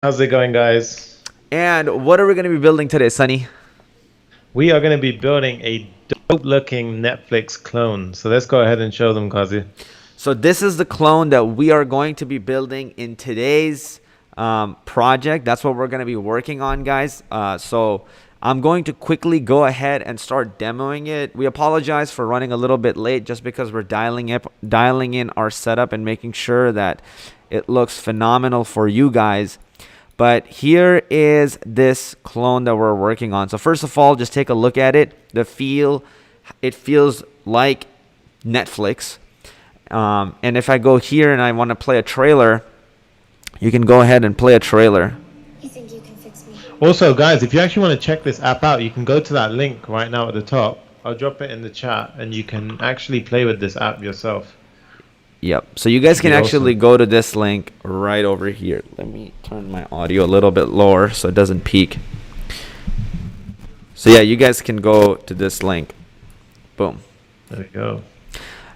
How's it going, guys? And what are we going to be building today, Sunny? We are going to be building a dope-looking Netflix clone. So let's go ahead and show them, Kazi. So this is the clone that we are going to be building in today's project. That's what we're going to be working on, guys. So I'm going to quickly go ahead and start demoing it. We apologize for running a little bit late just because we're dialing in our setup and making sure that it looks phenomenal for you guys. But here is this clone that we're working on. So first of all, just take a look at it. It feels like Netflix. And if I go here and I want to play a trailer, you can go ahead and play a trailer. You think you can fix me? Also, guys, if you actually want to check this app out, you can go to that link right now at the top. I'll drop it in the chat, and you can actually play with this app yourself. Yep. So you guys Should can be actually awesome. go to this link right over here. Let me turn my audio a little bit lower so it doesn't peak. So yeah, you guys can go to this link. Boom. There we go.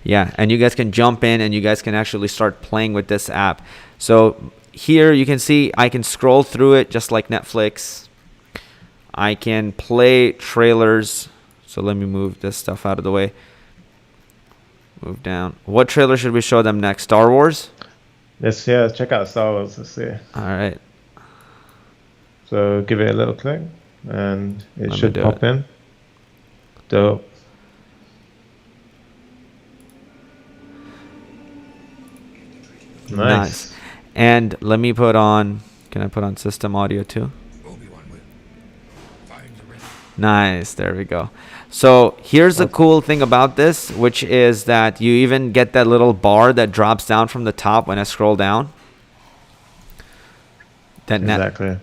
Yeah, and you guys can jump in and you guys can actually start playing with this app. So here you can see I can scroll through it just like Netflix. I can play trailers. So let me move this stuff out of the way. Move down. What trailer should we show them next? Star Wars? Let's check out Star Wars. Let's see. All right. So give it a little click, and it Let me should do pop it. in. Dope. Nice. And let me put on, can I put on system audio too? Nice. There we go. So here's the cool thing about this, which is that you even get that little bar that drops down from the top when I scroll down. That Exactly.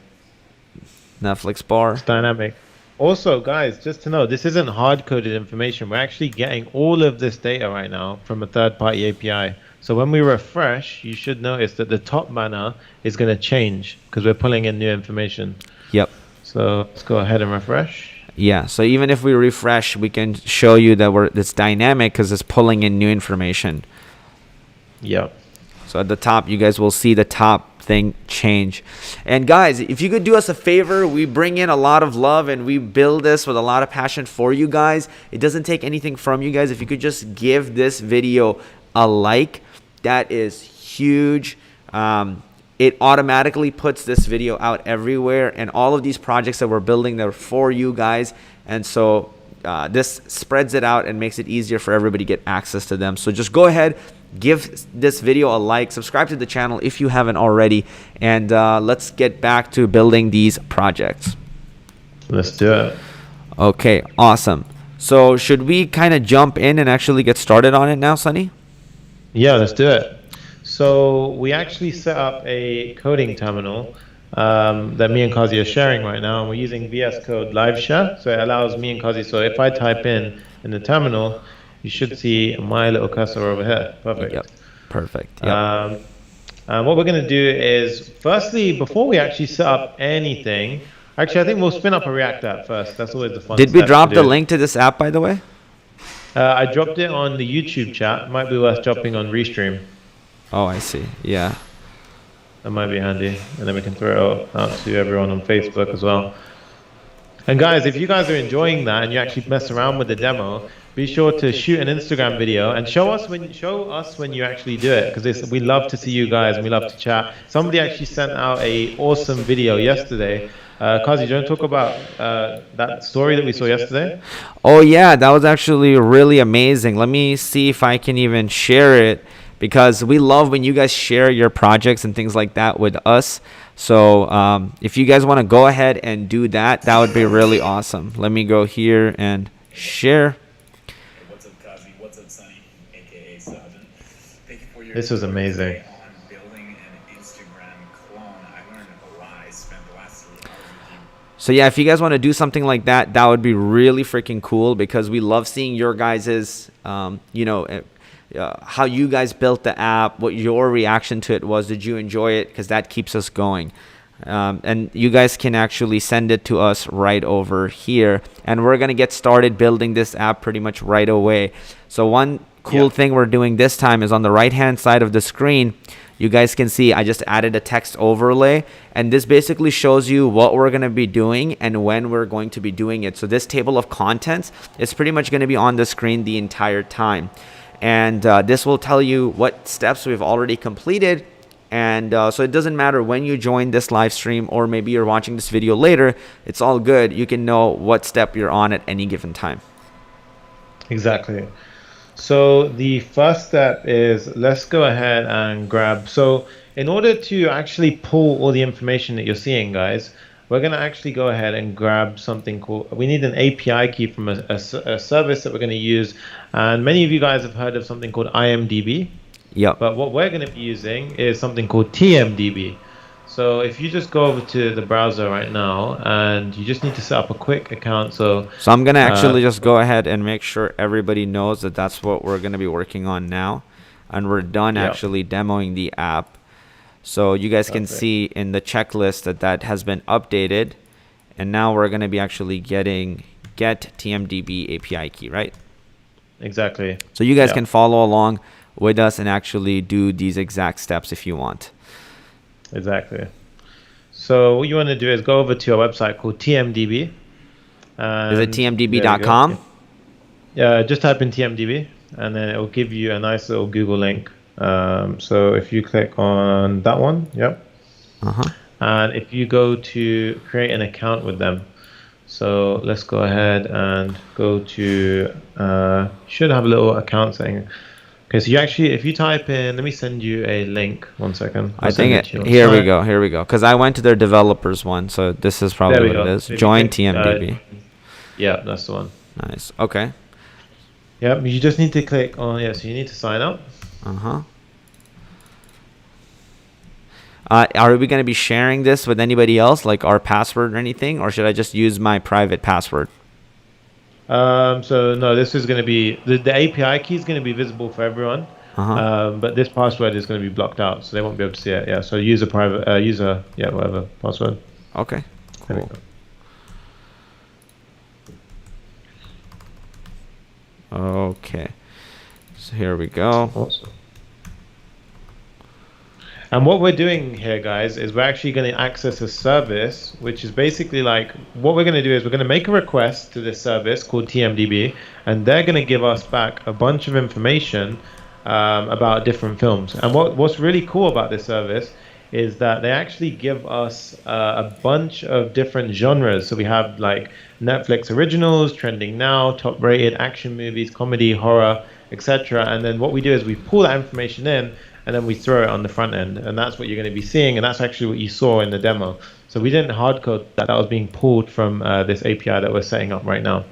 Netflix bar. It's dynamic. Also, guys, just to know, this isn't hard-coded information. We're actually getting all of this data right now from a third-party API. So when we refresh, you should notice that the top banner is going to change because we're pulling in new information. Yep. So let's go ahead and refresh. Yeah. So even if we refresh, we can show you that it's dynamic because it's pulling in new information. Yep. So at the top, you guys will see the top thing change. And guys, if you could do us a favor, we bring in a lot of love and we build this with a lot of passion for you guys. It doesn't take anything from you guys. If you could just give this video a like, that is huge. It automatically puts this video out everywhere, and all of these projects that we're building, they're for you guys. And so this spreads it out and makes it easier for everybody to get access to them. So just go ahead, give this video a like, subscribe to the channel if you haven't already, and let's get back to building these projects. Let's do it. Okay, awesome. So should we kind of jump in and actually get started on it now, Sunny? Yeah, let's do it. So we actually set up a coding terminal that me and Kazi are sharing right now, and we're using VS Code Live Share. So it allows me and Kazi. So if I type in the terminal, you should see my little cursor over here. Perfect. Yep. Perfect. Yep. What we're going to do is, firstly, before we actually set up anything, actually, I think we'll spin up a React app first. That's always the fun Did we step drop to the do. link to this app, by the way? I dropped it on the YouTube chat. Might be worth dropping on Restream. Oh, I see. Yeah. That might be handy, and then we can throw it out to everyone on Facebook as well. And guys, if you guys are enjoying that and you actually mess around with the demo, be sure to shoot an Instagram video and show us when you actually do it, because we love to see you guys and we love to chat. Somebody actually sent out a awesome video yesterday. Kazi, do you want to talk about that story that we saw yesterday? Oh, yeah. That was actually really amazing. Let me see if I can even share it, because we love when you guys share your projects and things like that with us. So if you guys want to go ahead and do that, that would be really awesome. Let me go here and share. Hey, what's up, Kazi? What's up, Sunny? AKA Sajin. Thank you for your This was amazing. input on building an Instagram clone. I learned a lot. I spent the last 3 hours with you. So yeah, if you guys want to do something like that, that would be really freaking cool, because we love seeing your guys's, how you guys built the app, what your reaction to it was. Did you enjoy it? Because that keeps us going. And you guys can actually send it to us right over here, and we're gonna get started building this app pretty much right away. So one cool thing we're doing this time is on the right hand side of the screen, you guys can see I just added a text overlay, and this basically shows you what we're going to be doing and when we're going to be doing it. So this table of contents is pretty much going to be on the screen the entire time. And this will tell you what steps we've already completed. And so it doesn't matter when you join this live stream, or maybe you're watching this video later, it's all good. You can know what step you're on at any given time. Exactly. So the first step is, let's go ahead and grab. So in order to actually pull all the information that you're seeing, guys, we're going to actually go ahead and grab something called, we need an API key from a service that we're going to use. And many of you guys have heard of something called IMDb. Yep. But what we're going to be using is something called TMDB. So if you just go over to the browser right now, and you just need to set up a quick account. So I'm going to actually just go ahead and make sure everybody knows that that's what we're going to be working on now. And we're done actually demoing the app. So you guys can see in the checklist that that has been updated. And now we're going to be actually getting get TMDB API key, right? Exactly. So you guys can follow along with us and actually do these exact steps if you want. Exactly. So what you want to do is go over to our website called TMDB. Is it tmdb.com? Yeah, just type in TMDB, and then it will give you a nice little Google link. So if you click on that one, and if you go to create an account with them, so let's go ahead and go to, should have a little account setting. Okay, so you actually, if you type in, let me send you a link. 1 second. I think here we go. Because I went to their developers one, so this is probably what it is. Join TMDB. Yeah, that's the one. Nice. Okay. Yep, you just need to click on, so you need to sign up. Are we going to be sharing this with anybody else, like our password or anything, or should I just use my private password? So no, this is going to be, the API key is going to be visible for everyone, but this password is going to be blocked out, so they won't be able to see it. Yeah, so use a private, whatever password. Okay, cool. Okay, so here we go. Awesome. And what we're doing here, guys, is we're actually going to access a service, which is basically like, what we're going to do is we're going to make a request to this service called TMDB, and they're going to give us back a bunch of information about different films. And what's really cool about this service is that they actually give us a bunch of different genres. So we have like Netflix originals, trending now, top rated action movies, comedy, horror, etc. And then what we do is we pull that information in, and then we throw it on the front end, and that's what you're going to be seeing, and that's actually what you saw in the demo. So we didn't hard code that was being pulled from this API that we're setting up right now.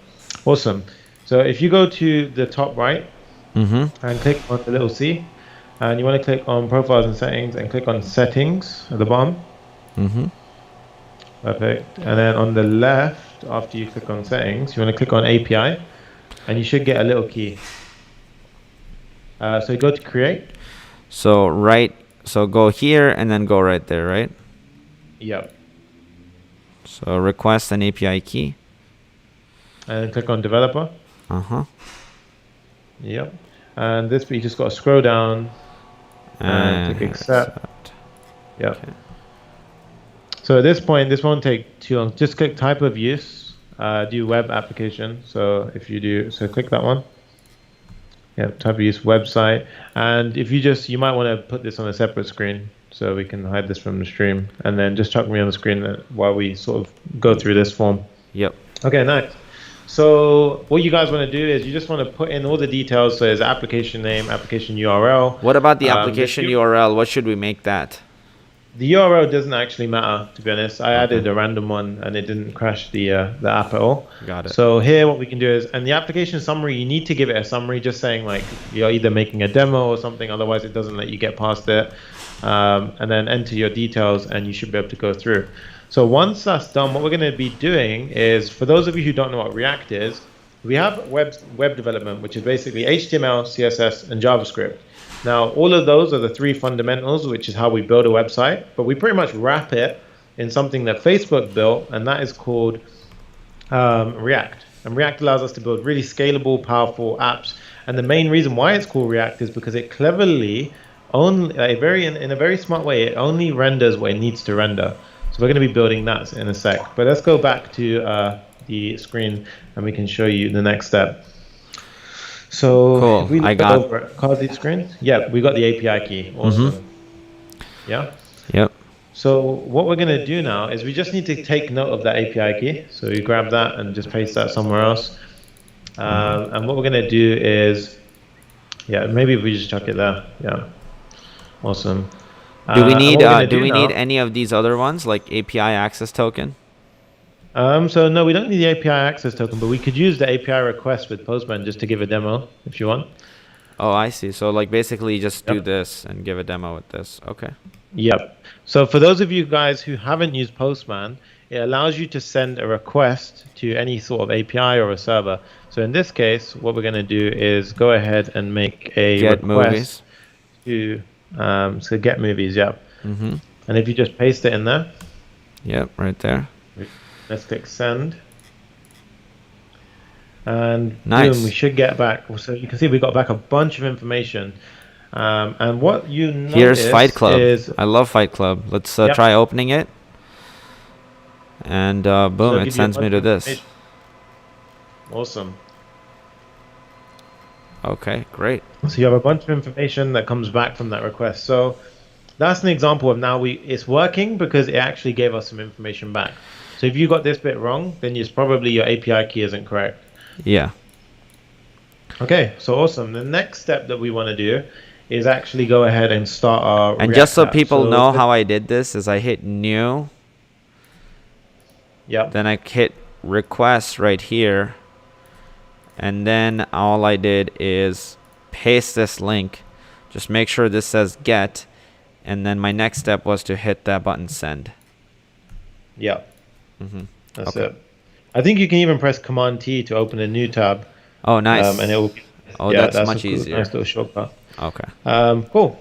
Awesome. So if you go to the top right and click on the little C, and you want to click on profiles and settings, and click on settings at the bottom. Perfect. And then on the left, after you click on settings, you want to click on API, and you should get a little key. So you go to create. So go here and then go right there, right? Yep. So request an API key. And then click on developer. Yep. And this, you just got to scroll down and click accept. Yep. Okay. So at this point, this won't take too long. Just click type of use, do web application. So if you do, so click that one. Yeah, type of use website. And if you might want to put this on a separate screen so we can hide this from the stream. And then just chuck me on the screen while we sort of go through this form. Yep. Okay, nice. So what you guys want to do is you just want to put in all the details. So there's application name, application URL. What about the application URL? What should we make that? The URL doesn't actually matter, to be honest. I added a random one and it didn't crash the app at all. Got it. So here what we can do is, and the application summary, you need to give it a summary just saying like you're either making a demo or something, otherwise it doesn't let you get past it. And then enter your details and you should be able to go through. So once that's done, what we're going to be doing is, for those of you who don't know what React is, we have web development, which is basically HTML, CSS, and JavaScript. Now, all of those are the three fundamentals, which is how we build a website, but we pretty much wrap it in something that Facebook built, and that is called React. And React allows us to build really scalable, powerful apps. And the main reason why it's called React is because it cleverly only in a very smart way. It only renders what it needs to render. So we're going to be building that in a sec. But let's go back to the screen and we can show you the next step. So Cool. if we I look got. over at Cardi screen, yeah, we got the API key. Awesome. Yeah. Yep. So what we're going to do now is we just need to take note of that API key. So you grab that and just paste that somewhere else. And what we're going to do is, yeah, maybe we just chuck it there. Yeah. Awesome. Do we need now, any of these other ones like API access token? So no, we don't need the API access token, but we could use the API request with Postman just to give a demo if you want. Oh, I see. So like basically just do Yep. this and give a demo with this. Okay. Yep. So for those of you guys who haven't used Postman, it allows you to send a request to any sort of API or a server. So in this case, what we're going to do is go ahead and make a Get request movies. to so get movies. Yep. Mm-hmm. And if you just paste it in there, Yep, right there. let's click send. And Nice. boom, we should get back. So you can see we got back a bunch of information. And what you notice Here's Fight Club. is I love Fight Club. Let's Yep. try opening it. And boom, it'll it give you a sends me bunch to of this. information. Awesome. Okay, great. So you have a bunch of information that comes back from that request. So that's an example of now it's working because it actually gave us some information back. So if you got this bit wrong, then it's probably your API key isn't correct. Yeah. Okay, so awesome. The next step that we want to do is actually go ahead and start our And React just so app. people So know the- how I did this is I hit new, Yep. then I hit request right here, and then all I did is paste this link. Just make sure this says get, and then my next step was to hit that button send. Yep. Mm-hmm. That's Okay. it. I think you can even press Command T to open a new tab. Oh, nice. And it will. Oh, Yeah, that's much a cool, easier. nice little shortcut. Okay. Cool.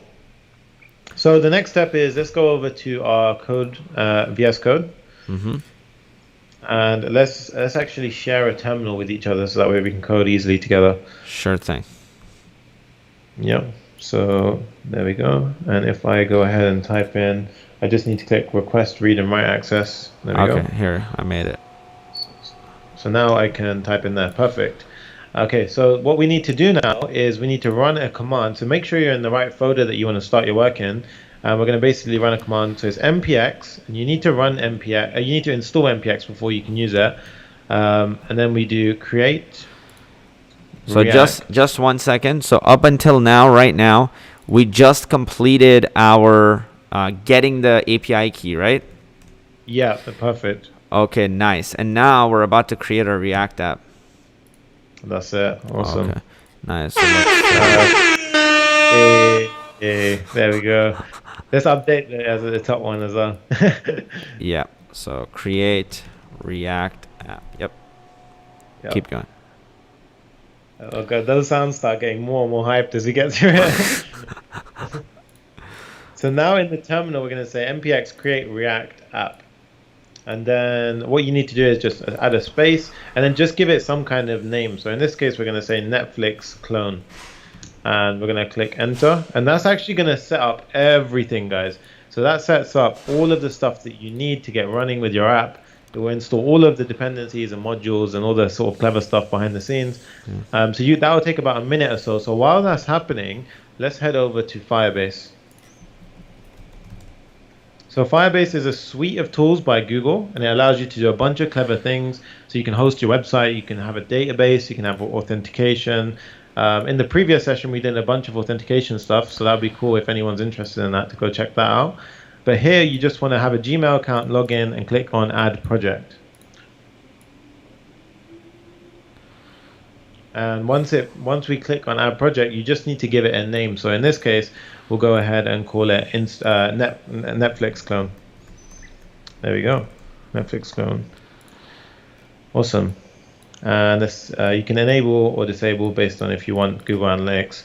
So the next step is let's go over to our code, VS Code, Mm-hmm. and let's actually share a terminal with each other so that way we can code easily together. Sure thing. Yep. So there we go. And if I go ahead and type in, I just need to click request read and write access. There we Okay, go. here, I made it. So now I can type in there. Perfect. Okay, so what we need to do now is we need to run a command. So make sure you're in the right folder that you want to start your work in. And we're going to basically run a command. So it's npx, and you need to run npx. You need to install npx before you can use it. And then we do create. So React. just 1 second. So up until now, right now, we just completed our getting the API key, right? Yeah, perfect. Okay, nice. And now we're about to create our React app. That's it. Awesome. Okay, nice. So let's, There we go. Let's update it as the top one as well. yeah. So create React app. Yep. Yeah. Keep going. Okay, those sounds start getting more and more hyped as we get through it. So now in the terminal, we're going to say npx create React app. And then what you need to do is just add a space and then just give it some kind of name. So in this case, we're going to say Netflix clone. And we're going to click enter. And that's actually going to set up everything, guys. So that sets up all of the stuff that you need to get running with your app. It will install all of the dependencies and modules and all the sort of clever stuff behind the scenes. So that will take about a minute or so. So while that's happening, let's head over to Firebase. So Firebase is a suite of tools by Google, and it allows you to do a bunch of clever things. So you can host your website, you can have a database, you can have authentication. In the previous session, we did a bunch of authentication stuff, so that'd be cool if anyone's interested in that to go check that out. But here, you just want to have a Gmail account, log in, and click on Add Project. And once we click on Add Project, you just need to give it a name. So in this case, we'll go ahead and call it Netflix clone. There we go, Netflix clone. Awesome. And this you can enable or disable based on if you want Google Analytics.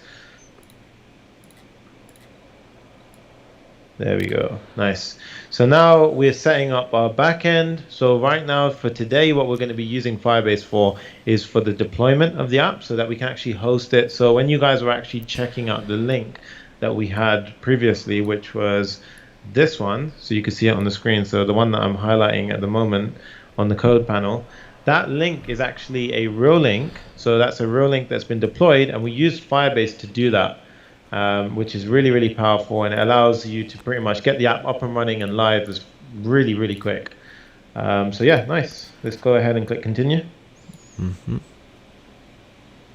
There we go. Nice. So now we're setting up our backend. So right now for today, what we're going to be using Firebase for is for the deployment of the app so that we can actually host it. So when you guys are actually checking out the link that we had previously, which was this one. So you can see it on the screen. So the one that I'm highlighting at the moment on the code panel, that link is actually a real link. So that's a real link that's been deployed, and we used Firebase to do that, which is really, really powerful, and it allows you to pretty much get the app up and running and live is really, really quick. So yeah, nice. Let's go ahead and click continue.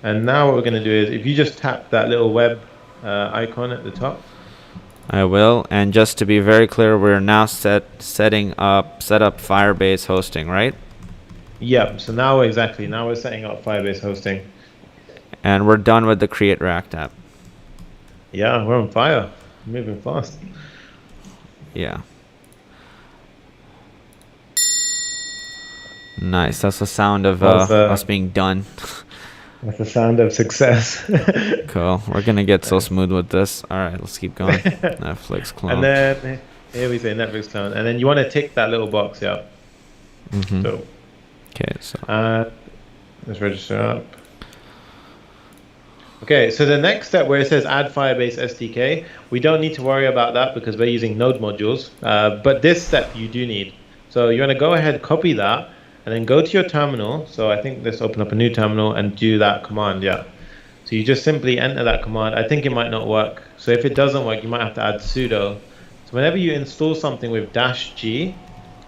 And now what we're going to do is, if you just tap that little web icon at the top. I will. And just to be very clear, we're now set up Firebase hosting, right? Yep. So now we're setting up Firebase hosting. And we're done with the create React app. Yeah, we're on fire. Moving fast. Yeah. Nice. That's the sound of us being done. That's the sound of success. Cool. We're gonna get so smooth with this. All right, let's keep going. Netflix clone. And then here we say Netflix clone, and then you want to tick that little box, yeah. So. Okay, so. Let's register up. Okay, so the next step where it says add Firebase SDK, we don't need to worry about that because we're using node modules. But this step you do need. So you want to go ahead, copy that, and then go to your terminal. So I think let's open up a new terminal and do that command, yeah. So you just simply enter that command. I think it might not work. So if it doesn't work, you might have to add sudo. So whenever you install something with -G,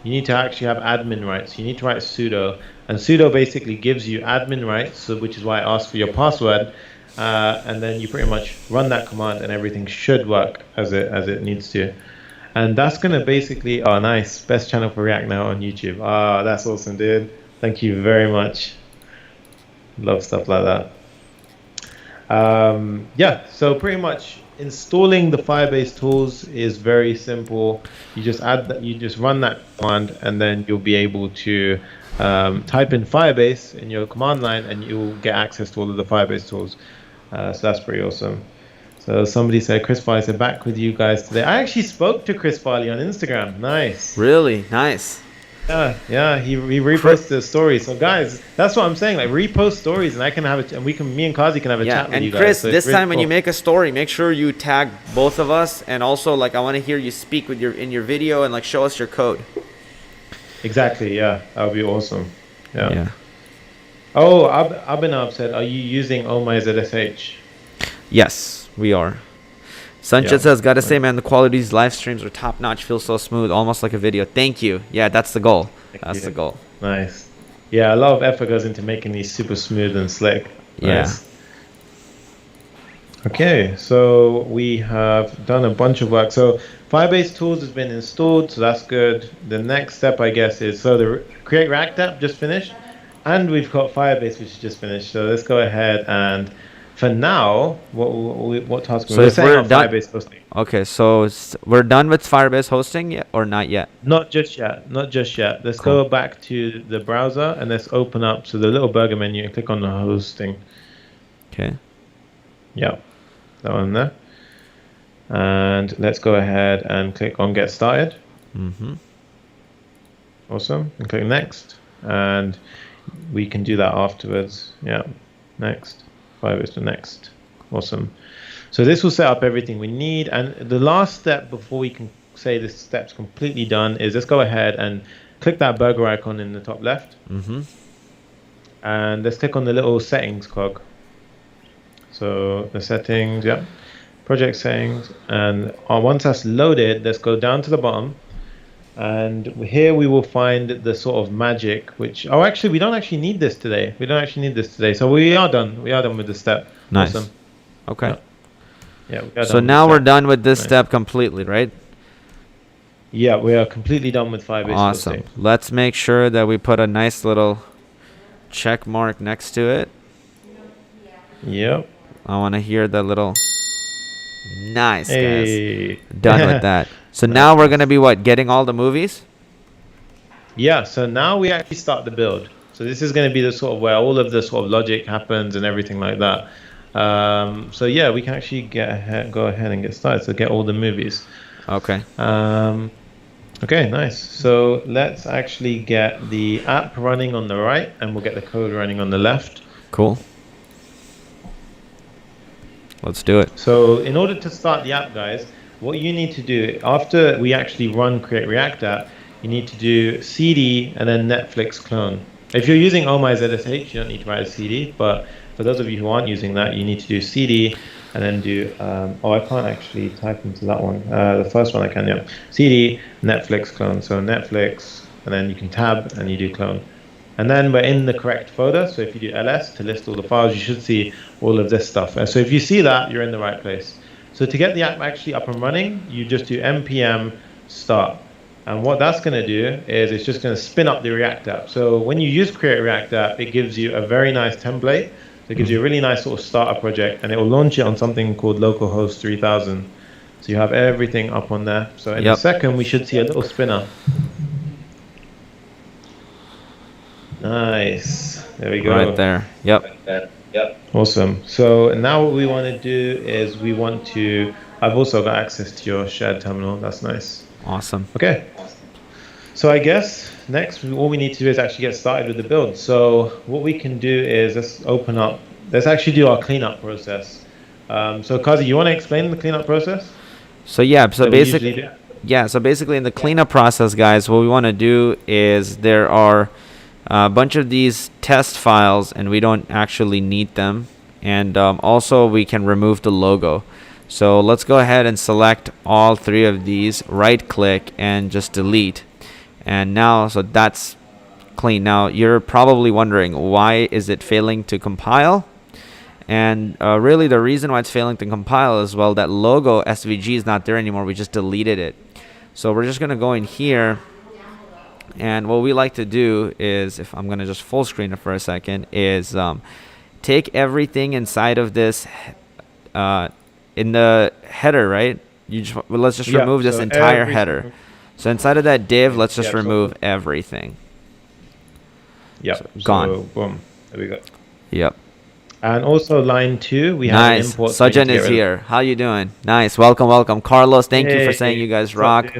you need to actually have admin rights. You need to write sudo. And sudo basically gives you admin rights, so which is why I asked for your password. And then you pretty much run that command and everything should work as it needs to. And that's going to basically, oh, nice. Best channel for React now on YouTube. Ah, that's awesome, dude. Thank you very much. Love stuff like that. Yeah, so pretty much installing the Firebase tools is very simple. You just run that command, and then you'll be able to type in Firebase in your command line, and you'll get access to all of the Firebase tools. So that's pretty awesome. So somebody said, Chris Farley said, back with you guys today. I actually spoke to Chris Farley on Instagram. Nice. Really? Nice. Yeah, he reposted the story. So guys, that's what I'm saying. Like, repost stories, and I can have it, and me and Kazi can have a chat with you guys. And Chris, so this really time when you make a story, make sure you tag both of us, and also like I want to hear you speak with in your video and like show us your code. Exactly. Yeah, that would be awesome. Yeah. Oh, Abhinav said, are you using Oh My ZSH? Yes, we are. Sanchez says, gotta say, man, the quality of these live streams are top notch. Feels so smooth, almost like a video. Thank you. Yeah, that's the goal. That's the goal. Nice. Yeah, a lot of effort goes into making these super smooth and slick. Nice. Yeah. Okay, so we have done a bunch of work. So Firebase tools has been installed, so that's good. The next step, I guess, is so the create React app just finished, and we've got Firebase, which is just finished. So let's go ahead and. For now, what task? So if we're done, Firebase hosting. Okay, so we're done with Firebase hosting yet, or not yet? Not just yet. Let's go back to the browser and let's open up the little burger menu and click on the hosting. Okay. Yeah, that one there. And let's go ahead and click on get started. Awesome. And click next, and we can do that afterwards. Yeah, next. Firebase to next. Awesome. So this will set up everything we need. And the last step before we can say this step's completely done is let's go ahead and click that burger icon in the top left. And let's click on the little settings cog. So the settings, yeah. Project settings. And once that's loaded, let's go down to the bottom. And here we will find the sort of magic, which, actually, we don't actually need this today. So we are done. We are done with this step. Nice. Awesome. Okay. Yeah. So now we're done with this step completely, right? Yeah, we are completely done with Firebase. Awesome. Let's make sure that we put a nice little check mark next to it. Yep. I want to hear the little... Nice, guys. Done with that. So now we're going to be getting all the movies? Yeah, so now we actually start the build. So this is going to be the sort of where all of the sort of logic happens and everything like that. So yeah, we can actually go ahead and get started. So get all the movies. Okay. Okay, nice. So let's actually get the app running on the right, and we'll get the code running on the left. Cool. Let's do it. So in order to start the app, guys, what you need to do after we actually run create React app, you need to do cd and then Netflix clone. If you're using OMyZSH, you don't need to write a cd, but for those of you who aren't using that, you need to do cd and then do, oh, I can't actually type into that one. The first one I can, yeah. cd Netflix clone. So Netflix, and then you can tab and you do clone. And then we're in the correct folder. So if you do ls to list all the files, you should see all of this stuff. So if you see that, you're in the right place. So to get the app actually up and running, you just do npm start. And what that's going to do is it's just going to spin up the React app. So when you use create React app, it gives you a very nice template. So it gives you a really nice sort of starter project, and it will launch it on something called localhost 3000. So you have everything up on there. So in a second, we should see a little spinner. Nice. There we go. Right there. Yep. Awesome. So now what we want to do is we want to, I've also got access to your shared terminal. That's nice. Awesome. Okay. So I guess next, all we need to do is actually get started with the build. So what we can do is let's actually do our cleanup process. So Kazi, you want to explain the cleanup process? So basically in the cleanup process, guys, what we want to do is there are a bunch of these test files and we don't actually need them, and also we can remove the logo. So let's go ahead and select all three of these, right click and just delete. And now, so that's clean. Now you're probably wondering, why is it failing to compile? And really the reason why it's failing to compile is, well, that logo SVG is not there anymore. We just deleted it. So we're just going to go in here. And what we like to do is, if I'm going to just full screen it for a second, is take everything inside of this in the header, right? Let's just remove this entire header. So inside of that div, let's just remove everything. Yeah, so gone. Boom. There we go. Yep. And also line 2, we have an import. Sajjan is here. How you doing? Nice. Welcome. Carlos, thank you for saying you guys rock.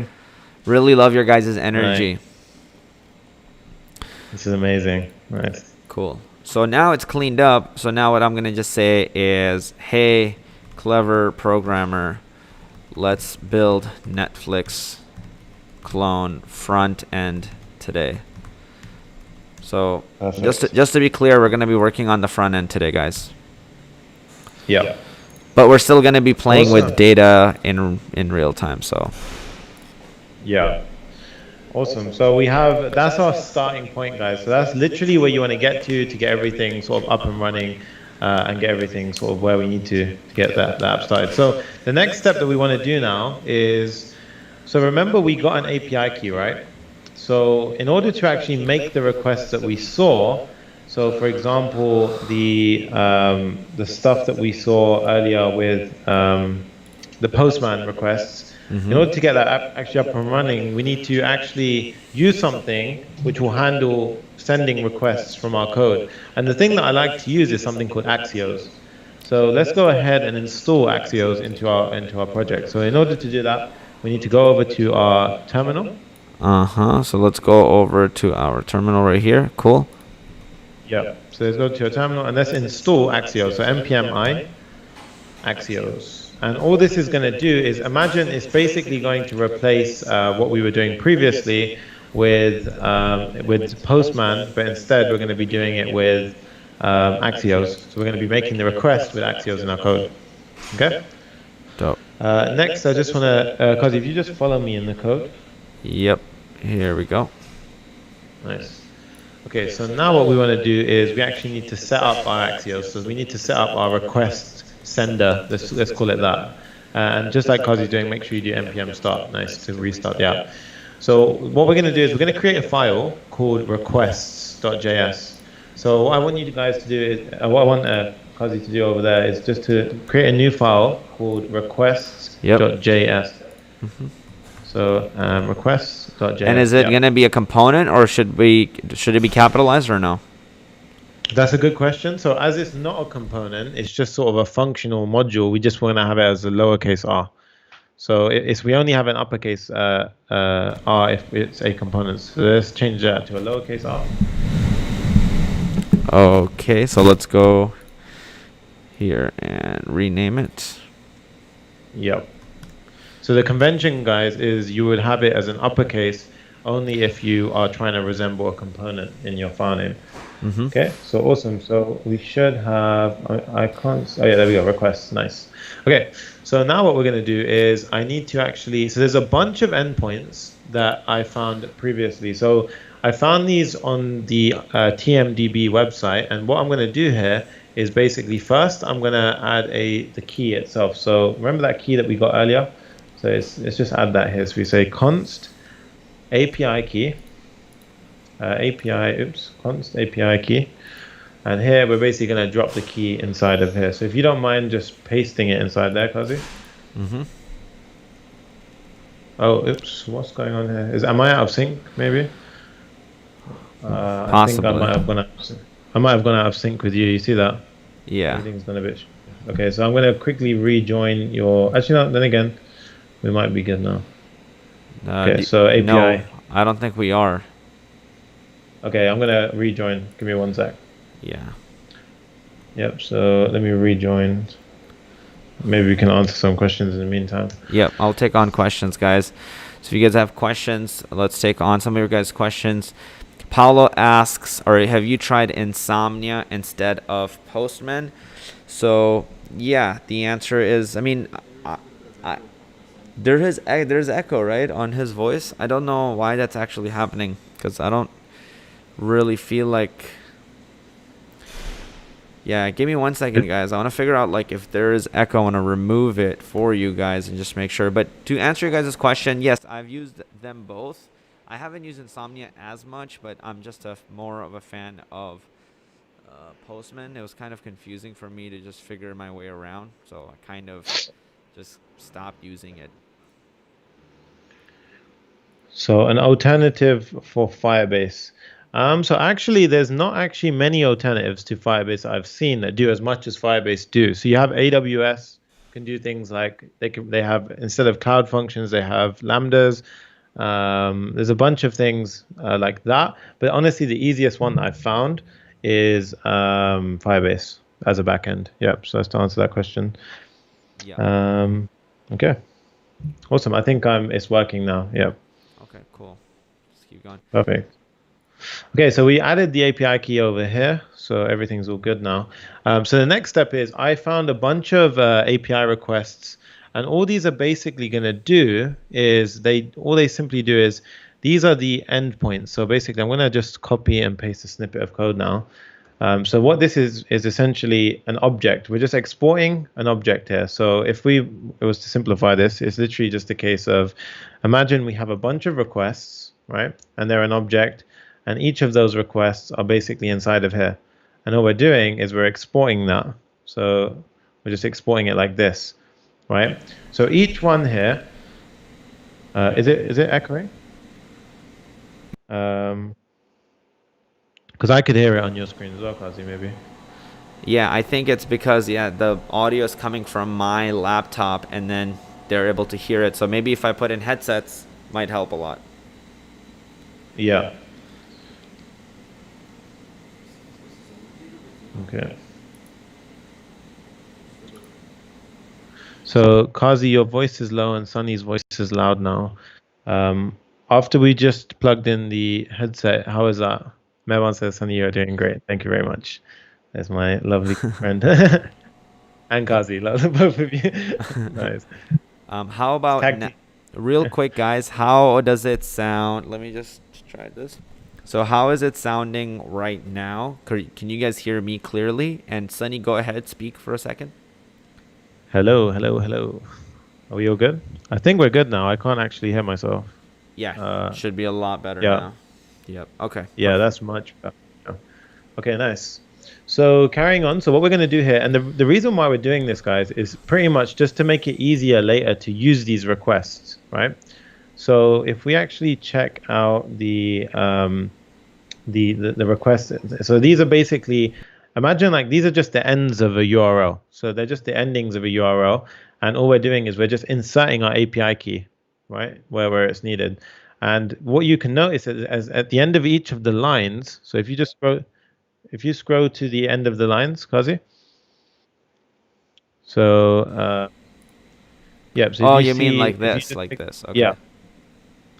Really love your guys' energy. Nice. This is amazing. Nice. Cool. So now it's cleaned up. So now what I'm going to just say is, hey, clever programmer, let's build Netflix clone front end today. So just to be clear, we're going to be working on the front end today, guys. Yeah. But we're still going to be playing with data in real time. So. Yeah. Awesome. So that's our starting point, guys. So that's literally where you want to get get everything sort of up and running and get everything sort of where we need to get that app started. So the next step that we want to do now is, so remember we got an API key, right? So in order to actually make the requests that we saw, so for example, the stuff that we saw earlier with the Postman requests, in order to get that app actually up and running, we need to actually use something which will handle sending requests from our code. And the thing that I like to use is something called Axios. So let's go ahead and install Axios into our project. So in order to do that, we need to go over to our terminal. So let's go over to our terminal right here. Cool. Yeah. So let's go to your terminal and let's install Axios. So npm I Axios. And all this is going to do is, imagine it's basically going to replace what we were doing previously with Postman, but instead we're going to be doing it with Axios. So we're going to be making the request with Axios in our code. Okay? Dope. Next, I just want to, Kazi, if you just follow me in the code. Yep. Here we go. Nice. Okay, so now what we want to do is we actually need to set up our Axios. So we need to set up our request sender, let's call it that. And just like Kazi's doing, make sure you do npm start. Nice, to restart the app. So what we're going to do is we're going to create a file called requests.js. So what I want you guys to do is, what I want Kazi to do over there is just to create a new file called requests.js. So requests.js. And is it going to be a component, or should it be capitalized or no? That's a good question. So as it's not a component, it's just sort of a functional module. We just want to have it as a lowercase r. So we only have an uppercase r if it's a component. So let's change that to a lowercase r. Okay, so let's go here and rename it. Yep. So the convention, guys, is you would have it as an uppercase only if you are trying to resemble a component in your file name. Okay, so awesome. So we should have, I can't, oh yeah, there we go, requests, nice. Okay, so now what we're going to do is I need to actually, so there's a bunch of endpoints that I found previously. So I found these on the TMDB website, and what I'm going to do here is basically first I'm going to add the key itself. So remember that key that we got earlier? So let's just add that here. So we say const API key. Const API key, and here we're basically going to drop the key inside of here. So if you don't mind just pasting it inside there, Kazi. Oh, oops, what's going on here? Am I out of sync? Maybe. I think I might have gone out of sync with you. You see that? Yeah. Everything's gone a bit. Okay, so I'm going to quickly rejoin your. Actually, no. Then again, we might be good now. Okay, so API. No, I don't think we are. Okay, I'm gonna rejoin. Give me 1 sec. Yeah. Yep, so let me rejoin. Maybe we can answer some questions in the meantime. Yep, I'll take on questions, guys. So if you guys have questions, let's take on some of your guys' questions. Paulo asks, or have you tried Insomnia instead of Postman? So yeah, the answer is, I mean, there's echo, right, on his voice. I don't know why that's actually happening, because I don't really feel like, yeah, give me 1 second, guys. I want to figure out like if there is echo. I want to remove it for you guys and just make sure. But to answer your guys' question, yes, I've used them both. I haven't used Insomnia as much, but I'm just more of a fan of Postman. It was kind of confusing for me to just figure my way around, so I kind of just stopped using it. So an alternative for Firebase. So actually, there's not actually many alternatives to Firebase that I've seen that do as much as Firebase do. So you have AWS can do things like they have, instead of cloud functions, they have lambdas. There's a bunch of things like that. But honestly, the easiest one that I've found is Firebase as a backend. Yep. So that's to answer that question. Yeah. Okay. Awesome. I think it's working now. Yep. Okay. Cool. Just keep going. Perfect. Okay, so we added the API key over here, so everything's all good now. So the next step is I found a bunch of API requests, and all these are basically going to do is all they simply do is these are the endpoints. So basically, I'm going to just copy and paste a snippet of code now. So what this is essentially an object. We're just exporting an object here. So if it was to simplify this, it's literally just a case of, imagine we have a bunch of requests, right? And they're an object. And each of those requests are basically inside of here. And all we're doing is we're exporting that. So we're just exporting it like this, right? So each one here, is it echoing? Because I could hear it on your screen as well, Kazi, maybe. Yeah, I think it's because, the audio is coming from my laptop and then they're able to hear it. So maybe if I put in headsets, might help a lot. Yeah. Okay. So Kazi, your voice is low and Sunny's voice is loud now. After we just plugged in the headset, how is that? Mevan says, Sunny, you're doing great. Thank you very much. There's my lovely friend. And Kazi, love both of you. Nice. How about real quick, guys? How does it sound? Let me just try this. So how is it sounding right now? Can you guys hear me clearly? And Sunny, go ahead, speak for a second. Hello. Are we all good? I think we're good now. I can't actually hear myself. Yeah, should be a lot better now. Yep. Okay. Yeah, that's much better. Okay, nice. So carrying on. So what we're going to do here, and the reason why we're doing this, guys, is pretty much just to make it easier later to use these requests, right? So if we actually check out the requests, so these are basically, imagine like these are just the ends of a URL. So they're just the endings of a URL, and all we're doing is we're just inserting our API key, right, where it's needed. And what you can notice is at the end of each of the lines. So if you scroll to the end of the lines, Kazi. So yeah. So if Oh, you you mean see, like if you this, just like pick, this. yeah. Okay.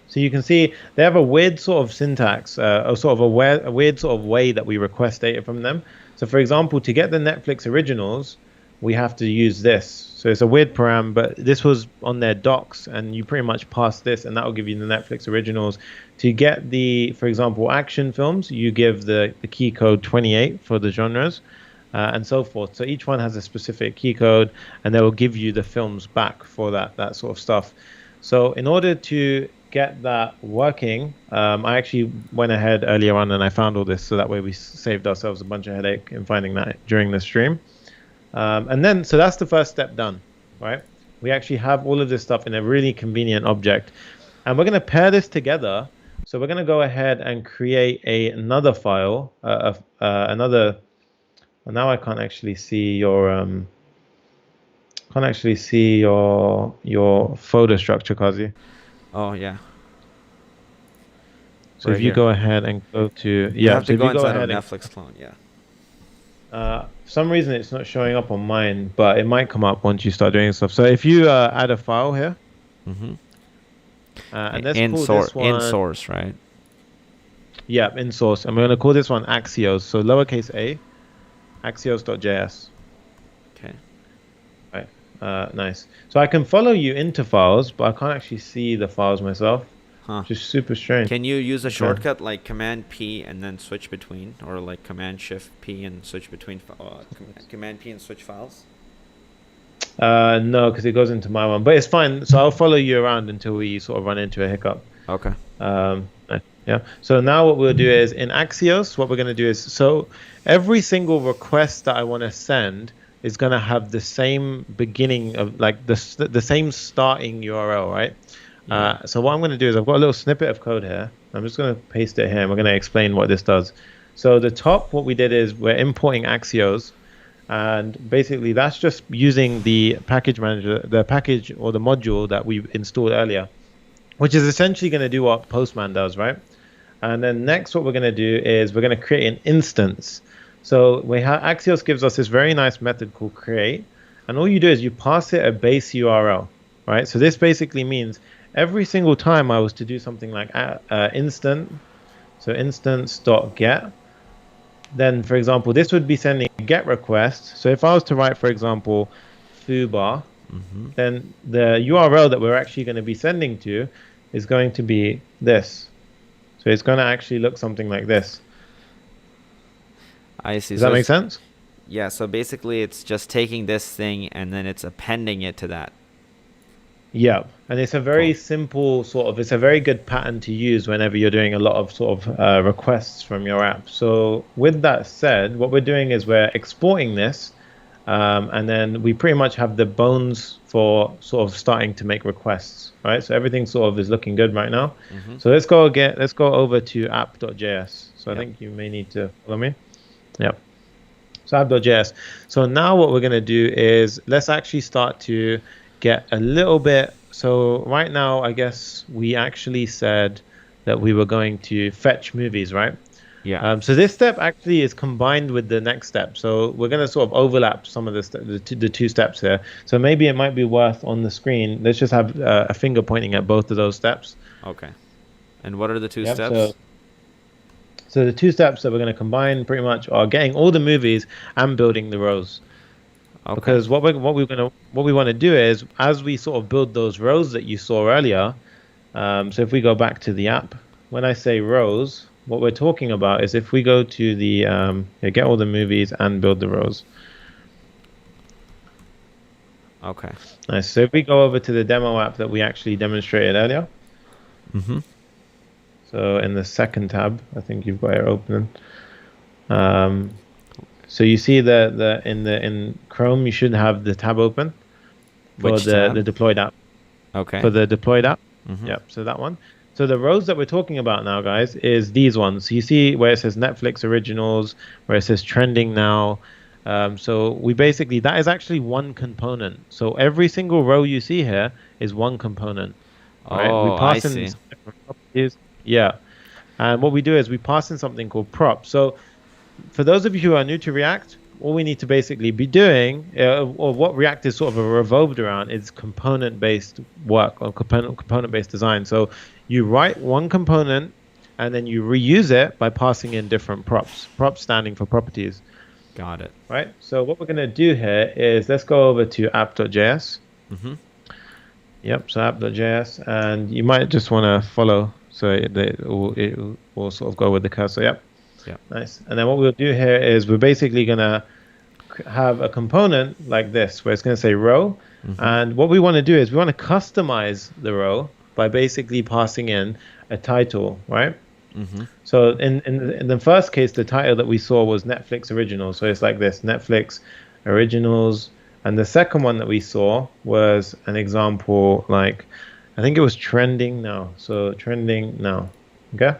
So you can see they have a weird sort of syntax, or sort of a weird sort of way that we request data from them. So for example, to get the Netflix originals, we have to use this. So it's a weird param, but this was on their docs, and you pretty much pass this, and that will give you the Netflix originals. To get the, for example, action films, you give the key code 28 for the genres, and so forth. So each one has a specific key code, and they will give you the films back for that sort of stuff. So in order to get that working, I actually went ahead earlier on and I found all this, so that way we saved ourselves a bunch of headache in finding that during the stream. And then, so that's the first step done, right? We actually have all of this stuff in a really convenient object, and we're going to pair this together. So we're going to go ahead and create another file, another. Well, now I can't actually see your folder structure, Kazi. Oh yeah, So right if you here. go ahead and go to, You yeah, have so to if go you go inside of ahead and Netflix clone. Yeah. for some reason it's not showing up on mine, but it might come up once you start doing stuff. So if you add a file here, Mm-hmm. and let's call this In one, source, right? yeah, in source, and we're going to call this one Axios. So lowercase a, axios.js. Okay. Right. Nice. So I can follow you into files, but I can't actually see the files myself, Huh. which is super strange. Can you use a Okay. shortcut like Command P and then switch between, or like Command Shift P and switch between, Command P and switch files? No, because it goes into my one, but it's fine. So I'll follow you around until we sort of run into a hiccup. Okay. Yeah. So now what we'll do is in Axios, what we're going to do is, so every single request that I want to send is going to have the same beginning of like the same starting URL, right? So what I'm going to do is I've got a little snippet of code here. I'm just going to paste it here and we're going to explain what this does. So the top, what we did is we're importing Axios, and basically that's just using the package manager, the package or the module that we installed earlier, which is essentially going to do what Postman does, right? And then next, what we're going to do is we're going to create an instance. So Axios gives us this very nice method called create, and all you do is you pass it a base URL, right? So this basically means every single time I was to do something like instant, so instance.get, then for example, this would be sending a get request. So if I was to write, for example, foobar, then the URL that we're actually going to be sending to is going to be this. So it's going to actually look something like this. I see. Does that make sense? Yeah, so basically it's just taking this thing and then it's appending it to that. Yeah, and it's a very Cool. simple sort of, it's a very good pattern to use whenever you're doing a lot of sort of requests from your app. So with that said, what we're doing is we're exporting this, and then we pretty much have the bones for sort of starting to make requests, right? So everything sort of is looking good right now. So let's go over to app.js. So I think you may need to follow me. Yep. So app.js. So now what we're going to do is let's actually start to get a little bit. So right now, I guess we actually said that we were going to fetch movies, right? Yeah. So this step actually is combined with the next step. So we're going to sort of overlap some of the two steps here. So maybe it might be worth on the screen. Let's just have a finger pointing at both of those steps. Okay. And what are the two Yep, steps? So the two steps that we're going to combine pretty much are getting all the movies and building the rows. Okay. Because what we want to do is, as we sort of build those rows that you saw earlier. So if we go back to the app, when I say rows, what we're talking about is if we go to the get all the movies and build the rows. Okay. Nice. So if we go over to the demo app that we actually demonstrated earlier. So in the second tab, I think you've got it open. So you see in Chrome, you should have the tab open for Which tab? the deployed app. Okay. For the deployed app. Yep. So that one. So the rows that we're talking about now, guys, is these ones. So you see where it says Netflix originals, where it says trending now. So we basically, that is actually one component. So every single row you see here is one component. Right? Oh, We pass I in see. different properties. Yeah. And what we do is we pass in something called prop. So for those of you who are new to React, all we need to basically be doing, or what React is sort of revolved around, is component-based work or component-based design. So you write one component and then you reuse it by passing in different props. Props standing for properties. Got it. Right. So what we're going to do here is let's go over to app.js. Mm-hmm. Yep. So app.js, and you might just want to follow so it will sort of go with the cursor. Yep. Yeah. Nice. And then what we'll do here is we're basically going to have a component like this where it's going to say row. Mm-hmm. And what we want to do is we want to customize the row by basically passing in a title, right? Mm-hmm. So in the first case, the title that we saw was Netflix Originals. So it's like this, Netflix Originals. And the second one that we saw was an example like, I think it was trending now. So trending now. Okay.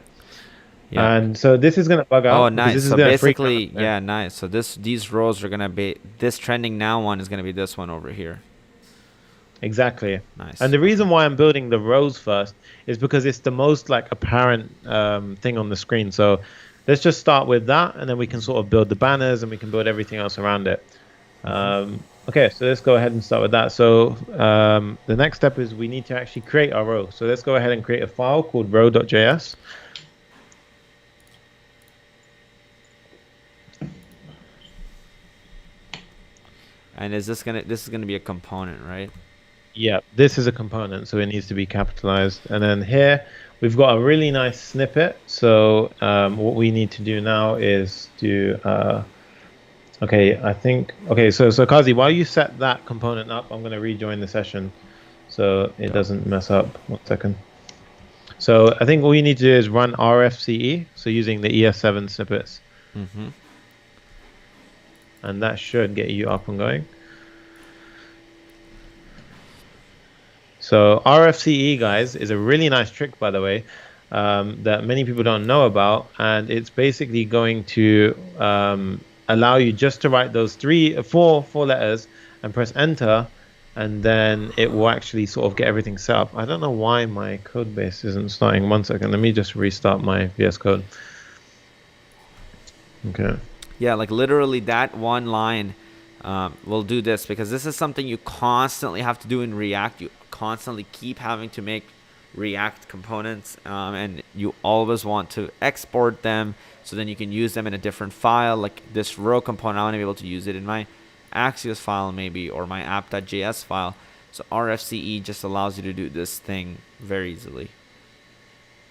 Yeah. And so this is going to bug out. Oh, nice. This is So gonna freak basically, out. yeah, nice. So these rows are gonna be, this trending now one is gonna be this one over here. Exactly. Nice. And the reason why I'm building the rows first is because it's the most like apparent thing on the screen. So let's just start with that, and then we can sort of build the banners and we can build everything else around it. Okay, so let's go ahead and start with that. So the next step is we need to actually create our row. So let's go ahead and create a file called row.js. And this is gonna be a component, right? Yeah, this is a component, so it needs to be capitalized. And then here we've got a really nice snippet. So what we need to do now is do okay, so Kazi, while you set that component up, I'm going to rejoin the session so it doesn't mess up. 1 second. So I think all you need to do is run rfce, so using the ES7 snippets. Mm-hmm. And that should get you up and going. So RFCE, guys, is a really nice trick, by the way, that many people don't know about. And it's basically going to allow you just to write those four letters and press enter. And then it will actually sort of get everything set up. I don't know why my code base isn't starting. 1 second. Let me just restart my VS Code. Okay. Yeah, like literally that one line will do this, because this is something you constantly have to do in React. You constantly keep having to make React components, and you always want to export them so then you can use them in a different file. Like this row component, I want to be able to use it in my Axios file maybe, or my app.js file. So RFCE just allows you to do this thing very easily.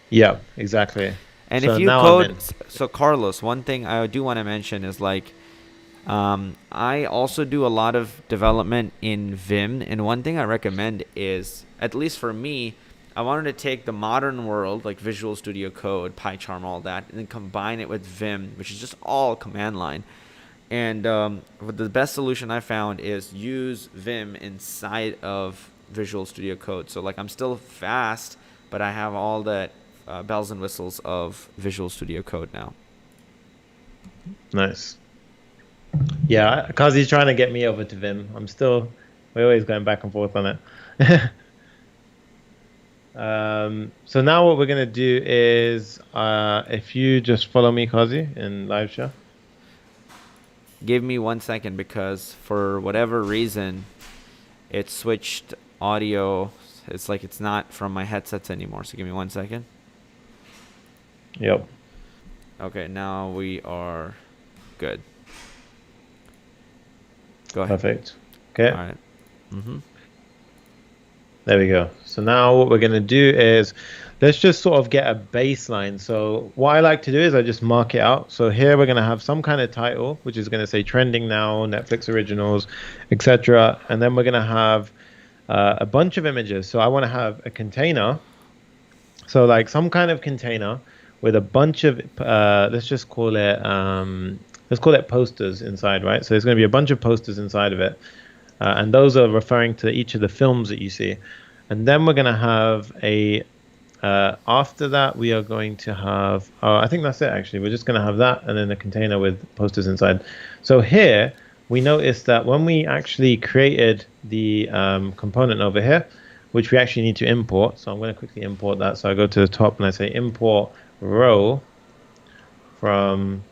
Yeah, exactly. And So if you now I'm code, in. so Carlos, one thing I do want to mention is like, I also do a lot of development in Vim, and one thing I recommend is, at least for me, I wanted to take the modern world, like Visual Studio Code, PyCharm, all that, and then combine it with Vim, which is just all command line. And the best solution I found is use Vim inside of Visual Studio Code. So like I'm still fast, but I have all the bells and whistles of Visual Studio Code now. Nice. Yeah, Kazi's trying to get me over to Vim. We're always going back and forth on it. So now what we're going to do is, if you just follow me, Kazi, in live show. Give me 1 second, because for whatever reason, it switched audio. It's like it's not from my headsets anymore. So give me 1 second. Yep. Okay, now we are good. Go ahead. Perfect. Okay. All right. Mm-hmm. There we go. So now what we're going to do is, let's just sort of get a baseline. So what I like to do is I just mark it out. So here we're going to have some kind of title, which is going to say trending now, Netflix originals, etc. And then we're going to have a bunch of images. So I want to have a container. So like some kind of container with a bunch of, let's call it posters inside, right? So there's going to be a bunch of posters inside of it. And those are referring to each of the films that you see. And then we're going to have after that, we are going to have, I think that's it actually. We're just going to have that and then a container with posters inside. So here, we noticed that when we actually created the component over here, which we actually need to import. So I'm going to quickly import that. So I go to the top and I say import row from,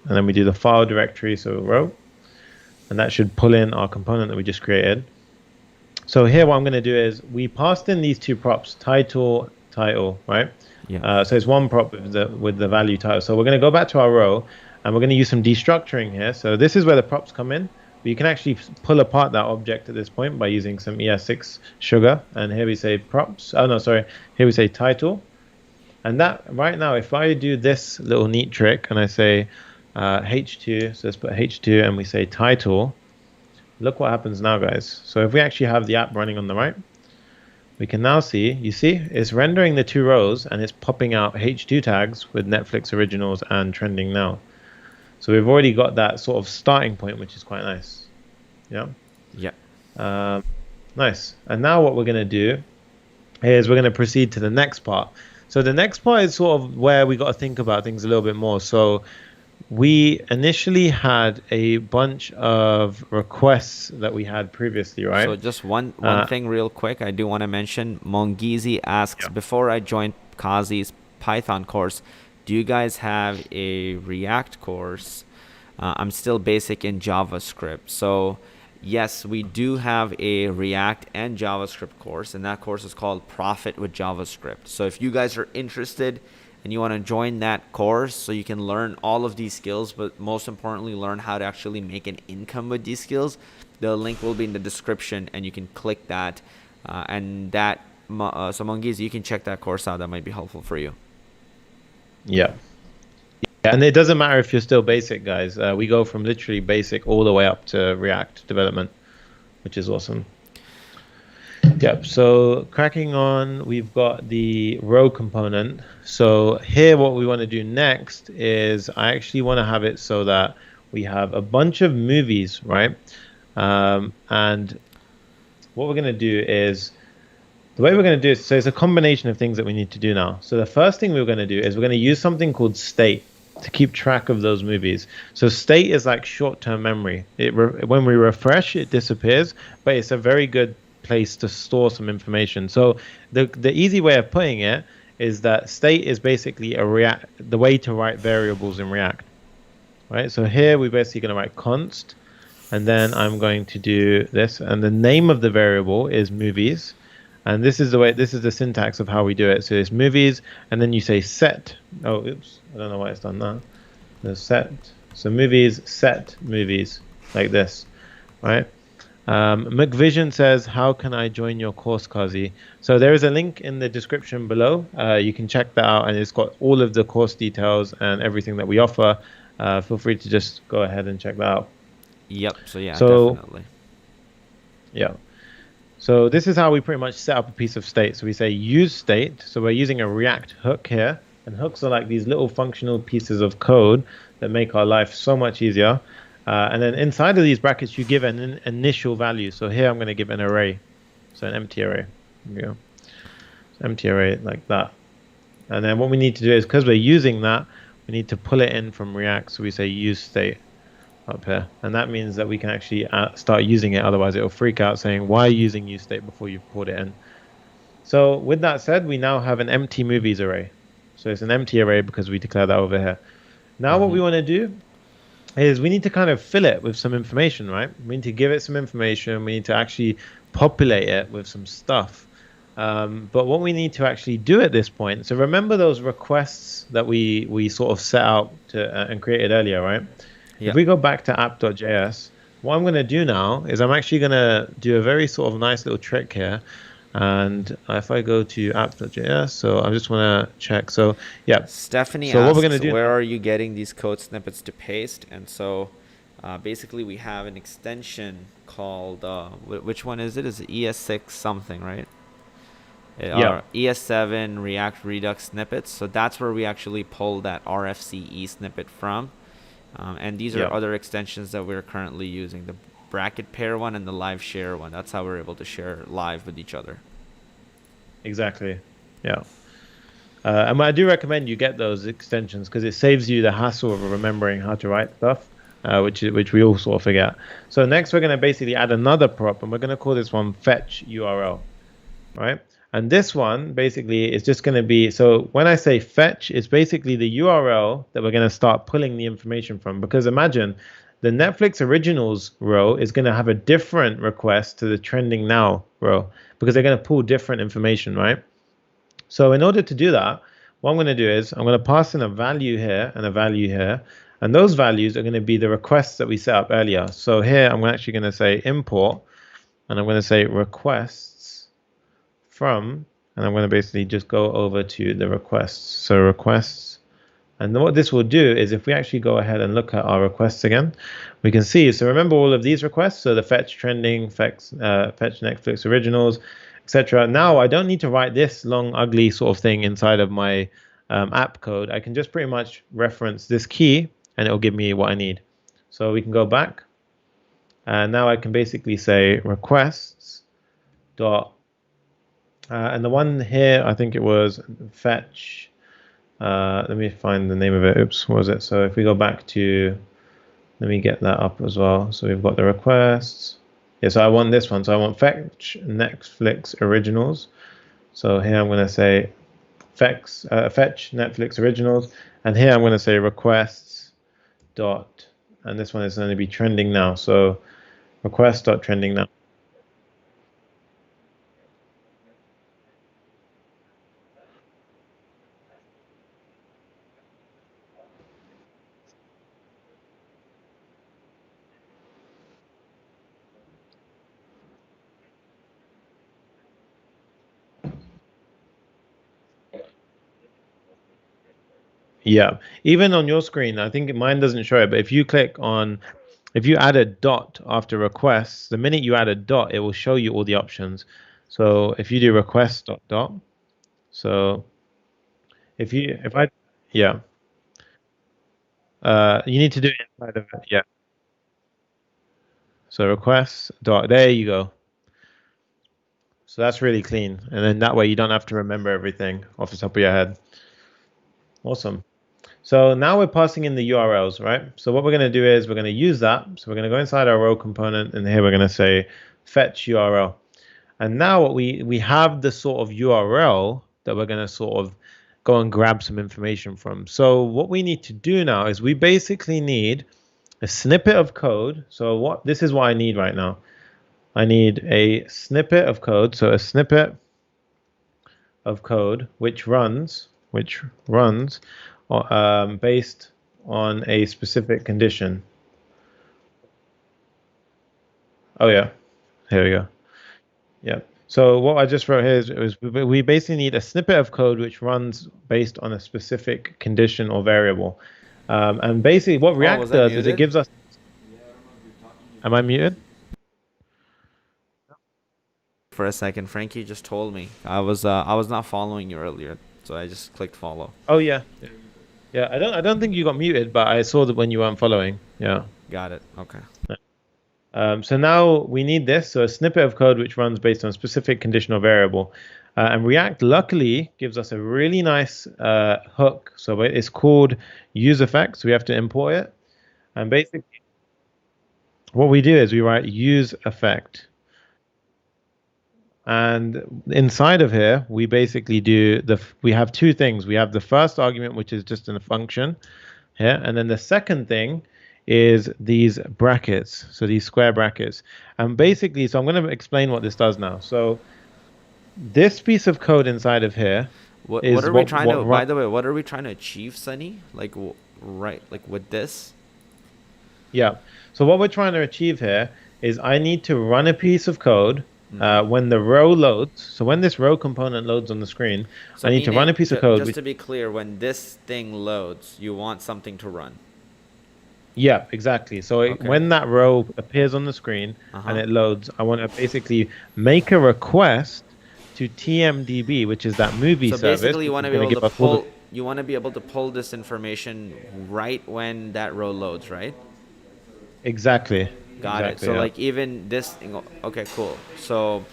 and then we do the file directory, so row. and that should pull in our component that we just created. So here what I'm going to do is we passed in these two props, title, right? Yeah. So it's one prop with the value title. So we're going to go back to our row, and we're going to use some destructuring here. So this is where the props come in. But you can actually pull apart that object at this point by using some ES6 sugar. And here we say props. Oh no, sorry. Here we say title. And that right now, if I do this little neat trick and I say H2, so let's put H2 and we say title. Look what happens now, guys. So if we actually have the app running on the right, we can now see, you see, it's rendering the two rows and it's popping out H2 tags with Netflix originals and trending now. So we've already got that sort of starting point, which is quite nice. Yeah. Yeah. Nice. And now what we're going to do is we're going to proceed to the next part. So the next part is sort of where we got to think about things a little bit more. So we initially had a bunch of requests that we had previously, right? So just one thing real quick, I do want to mention. Mongizi asks, Yeah. before I joined Kazi's Python course, do you guys have a React course? I'm still basic in JavaScript. So yes, we do have a React and JavaScript course, and that course is called Profit with JavaScript. So if you guys are interested and you want to join that course so you can learn all of these skills, but most importantly, learn how to actually make an income with these skills, the link will be in the description and you can click that. So Mongiz, you can check that course out. That might be helpful for you. Yeah. And it doesn't matter if you're still basic, guys. We go from literally basic all the way up to React development, which is awesome. Yep. So cracking on, we've got the row component. So here what we want to do next is I actually want to have it so that we have a bunch of movies, right? And what we're going to do is, the way we're going to do it, so it's a combination of things that we need to do now. So the first thing we're going to do is we're going to use something called state to keep track of those movies. So state is like short-term memory. When we refresh, it disappears, but it's a very good place to store some information. So the easy way of putting it is that state is basically the way to write variables in React, right? So here we're basically going to write const, and then I'm going to do this, and the name of the variable is movies. And this is the syntax of how we do it. So it's movies, and then you say set. Oh, oops, I don't know why it's done that. The set. So movies, set movies, like this, right? McVision says, how can I join your course, Kazi? So there is a link in the description below. You can check that out, and it's got all of the course details and everything that we offer. Feel free to just go ahead and check that out. Yep. So yeah, So, definitely. Yeah. So this is how we pretty much set up a piece of state. So we say use state. So we're using a React hook here. And hooks are like these little functional pieces of code that make our life so much easier. And then inside of these brackets, you give an initial value. So here I'm going to give an array. So an empty array. Here we go. Empty array like that. And then what we need to do is, because we're using that, we need to pull it in from React. So we say use state up here, and that means that we can actually start using it. Otherwise it'll freak out saying, why are you using use state before you've poured it in? So with that said, we now have an empty movies array. So it's an empty array because we declare that over here. Now what we want to do is we need to kind of fill it with some information, right? We need to give it some information. We need to actually populate it with some stuff. But what we need to actually do at this point, so remember those requests that we sort of set out to and created earlier, right? Yeah. If we go back to app.js, what I'm going to do now is I'm actually going to do a very sort of nice little trick here. And if I go to app.js, so I just want to check. So yeah, Stephanie so asks, what we're going to do, where are you getting these code snippets to paste? And so basically we have an extension called, which one is it? Is it ES6 something, right? Yeah. ES7 React Redux snippets. So that's where we actually pull that RFCE snippet from. And these are other extensions that we're currently using, the bracket pair one and the live share one. That's how we're able to share live with each other. Exactly. Yeah. And I do recommend you get those extensions because it saves you the hassle of remembering how to write stuff, which we all sort of forget. So next we're going to basically add another prop, and we're going to call this one fetch URL, right? And this one basically is just going to be, so when I say fetch, it's basically the URL that we're going to start pulling the information from. Because imagine the Netflix originals row is going to have a different request to the trending now row because they're going to pull different information, right? So in order to do that, what I'm going to do is I'm going to pass in a value here and a value here. And those values are going to be the requests that we set up earlier. So here I'm actually going to say import, and I'm going to say requests from, and I'm going to basically just go over to the requests. So requests. And what this will do is if we actually go ahead and look at our requests again, we can see, so remember all of these requests, so the fetch trending, fetch Netflix originals, etc. Now I don't need to write this long, ugly sort of thing inside of my app code. I can just pretty much reference this key and it'll give me what I need. So we can go back. And now I can basically say requests dot, and the one here, I think it was fetch. Let me find the name of it. Oops, what was it? So if we go back to, let me get that up as well. So we've got the requests. Yeah, so I want this one. So I want fetch Netflix originals. So here I'm going to say fetch Netflix originals. And here I'm going to say requests dot, and this one is going to be trending now. So request dot trending now. Yeah, even on your screen, I think mine doesn't show it, but if you click on, if you add a dot after requests, the minute you add a dot, it will show you all the options. So if you do request dot dot, so if I, yeah, you need to do it inside of it, yeah. So requests dot, there you go. So that's really clean, and then that way you don't have to remember everything off the top of your head. Awesome. So now we're passing in the URLs, right? So what we're going to do is we're going to use that. So we're going to go inside our row component, and here we're going to say fetch URL. And now what we have the sort of URL that we're going to sort of go and grab some information from. So what we need to do now is we basically need a snippet of code. So this is what I need right now. I need a snippet of code. So a snippet of code which runs based on a specific condition. Oh yeah, here we go. Yeah. So what I just wrote here is we basically need a snippet of code which runs based on a specific condition or variable. And basically what React was that does is it muted? gives us. Am I muted? For a second, Frankie just told me I was not following you earlier, so I just clicked follow. Oh yeah. Yeah, I don't think you got muted, but I saw that when you weren't following. Yeah. Got it. Okay. So now we need this, so a snippet of code which runs based on a specific condition or variable. And React luckily gives us a really nice hook. So it's called use effect. So we have to import it. And basically what we do is we write use effect. And inside of here, we basically we have two things. We have the first argument, which is just a function here. And then the second thing is these brackets, so these square brackets. And basically, so I'm going to explain what this does now. So this piece of code inside of here is What are we trying to? By the way, what are we trying to achieve, Sunny? Like, right, like with this? Yeah. So what we're trying to achieve here is I need to run a piece of code when the row loads. So when this row component loads on the screen, So I need to run a piece of code. Just to be clear, when this thing loads, you want something to run. Yeah, exactly. So Okay. when that row appears on the screen and it loads, I want to basically make a request to TMDB, which is that movie So service. basically, you want to which be is able gonna to give us all pull. You want to be able to pull this information right when that row loads, right? Exactly. Got it. Exactly, So yeah. like even this thing. Okay, cool. So,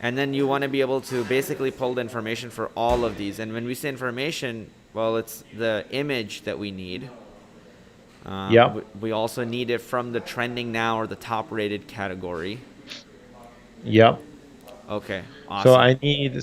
and then you want to be able to basically pull the information for all of these. And when we say information, well, it's the image that we need. Yeah. We also need it from the trending now or the top rated category. Yeah. Okay, So awesome.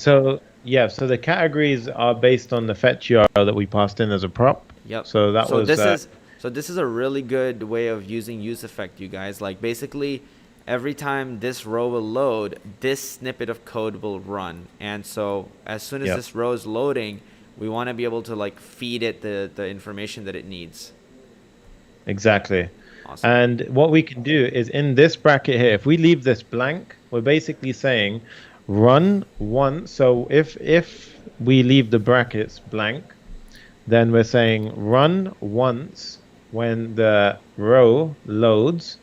so the categories are based on the fetch URL that we passed in as a prop. Yep. So that So was this is So this is a really good way of using use effect, you guys. Like basically, every time this row will load, this snippet of code will run. And so as soon as Yep. this row is loading, we want to be able to like feed it the information that it needs. Exactly. Awesome. And what we can do is in this bracket here, if we leave this blank, we're basically saying run once. So if we leave the brackets blank, then we're saying run once when the row loads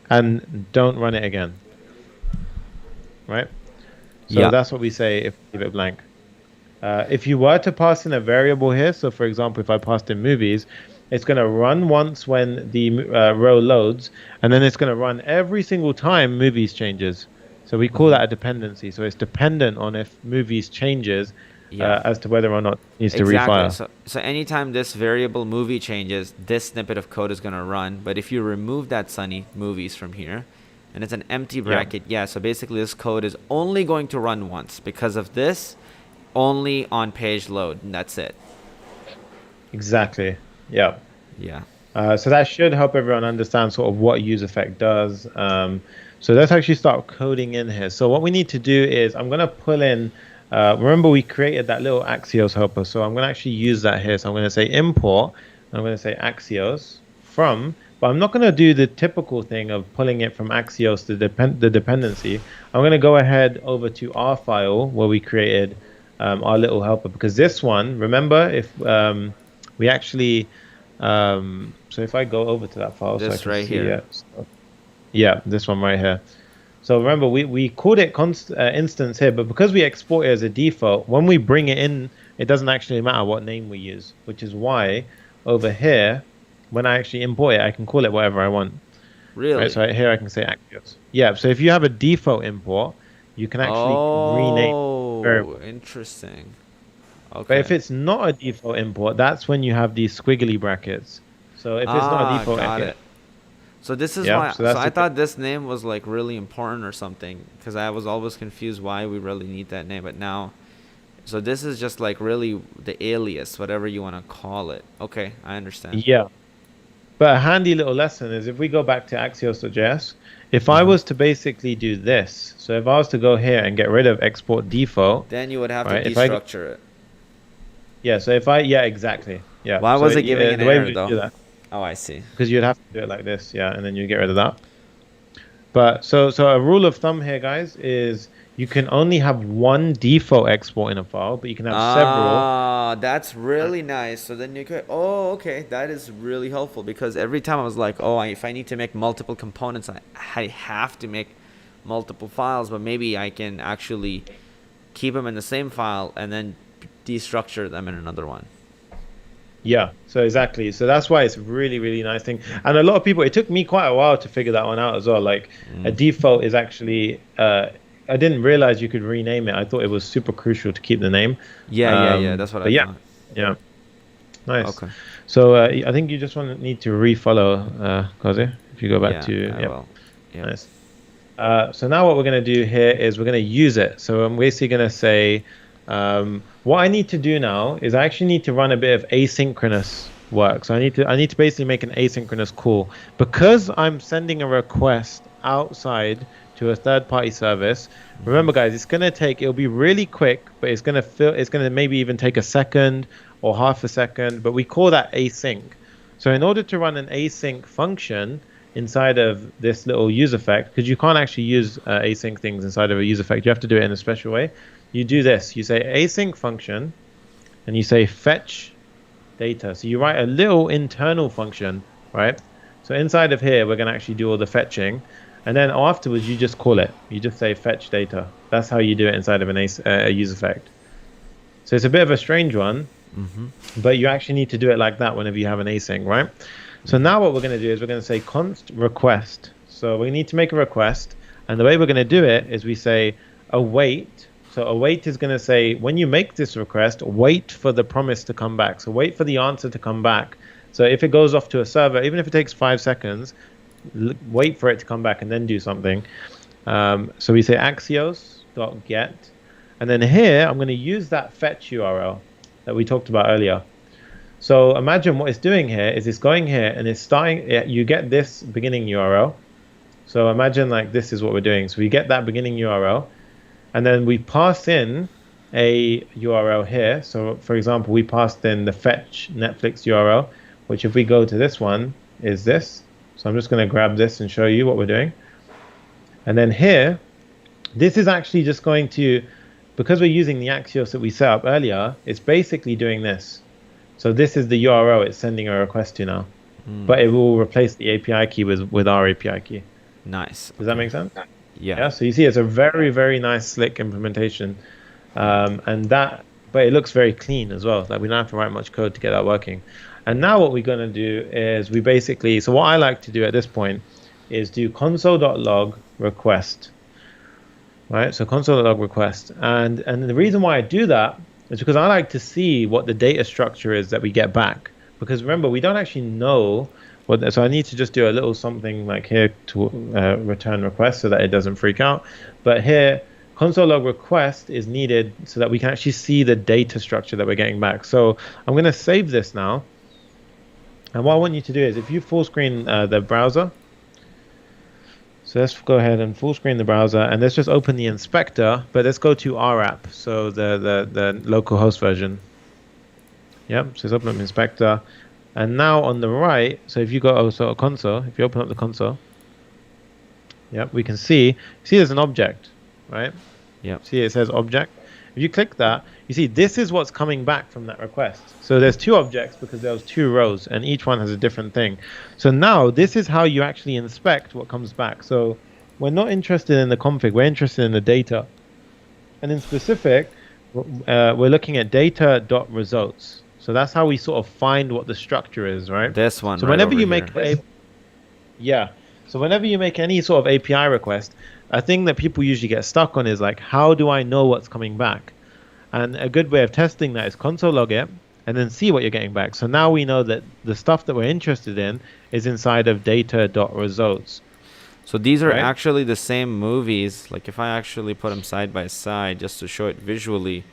and don't run it again. Right? So Yeah. that's what we say if we leave it blank. If you were to pass in a variable here, so for example, if I passed in movies, it's going to run once when the row loads, and then it's going to run every single time movies changes. So we call that a dependency. So it's dependent on if movies changes Yeah. as to whether or not it needs to Exactly. refire. So anytime this variable movie changes, this snippet of code is going to run. But if you remove that Sunny movies from here, and it's an empty bracket, yeah, so basically this code is only going to run once because of this, only on page load, and that's it. Exactly. Yeah. Yeah. So that should help everyone understand sort of what use effect does. So let's actually start coding in here. So what we need to do is I'm going to pull in, remember we created that little Axios helper. So I'm going to actually use that here. So I'm going to say import, and I'm going to say Axios from, but I'm not going to do the typical thing of pulling it from Axios to the dependency. I'm going to go ahead over to our file where we created our little helper, because this one, remember, if we actually, so if I go over to that file, This so I can right see here. it. So, yeah, this one right here. So remember, we called it instance here, but because we export it as a default, when we bring it in, it doesn't actually matter what name we use, which is why over here, when I actually import it, I can call it whatever I want. Really? Right, so here I can say Axios. Yeah, so if you have a default import, you can actually rename variable. Oh, interesting. But Okay. if it's not a default import, that's when you have these squiggly brackets. So if it's not a default, got it. So this is Yeah, why. so So that's I the thought this name was like really important or something, because I was always confused why we really need that name. But now, so this is just like really the alias, whatever you want to call it. Okay, I understand. yeah. But a handy little lesson is if we go back to Axios.js, if I was to basically do this, so if I was to go here and get rid of export default, Then you would have right, to if I, destructure it. yeah, so if I, yeah, exactly. Yeah. Why So was it giving an the way error we though? do that, Oh, I see. because you'd have to do it like this, yeah, and then you get rid of that. But so a rule of thumb here, guys, is you can only have one default export in a file, but you can have several. Ah, that's really nice. So then you could. Oh, okay, that is really helpful, because every time I was like, oh, if I need to make multiple components, I have to make multiple files, but maybe I can actually keep them in the same file and then destructure them in another one. Yeah, so exactly. So that's why it's really, really nice thing. And a lot of people, it took me quite a while to figure that one out as well. Like a default is actually, I didn't realize you could rename it. I thought it was super crucial to keep the name. Yeah. That's what I But thought. yeah, nice. Okay. So I think you just need to refollow, Kaze, if you go back Yeah, to, I yeah, will. Yeah. nice. So now what we're going to do here is we're going to use it. So I'm basically going to say, what I need to do now is I actually need to run a bit of asynchronous work. So I need to basically make an asynchronous call, because I'm sending a request outside to a third-party service. Remember, guys, it'll be really quick, but it's going to maybe even take a second or half a second, but we call that async. So in order to run an async function inside of this little use effect, because you can't actually use async things inside of a use effect, you have to do it in a special way. You do this, you say async function, and you say fetch data. So you write a little internal function, right? So inside of here, we're going to actually do all the fetching. And then afterwards, you just call it. You just say fetch data. That's how you do it inside of a use effect. So it's a bit of a strange one, but you actually need to do it like that whenever you have an async, right? So now what we're going to do is we're going to say const request. So we need to make a request. And the way we're going to do it is we say await. So await is going to say, when you make this request, wait for the promise to come back. So wait for the answer to come back. So if it goes off to a server, even if it takes 5 seconds, wait for it to come back and then do something. So we say axios.get. And then here, I'm going to use that fetch URL that we talked about earlier. So imagine what it's doing here is it's going here and it's starting. You get this beginning URL. So imagine like this is what we're doing. So we get that beginning URL, and then we pass in a URL here. So for example, we passed in the fetch Netflix URL, which if we go to this one is this. So I'm just going to grab this and show you what we're doing. And then here, this is actually just going to, because we're using the Axios that we set up earlier, it's basically doing this. So this is the URL it's sending a request to now, but it will replace the API key with our API key. Nice. Does that make sense? Yeah. So you see, it's a very, very nice, slick implementation, but it looks very clean as well. Like we don't have to write much code to get that working. And now what we're going to do is so what I like to do at this point is do console.log request, right? So console.log request, and the reason why I do that is because I like to see what the data structure is that we get back. Because remember, we don't actually know what. So I need to just do a little something like here to return request so that it doesn't freak out. But here, console.log request is needed so that we can actually see the data structure that we're getting back. So I'm going to save this now. And what I want you to do is, if you full screen the browser, so let's go ahead and full screen the browser, and let's just open the inspector, but let's go to our app, so the local host version. Yep, so let's open up inspector, and now on the right, so if you go also console, if you open up the console, yep, we can see there's an object, right? Yep. See it says object. If you click that, you see this is what's coming back from that request. So there's two objects because there was two rows and each one has a different thing. So now this is how you actually inspect what comes back. So we're not interested in the config, we're interested in the data. And in specific, we're looking at data.results. So that's how we sort of find what the structure is, right? This one. So right whenever over you here. make so whenever you make any sort of API request, a thing that people usually get stuck on is like, how do I know what's coming back? And a good way of testing that is console log it and then see what you're getting back. So now we know that the stuff that we're interested in is inside of data.results. So these are right? actually the same movies. Like if I actually put them side by side just to show it visually,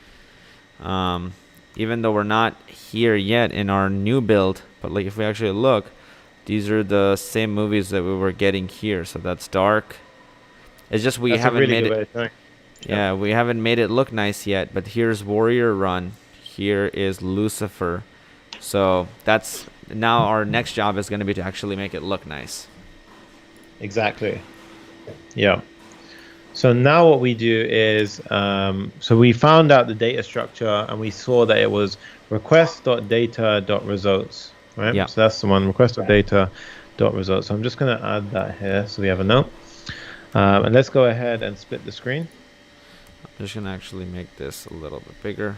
even though we're not here yet in our new build, but like if we actually look, these are the same movies that we were getting here. So that's Dark. It's just we haven't made it. Yeah, we haven't made it look nice yet. But here's Warrior Run. Here is Lucifer. So that's now our next job is going to be to actually make it look nice. Exactly. Yeah. So now what we do is, so we found out the data structure and we saw that it was request.data.results, right? Yeah. So that's the one, request.data.results. So I'm just going to add that here so we have a note. And let's go ahead and split the screen. I'm just going to actually make this a little bit bigger.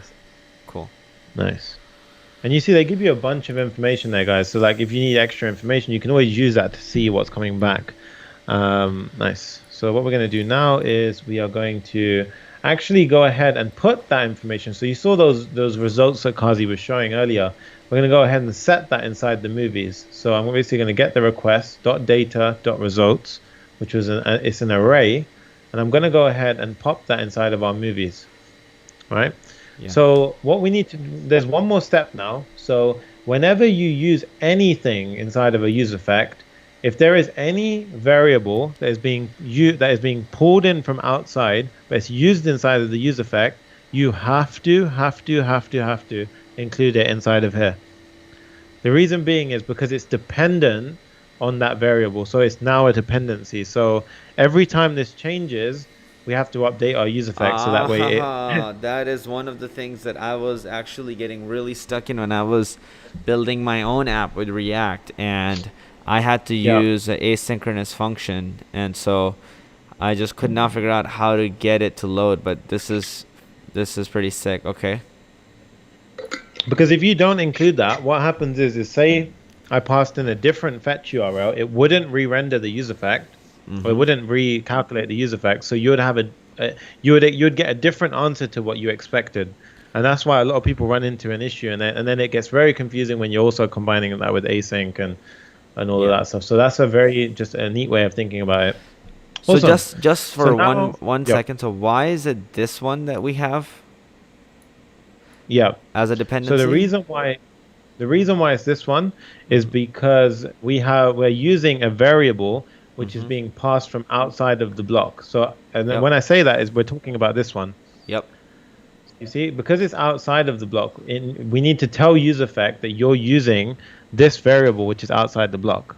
Cool. Nice. And you see they give you a bunch of information there, guys. So like if you need extra information, you can always use that to see what's coming back. Nice. So what we're going to do now is we are going to actually go ahead and put that information. So you saw those results that Kazi was showing earlier. We're going to go ahead and set that inside the movies. So I'm basically going to get the request.data.results, which was it's an array, and I'm going to go ahead and pop that inside of our movies, right? Yeah. So what we need to do, there's one more step now. So whenever you use anything inside of a use effect, if there is any variable that is being pulled in from outside, but it's used inside of the use effect, you have to include it inside of here. The reason being is because it's dependent on that variable. So it's now a dependency. So every time this changes, we have to update our use effect so that way that is one of the things that I was actually getting really stuck in when I was building my own app with React, and I had to use an asynchronous function, and so I just could not figure out how to get it to load. But this is pretty sick. Okay. Because if you don't include that, what happens is say I passed in a different fetch URL, it wouldn't re-render the use effect, or it wouldn't recalculate the use effect. So you would have you'd get a different answer to what you expected, and that's why a lot of people run into an issue, and then it gets very confusing when you're also combining that with async and all of that stuff. So that's just a neat way of thinking about it. So awesome. just for one second, so why is it this one that we have? Yeah. As a dependency? So the reason why The reason why it's this one is because we're using a variable which is being passed from outside of the block. So, and then Yep. when I say that is we're talking about this one. Yep. You see, because it's outside of the block, we need to tell useEffect that you're using this variable which is outside the block.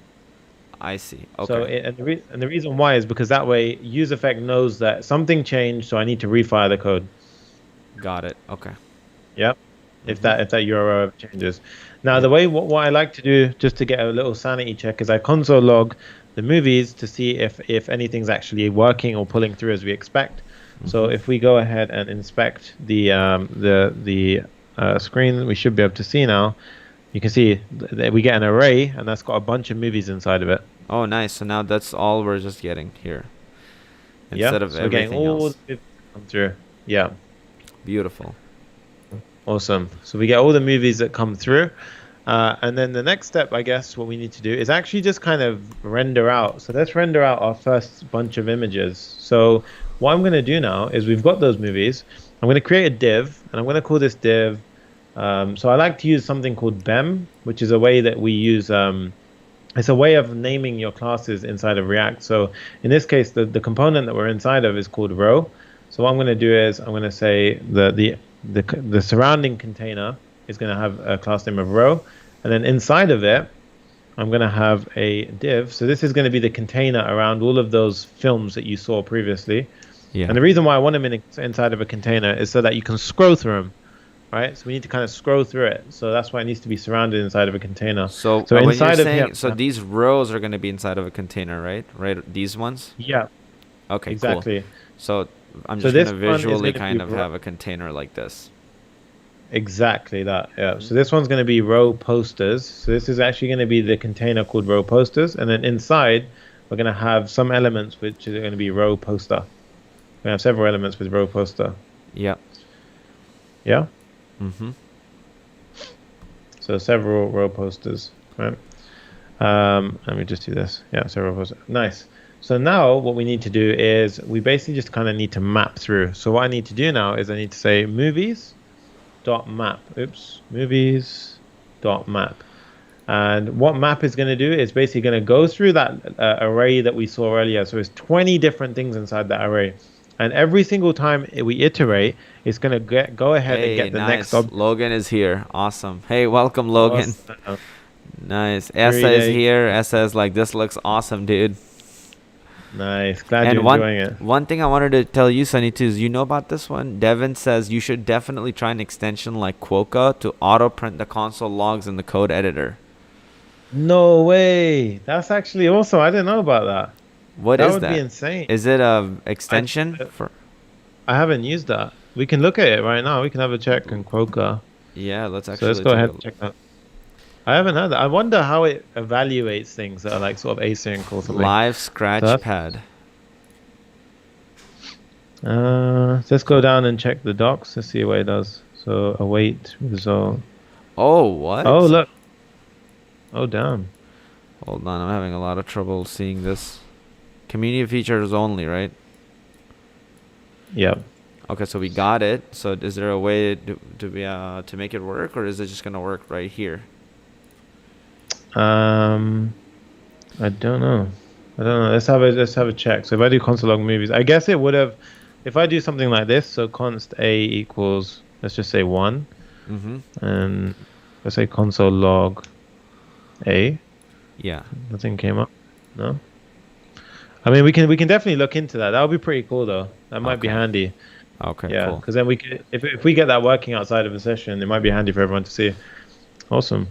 I see. So, Okay. and the reason why is because that way useEffect knows that something changed, so I need to refire the code. Got it. Okay. Yep. If that URL changes. Now Yep. the way what I like to do just to get a little sanity check is I console log the movies to see if anything's actually working or pulling through as we expect. So if we go ahead and inspect the screen, we should be able to see now. You can see that we get an array, and that's got a bunch of movies inside of it. Oh, nice. So now that's all we're just getting here, Yeah. instead of So we're getting everything all else. the movies come through. Yeah. Beautiful. Awesome. So we get all the movies that come through. And then the next step, I guess, what we need to do is actually just kind of render out. So let's render out our first bunch of images. So what I'm going to do now is we've got those movies. I'm going to create a div, and I'm going to call this div. So I like to use something called BEM, which is a way that we use. It's a way of naming your classes inside of React. So in this case, the component that we're inside of is called row. So what I'm going to do is I'm going to say the surrounding container is going to have a class name of row, and then inside of it I'm going to have a div. So this is going to be the container around all of those films that you saw previously. Yeah. And the reason why I want them inside of a container is so that you can scroll through them, right? So we need to kind of scroll through it. So that's why it needs to be surrounded inside of a container. So, so when you're inside of saying, here, so these rows are going to be inside of a container, right? Right. These ones. yeah, Okay. exactly. Cool. So I'm So just going this to one is visually gonna be kind of have a container like this. Exactly that. Yeah. So this one's going to be row posters. So this is actually going to be the container called row posters, and then inside we're going to have some elements which are going to be row poster. We're going to have several elements with row poster. Yep. Yeah. Mm-hmm. So several row posters, right? Let me just do this. Yeah, several posters. Nice. So now what we need to do is we basically just kind of need to map through. So what I need to do now is I need to say movies dot map. Oops, movies dot map. And what map is going to do is basically going to go through that array that we saw earlier. So it's 20 different things inside that array. And every single time we iterate, it's going to go ahead and get the next object. Logan is here. Awesome. Hey, welcome, Logan. Awesome. Nice. Essa is here. Essa is like, this looks awesome, dude. Nice. Glad And you're enjoying it. one thing I wanted to tell you, Sunny, too, is you know about this one? Devin says you should definitely try an extension like Quokka to auto print the console logs in the code editor. No way. That's actually awesome. I didn't know about that. What That is would that? be insane. Is it a extension for? I haven't used that. We can look at it right now. We can have a check in Quokka. Yeah, let's So actually. let's go take ahead a and check that. I haven't heard that. I wonder how it evaluates things that are like sort of async or something. Live scratch So pad. Let's go down and check the docs to see what it does. So await result. Oh, what? Oh, look. Oh, damn. Hold on, I'm having a lot of trouble seeing this. Community features only, right? Yep. Okay, so we got it. So is there a way to make it work, or is it just gonna work right here? I don't know. Let's have a check. So if I do console log movies, I guess it would have. If I do something like this, so const a equals, let's just say 1, and let's say console log a. Yeah. Nothing came up. No. I mean, we can definitely look into that. That would be pretty cool, though. That might be Okay. handy. Okay. Yeah, Cool. because then we could, if we get that working outside of a session, it might be handy for everyone to see. Awesome.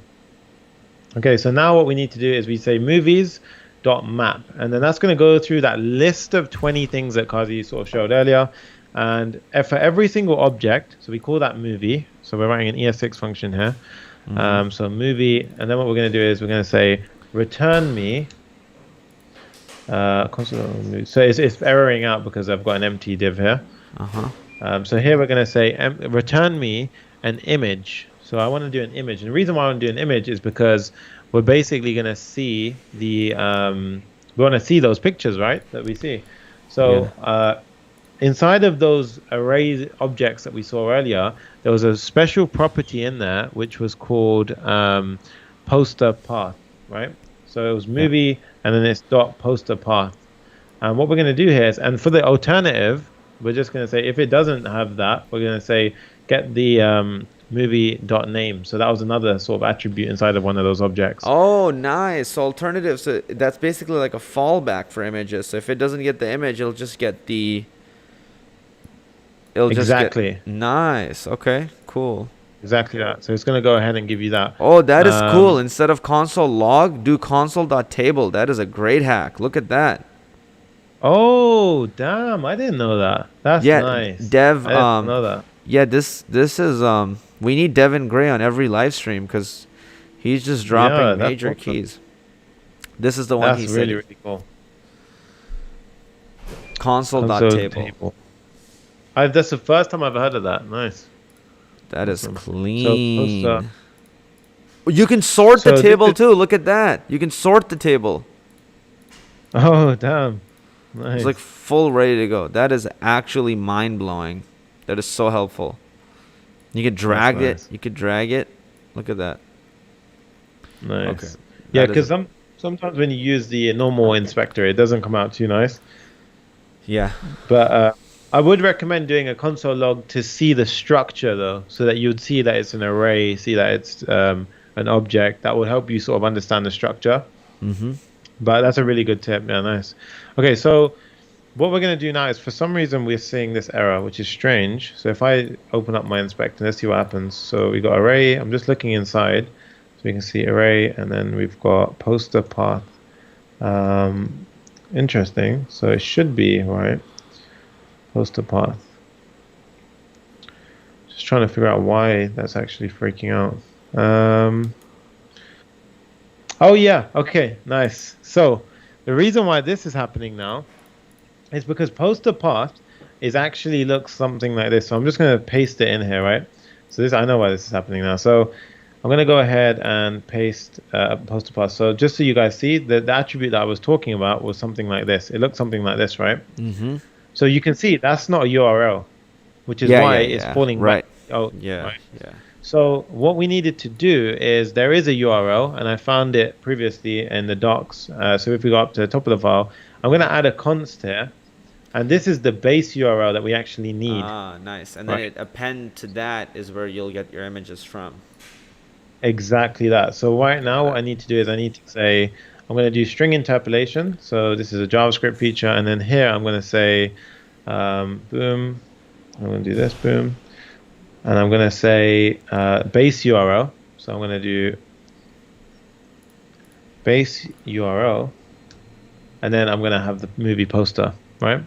Okay, so now what we need to do is we say movies dot map, and then that's going to go through that list of 20 things that Kazi sort of showed earlier, and for every single object, so we call that movie. So we're writing an ES6 function here. So movie, and then what we're going to do is we're going to say return me. Console, so it's erroring out because I've got an empty div here. So here we're going to say return me an image. So I want to do an image, and the reason why I want to do an image is because we're basically going to see the we want to see those pictures, right, that we see. So inside of those array objects that we saw earlier, there was a special property in there which was called poster path, right? So it was Yeah. movie and then it's dot poster path. And what we're going to do here is, and for the alternative, we're just going to say if it doesn't have that, we're going to say get the movie dot name. So that was another sort of attribute inside of one of those objects. Oh, nice. So alternatives, so that's basically like a fallback for images. So if it doesn't get the image, it'll just get the. It'll Exactly. just get. Nice. Okay. Cool. Exactly that. So it's going to go ahead and give you that. Oh, that is cool. Instead of console log, do console.table. That is a great hack. Look at that. Oh, damn. I didn't know that. That's Yeah, nice. Dev. I didn't know that. Yeah, this is we need Devin Gray on every live stream because he's just dropping Yeah, that's major awesome. keys. This is the one That's he really, said. really cool. Console.table. That's the first time I've heard of that. Nice. That is Awesome. clean. So, You can sort so the this table is- too. Look at that. You can sort the table. oh, damn. Nice. It's like full ready to go. That is actually mind blowing. That is so helpful. You could drag nice. it. You could drag it. Look at that. Nice. Okay. Yeah, That is because sometimes when you use the normal inspector, it doesn't come out too nice. Yeah. But I would recommend doing a console log to see the structure, though, so that you'd see that it's an array, see that it's an object. That would help you sort of understand the structure. Mm-hmm. But that's a really good tip. Yeah, nice. Okay, so what we're going to do now is, for some reason, we're seeing this error, which is strange. So if I open up my inspector, let's see what happens. So we got array. I'm just looking inside. So we can see array, and then we've got poster path. Interesting. So it should be, right? Poster path. Just trying to figure out why that's actually freaking out. Oh yeah, okay, nice. So the reason why this is happening now is because poster path is actually looks something like this. So I'm just going to paste it in here, right? So this, I know why this is happening now. So I'm going to go ahead and paste poster path. So just so you guys see, the attribute that I was talking about was something like this. It looks something like this, right? Mm-hmm. So you can see that's not a URL, which is why it's falling right. back. Oh, Yeah. right. Yeah. So what we needed to do is, there is a URL, and I found it previously in the docs. So if we go up to the top of the file, I'm going to add a const here, and this is the base URL that we actually need. Ah, nice. And then Right. it append to that is where you'll get your images from. Exactly that. So right now what I need to do is I need to say, I'm going to do string interpolation. So this is a JavaScript feature, and then here I'm going to say boom. I'm going to do this, boom. And I'm going to say base URL. So I'm going to do base URL, and then I'm going to have the movie poster, right?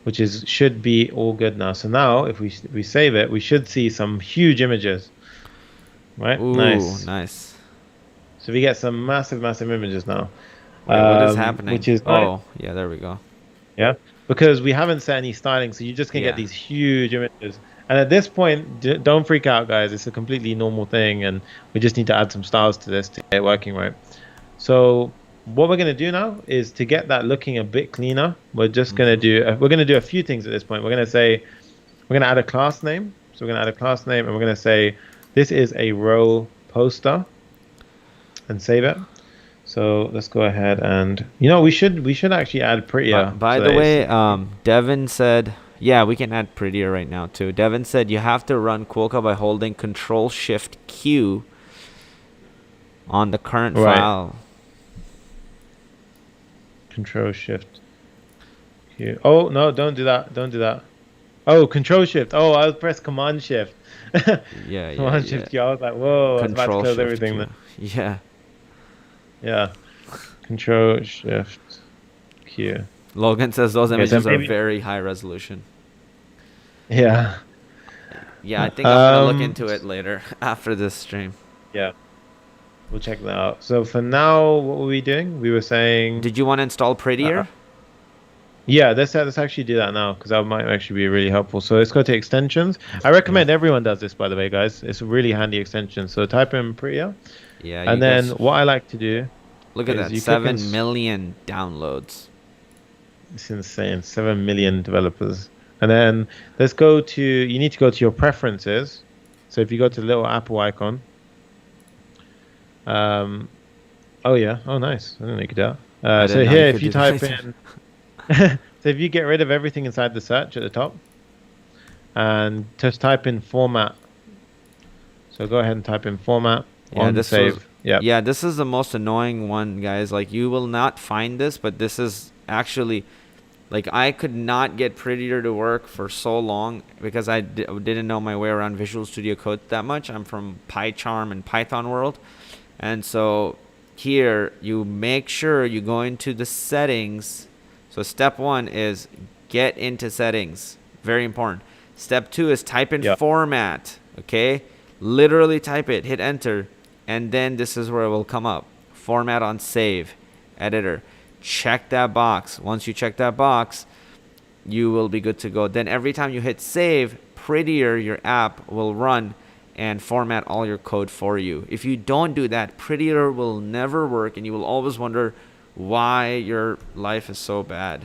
Which is should be all good now. So now if we save it, we should see some huge images, right? Ooh, Nice. nice. So we get some massive images now. Wait, what is happening? Which is nice. Oh, yeah, there we go. Yeah, because we haven't set any styling, so you just can Yeah. get these huge images. And at this point, don't freak out, guys. It's a completely normal thing, and we just need to add some styles to this to get it working right. So what we're going to do now is, to get that looking a bit cleaner, we're just going to do a few things at this point. We're going to add a class name. So we're going to add a class name, and we're going to say this is a row poster, and save it. So let's go ahead and, we should actually add prettier. By so the that way, it's- Devin said, yeah, we can add prettier right now too. Devin said you have to run Quokka by holding Control-Shift-Q on the current Right. file. Control Shift Q. Oh no, don't do that. Don't do that. Oh, Control Shift. Oh, I'll press Command Shift. Yeah, Command Shift Q. I was like, whoa, I was about to close everything. Then. Yeah. Yeah. Control Shift Q. Logan says those Okay, images so are maybe- very high resolution. Yeah. Yeah, I think I'm gonna look Um, into it later after this stream. Yeah. We'll check that out. So for now, what were we doing? We were saying. Did you want to install prettier? Yeah, let's actually do that now, because that might actually be really helpful. So let's go to extensions. I recommend everyone does this, by the way, guys. It's a really handy extension. So type in prettier, Yeah. and you then guys- what I like to do. look at is that, you click 7 million downloads. It's insane. 7 million developers. And then let's go to, you need to go to your preferences. So if you go to the little Apple icon, oh yeah, oh nice, I didn't make it out. I So didn't know you here, could if you do that type later. in, so if you get rid of everything inside the search at the top, and just type in format. So go ahead and type in format Yeah, on this was save. Yep. yeah, this is the most annoying one, guys. Like you will not find this, but this is actually like I could not get Prettier to work for so long because I didn't know my way around Visual Studio Code that much. I'm from PyCharm and Python world. And so here you make sure you go into the settings. So step 1 is get into settings. Very important. Step 2 is type in Yep. format, okay? Literally type it, hit enter, and then this is where it will come up. Format on save, editor. Check that box. Once you check that box, you will be good to go. Then every time you hit save, Prettier, your app, will run and format all your code for you. If you don't do that, Prettier will never work and you will always wonder why your life is so bad.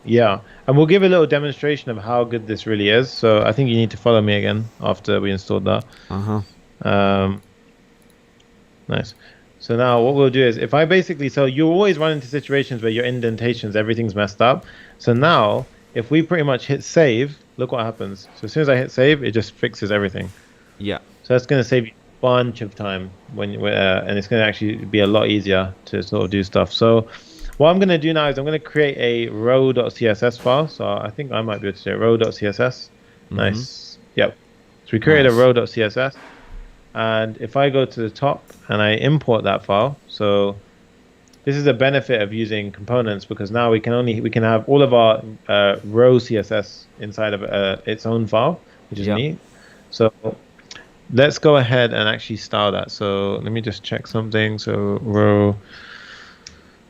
Yeah, and we'll give a little demonstration of how good this really is. So I think you need to follow me again after we installed that. Uh-huh. Um, nice. So now what we'll do is if I basically, so you always run into situations where your indentations, everything's messed up. So now if we pretty much hit save, look what happens. So as soon as I hit save, it just fixes everything. Yeah. So that's going to save you a bunch of time and it's going to actually be a lot easier to sort of do stuff. So what I'm going to do now is I'm going to create a row.css file. So I think I might be able to do it. Row.css. Nice. Yep. So we create a Nice. row.css. And if I go to the top and I import that file, so this is a benefit of using components because now we can have all of our row CSS inside of its own file, which is Yep. neat. So let's go ahead and actually style that. So let me just check something. So row.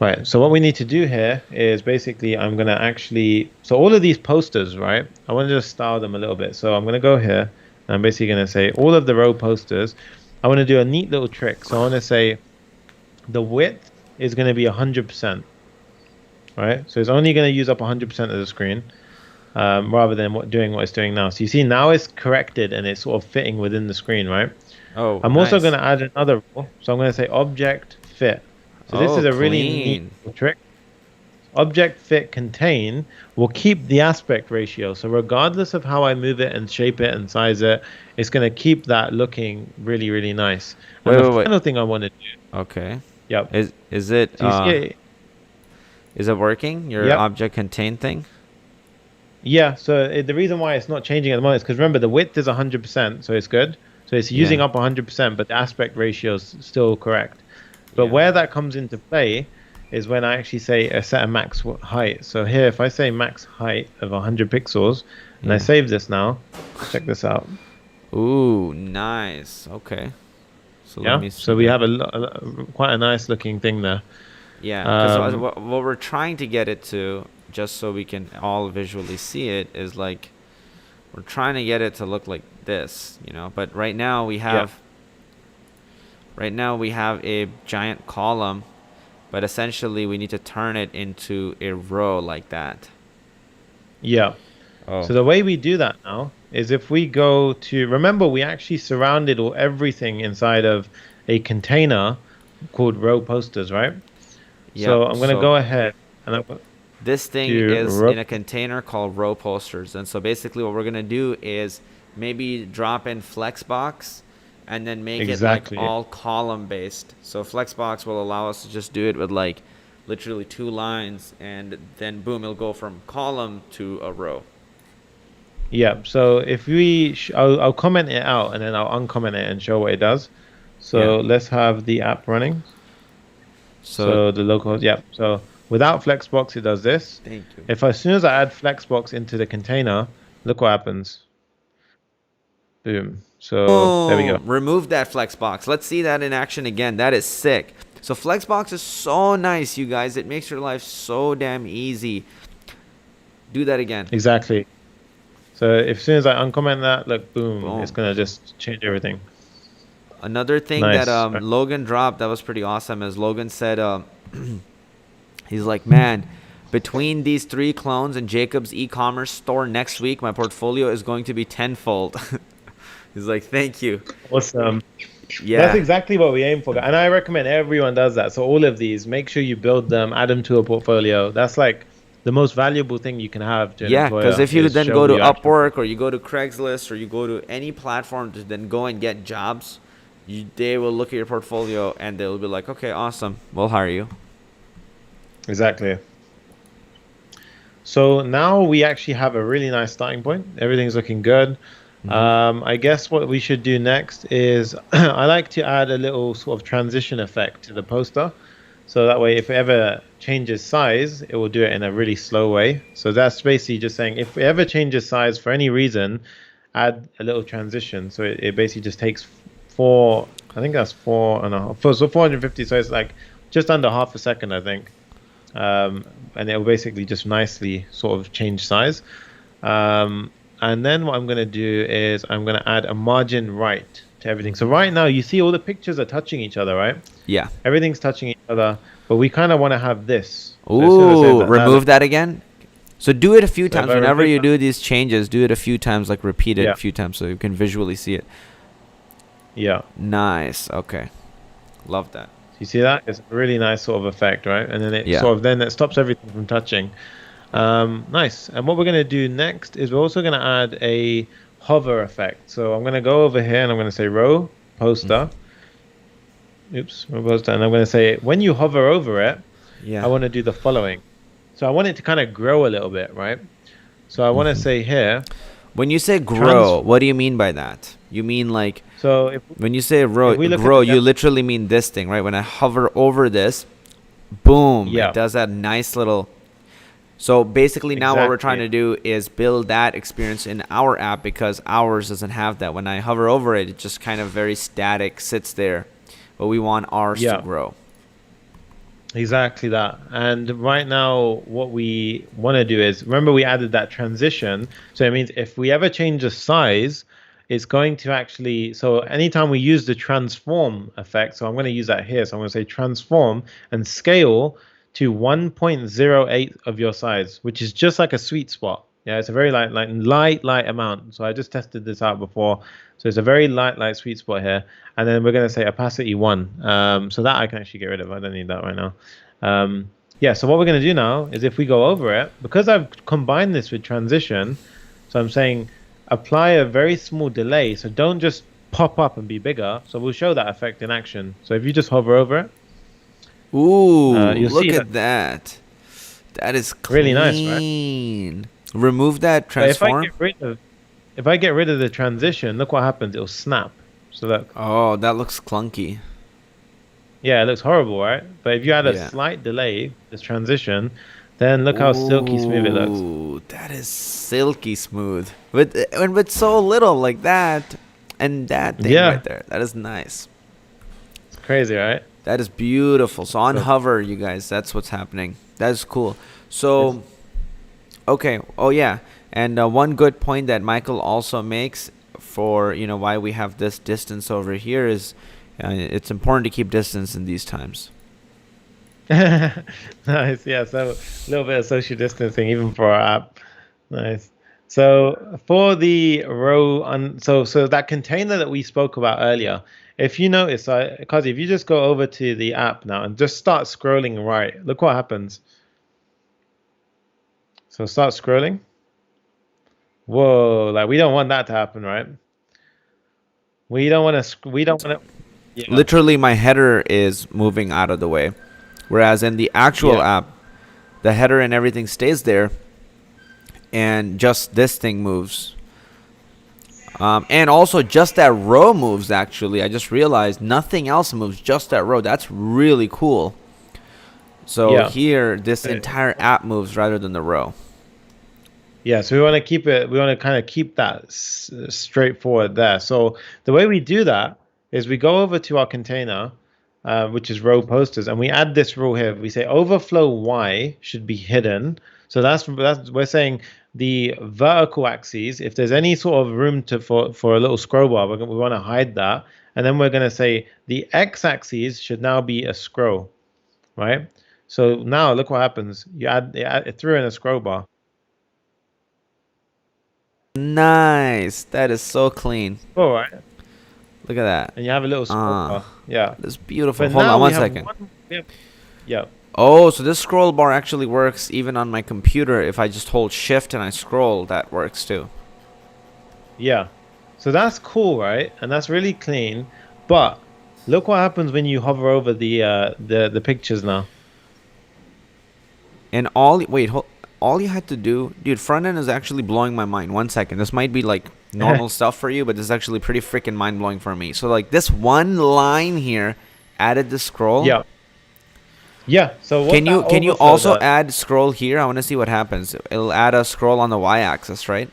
Right. So what we need to do here is basically I'm going to actually, so all of these posters, right? I want to just style them a little bit. So I'm going to go here and I'm basically going to say all of the row posters. I want to do a neat little trick. So I want to say the width is going to be 100%, right? So it's only going to use up 100% of the screen rather than doing what it's doing now. So you see now it's corrected and it's sort of fitting within the screen, right? Oh, I'm also nice. going to add another rule. So I'm going to say object fit. So this Oh, is a really neat clean. trick. Object fit contain will keep the aspect ratio. So regardless of how I move it and shape it and size it, it's going to keep that looking really, really nice. And the Wait. final thing I want to do, Okay. yep. Is it So you see it, is it working? Your yep. object contain thing? Yeah, so the reason why it's not changing at the moment is because remember the width is 100%, so it's good. So it's using Yeah. up 100%, but the aspect ratio is still correct. But Yeah. where that comes into play is when I actually say set a max height. So here, if I say max height of 100 pixels, and I Yeah. save this now, check this out. Ooh, nice. Okay. So let Yeah, me see so we that. have quite a nice looking thing there. Yeah, because Um, what we're trying to get it to, just so we can all visually see it, is like we're trying to get it to look like this, you know. But right now we have a giant column, but essentially we need to turn it into a row like that. yeah. Oh. So the way we do that now is if we go to, remember we actually surrounded everything inside of a container called row posters, right? Yep. So I'm going to So go ahead and I'm this thing do is row. in a container called row posters. And so basically what we're going to do is maybe drop in Flexbox and then make Exactly. it like all column based. So Flexbox will allow us to just do it with like literally 2 lines and then boom, it'll go from column to a row. Yeah. So if I'll comment it out and then I'll uncomment it and show what it does. So Yeah. let's have the app running. So the local, yeah. So without Flexbox, it does this. Thank you. If as soon as I add Flexbox into the container, look what happens. Boom. So there we go. Boom, remove that Flexbox. Let's see that in action again. That is sick. So Flexbox is so nice, you guys. It makes your life so damn easy. Do that again. Exactly. So as soon as I uncomment that, look, boom, Boom. it's gonna just change everything. Another thing Nice. that Logan dropped that was pretty awesome is Logan said he's like, man, between these 3 clones and Jacob's e-commerce store next week, my portfolio is going to be tenfold. He's like, thank you. Awesome. Yeah. That's exactly what we aim for. And I recommend everyone does that. So all of these, make sure you build them, add them to a portfolio. That's like the most valuable thing you can have to an Yeah, employer. because if you is then show go to you actually- Upwork or you go to Craigslist or you go to any platform to then go and get jobs, they will look at your portfolio and they'll be like, okay, awesome, we'll hire you. Exactly. So now we actually have a really nice starting point. Everything's looking good. I guess what we should do next is I like to add a little sort of transition effect to the poster. So that way, if it ever changes size, it will do it in a really slow way. So that's basically just saying if it ever changes size for any reason, add a little transition. So it basically just takes I think that's 4.5, so 450. So it's like just under half a second, I think. And it will basically just nicely sort of change size. And then what I'm going to do is I'm going to add a margin right to everything. So right now you see all the pictures are touching each other, right? Yeah. Everything's touching each other, but we kind of want to have this. So as Ooh, soon as I say remove that again. So do it a few So if times. I Whenever remove you that- do these changes, do it a few times, like repeat it Yeah. a few times so you can visually see it. Yeah. Nice. Okay. Love that. You see that? It's a really nice sort of effect, right? And then it Yeah. sort of then it stops everything from touching. Nice. And what we're going to do next is we're also going to add a hover effect. So I'm going to go over here and I'm going to say row poster. Oops, row poster. And I'm going to say when you hover over it, Yeah. I want to do the following. So I want it to kind of grow a little bit, right? So I want to say here. When you say grow, what do you mean by that? You mean like So if when you say row, if we look at grow, the you depth- literally mean this thing, right? When I hover over this, boom, Yeah. it does that nice little. So basically now what we're trying Exactly. to do is build that experience in our app because ours doesn't have that. When I hover over it, it just kind of very static sits there. But we want ours Yeah. to grow. Exactly that. And right now, what we want to do is remember we added that transition. So it means if we ever change the size, it's going to actually. So anytime we use the transform effect, so I'm going to use that here. So I'm going to say transform and scale to 1.08 of your size, which is just like a sweet spot. Yeah, it's a very light amount. So I just tested this out before. So it's a very light sweet spot here. And then we're going to say opacity 1. So that I can actually get rid of. I don't need that right now. Yeah, so what we're going to do now is if we go over it, because I've combined this with transition, so I'm saying apply a very small delay. So don't just pop up and be bigger. So we'll show that effect in action. So if you just hover over it, Ooh, you'll look see at that. That is clean. Really nice, right? Remove that but transform. if I get rid of the transition, look what happens. It'll snap. So look. Oh, that looks clunky. Yeah, it looks horrible, right? But if you add a Yeah. slight delay, this transition, then look how silky smooth it looks. Ooh, that is silky smooth. With so little like that and that thing Yeah. right there. That is nice. It's crazy, right? That is beautiful. So on hover, you guys, that's what's happening. That is cool. So, okay. Oh yeah, and one good point that Michael also makes for why we have this distance over here is it's important to keep distance in these times. Nice. Yeah, so a little bit of social distancing even for our app. Nice. So for the row so that container that we spoke about earlier, if you notice, because if you just go over to the app now and just start scrolling right, look what happens. So start scrolling. Whoa, like we don't want that to happen, right? We don't want to. Yeah. Literally, my header is moving out of the way, whereas in the actual Yeah. app, the header and everything stays there, and just this thing moves. And also just that row moves. Actually, I just realized nothing else moves, just that row. That's really cool. So Yeah. here, this entire app moves rather than the row. Yeah, so we want to keep it. We want to kind of keep that straightforward there. So the way we do that is we go over to our container, which is row posters, and we add this rule here. We say overflow Y should be hidden. So that's we're saying the vertical axes. If there's any sort of room for a little scroll bar, we want to hide that. And then we're going to say the X axis should now be a scroll, right? So now look what happens. It threw in a scroll bar. Nice. That is so clean. All right. Look at that. And you have a little scroll bar. Yeah. That's beautiful. But Hold now on we one have second. Yeah. Oh, so this scroll bar actually works even on my computer. If I just hold shift and I scroll, that works too. Yeah. So that's cool, right? And that's really clean. But look what happens when you hover over the pictures now. And all you had to do, dude, front end is actually blowing my mind. One second. This might be like normal stuff for you, but this is actually pretty freaking mind blowing for me. So like this one line here added the scroll. Yeah. Yeah. So what Can you overflow also does- add scroll here? I want to see what happens. It'll add a scroll on the y-axis, right?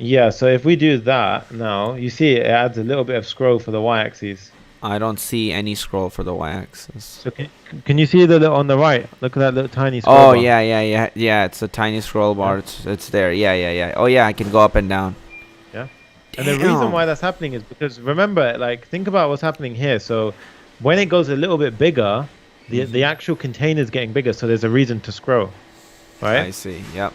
Yeah, so if we do that now, you see it adds a little bit of scroll for the y-axis. I don't see any scroll for the y-axis. So can you see on the right? Look at that little tiny scroll Oh bar. yeah. It's a tiny scroll bar. It's there. Yeah. Oh yeah, I can go up and down. Yeah. And the reason Damn. why that's happening is because remember, like think about what's happening here. So when it goes a little bit bigger, the actual container is getting bigger, so there's a reason to scroll, right? I see. Yep.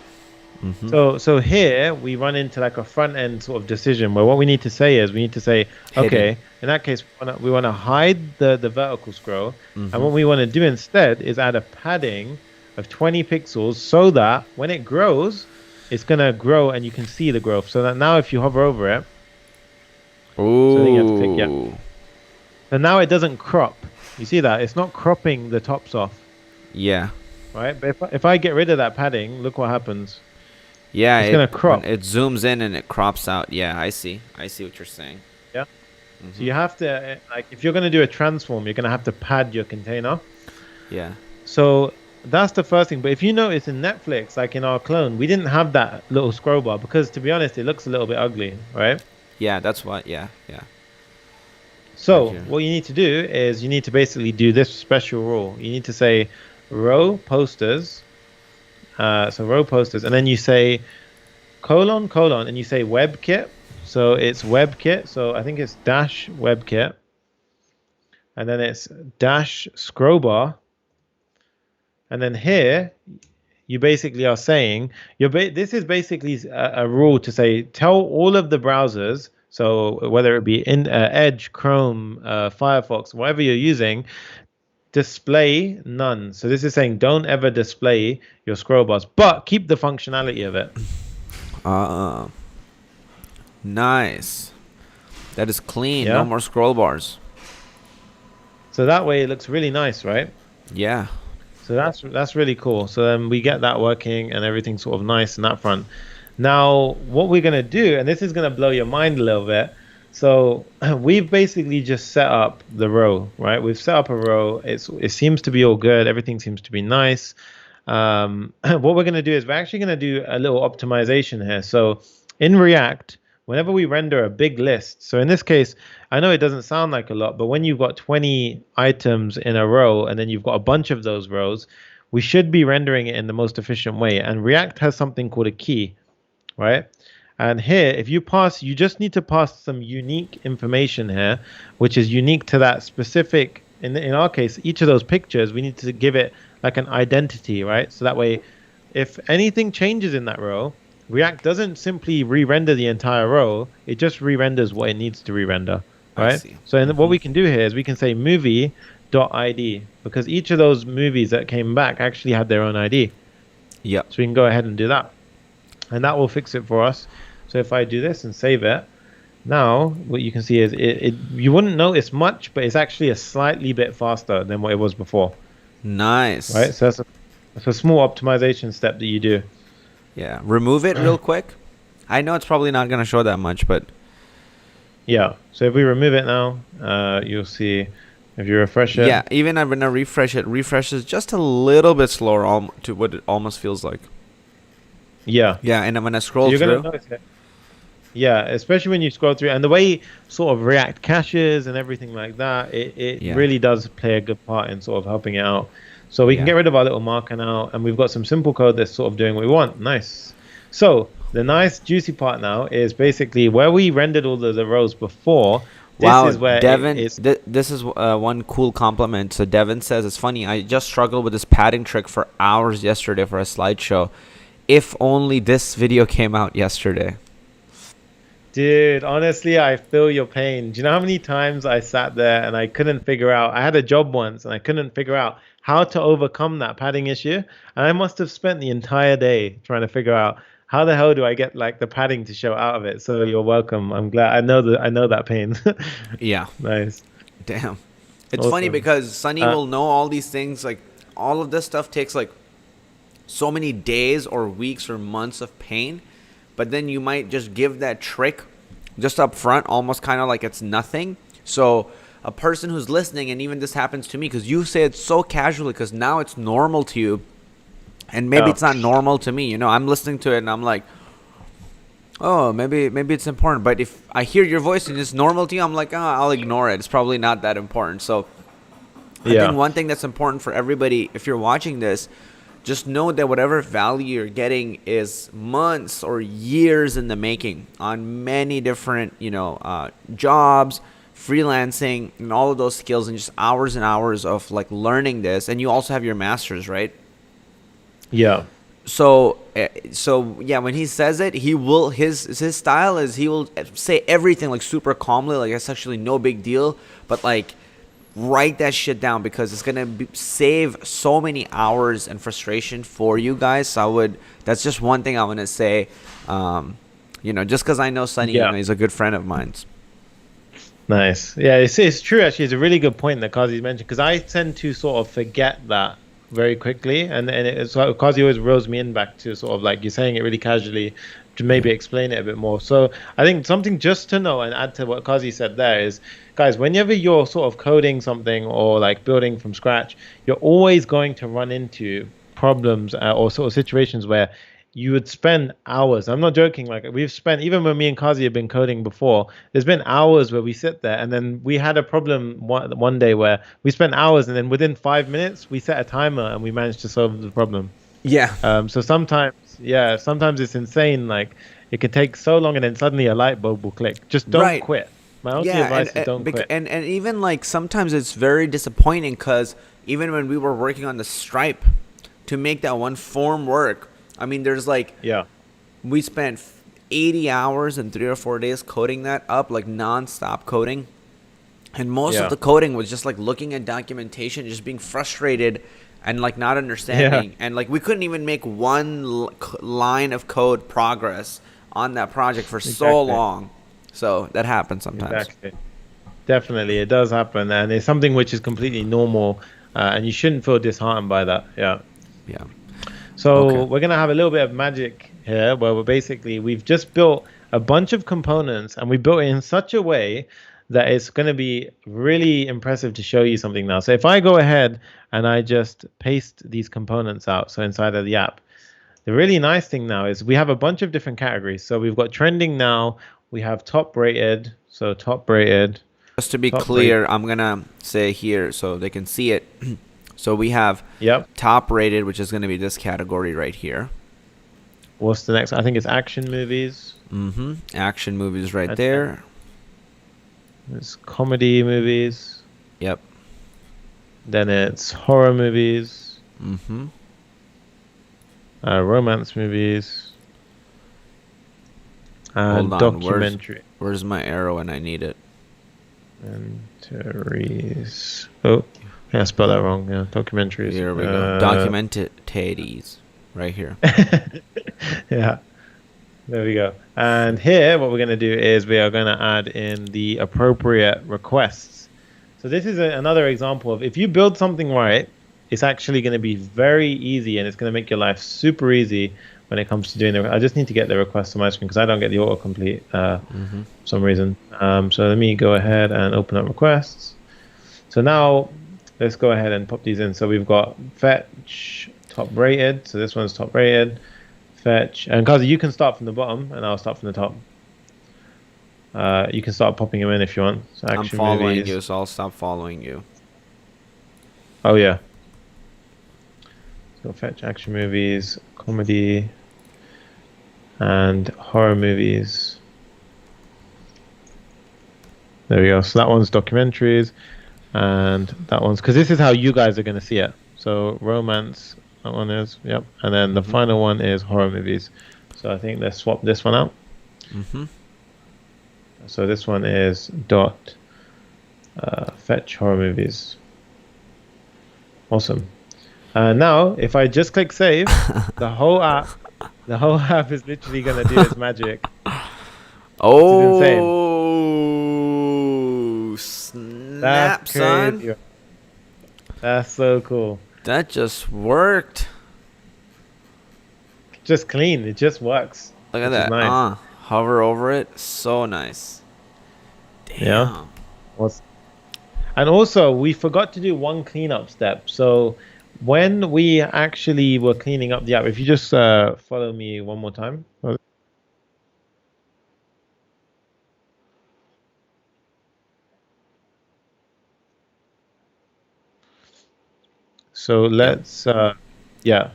So here we run into like a front end sort of decision where what we need to say is we need to say, Hidden. okay, in that case we want to hide the vertical scroll, and what we want to do instead is add a padding of 20 pixels so that when it grows, it's gonna grow and you can see the growth. So that now if you hover over it, Ooh. then you have to click yeah. So now it doesn't crop. You see that? It's not cropping the tops off, Yeah. right? But if I get rid of that padding, look what happens. Yeah. It's gonna crop. When it zooms in and it crops out. Yeah, I see. I see what you're saying. Yeah. So you have to, like, if you're going to do a transform, you're going to have to pad your container. Yeah. So that's the first thing. But if you notice in Netflix, like in our clone, we didn't have that little scroll bar because, to be honest, it looks a little bit ugly, right? Yeah, that's what. Yeah. So Okay. what you need to do is you need to basically do this special rule. You need to say row posters. So row posters, and then you say colon, and you say WebKit. So it's WebKit. So I think it's dash WebKit, and then it's dash scroll bar, and then here you basically are saying this is basically a rule to say tell all of the browsers. So whether it be in Edge, Chrome, Firefox, whatever you're using, display none. So this is saying don't ever display your scroll bars, but keep the functionality of it. Nice. That is clean. Yeah. No more scroll bars. So that way it looks really nice, right? Yeah. So that's really cool. So then we get that working and everything's sort of nice in that front. Now what we're gonna do, and this is gonna blow your mind a little bit. So we've basically just set up the row, right? We've set up a row. It seems to be all good. Everything seems to be nice. What we're going to do is we're actually going to do a little optimization here. So in React, whenever we render a big list, so in this case, I know it doesn't sound like a lot, but when you've got 20 items in a row and then you've got a bunch of those rows, we should be rendering it in the most efficient way. And React has something called a key, right? And here, if you just need to pass some unique information here, which is unique to that specific, in our case, each of those pictures, we need to give it like an identity, right? So that way, if anything changes in that row, React doesn't simply re-render the entire row, it just re-renders what it needs to re-render, right? see. So what we can do here is we can say movie.id, because each of those movies that came back actually had their own ID. Yep. So we can go ahead and do that. And that will fix it for us. So if I do this and save it, now what you can see is you wouldn't notice much, but it's actually a slightly bit faster than what it was before. Nice. Right? So that's a small optimization step that you do. Yeah. Remove it real quick. I know it's probably not going to show that much, but Yeah. So if we remove it now, you'll see if you refresh it. yeah, even when I refresh it, refreshes just a little bit slower to what it almost feels like. Yeah. Yeah, and when I scroll You're through, gonna notice it. Yeah, especially when you scroll through, and the way sort of React caches and everything like that, it Yeah. really does play a good part in sort of helping it out. So we can Yeah. get rid of our little marker now, and we've got some simple code that's sort of doing what we want. Nice. So the nice juicy part now is basically where we rendered all the rows before, This Wow, is where Devin, it's this is one cool compliment. So Devin says it's funny. I just struggled with this padding trick for hours yesterday for a slideshow. If only this video came out yesterday. Dude, honestly, I feel your pain. Do you know how many times I sat there and I couldn't figure out? I had a job once and I couldn't figure out how to overcome that padding issue. And I must have spent the entire day trying to figure out how the hell do I get like the padding to show out of it. So you're welcome. I'm glad. I know that pain. Yeah, Nice. damn. It's funny Awesome. because Sunny Uh, will know all these things. Like all of this stuff takes like so many days or weeks or months of pain, but then you might just give that trick just up front, almost kind of like it's nothing. So a person who's listening, and even this happens to me because you say it so casually because now it's normal to you, and maybe yeah. it's not normal to me. I'm listening to it and I'm like, oh, maybe it's important. But if I hear your voice and it's normal to you, I'm like, oh, I'll ignore it. It's probably not that important. So I think Yeah. one thing that's important for everybody, if you're watching this, just know that whatever value you're getting is months or years in the making on many different, jobs, freelancing, and all of those skills, and just hours and hours of like learning this. And you also have your masters, right? Yeah. So yeah, when he says it, he will his style is he will say everything like super calmly, like it's actually no big deal, but like write that shit down because it's gonna save so many hours and frustration for you guys. So that's just one thing I want to say. Just because I know Sunny, Yeah. he's a good friend of mine. Nice. Yeah, it's true actually. It's a really good point that Kazi's mentioned because I tend to sort of forget that very quickly, and it's like Kazi always reels me in back to sort of like you're saying it really casually to maybe explain it a bit more. So I think something just to know and add to what Kazi said there is, guys, whenever you're sort of coding something or like building from scratch, you're always going to run into problems or sort of situations where you would spend hours. I'm not joking. Like we've spent, even when me and Kazi have been coding before, there's been hours where we sit there and then we had a problem one day where we spent hours and then within 5 minutes we set a timer and we managed to solve the problem. Yeah. So sometimes it's insane. Like it could take so long and then suddenly a light bulb will click. Just don't Right. quit. My only Yeah, advice is don't quit. and even like sometimes it's very disappointing because even when we were working on the Stripe to make that one form work, I mean, there's like Yeah. we spent 80 hours and 3 or 4 days coding that up, like non-stop coding, and most Yeah. of the coding was just like looking at documentation, just being frustrated and like not understanding, and like we couldn't even make one line of code progress on that project for so Exactly. long. So that happens sometimes. Exactly. Definitely, it does happen, and it's something which is completely normal, and you shouldn't feel disheartened by that. Yeah. Yeah. So Okay. we're gonna have a little bit of magic here, where we've just built a bunch of components, and we built it in such a way that it's gonna be really impressive to show you something now. So if I go ahead and I just paste these components out, so inside of the app, the really nice thing now is we have a bunch of different categories. So we've got trending now, we have top rated, so top rated, Just to be top rate. clear, I'm gonna say here so they can see it. So we have Yep. top rated, which is gonna be this category right here. What's the next? I think it's action movies. Action movies right That's there. It's comedy movies. Yep. Then it's horror movies, Mm-hmm. Romance movies, and Hold on. documentary. Where's my arrow when I need it? Documentaries. Oh, yeah, I spelled that wrong. Yeah, documentaries. Here we go. Documentaries. Right here. Yeah, there we go. And here, what we're going to do is we are going to add in the appropriate requests. So this is another example of if you build something right, it's actually going to be very easy and it's going to make your life super easy when it comes to doing it. I just need to get the request on my screen because I don't get the autocomplete for some reason. So let me go ahead and open up requests. So now let's go ahead and pop these in. So we've got fetch top rated. So this one's top rated. Fetch. And Kazi, you can start from the bottom and I'll start from the top. You can start popping them in if you want. So I'm action following movies. you, so I'll stop following you. Oh yeah. So fetch action movies, comedy, and horror movies. There we go. So that one's documentaries, and that one's because this is how you guys are going to see it. So romance, that one is, yep. And then the final one is horror movies. So I think let's swap this one out. So this one is dot fetch horror movies. Awesome. Now, if I just click save, the whole app is literally going to do its magic. Oh, snap, son. Crazy. That's so cool. That just worked. Just clean. It just works. Look at which is that. nice. Hover over it. So nice. Damn. Yeah. And also, we forgot to do one cleanup step. So when we actually were cleaning up the app, if you just follow me one more time. So let's, yeah.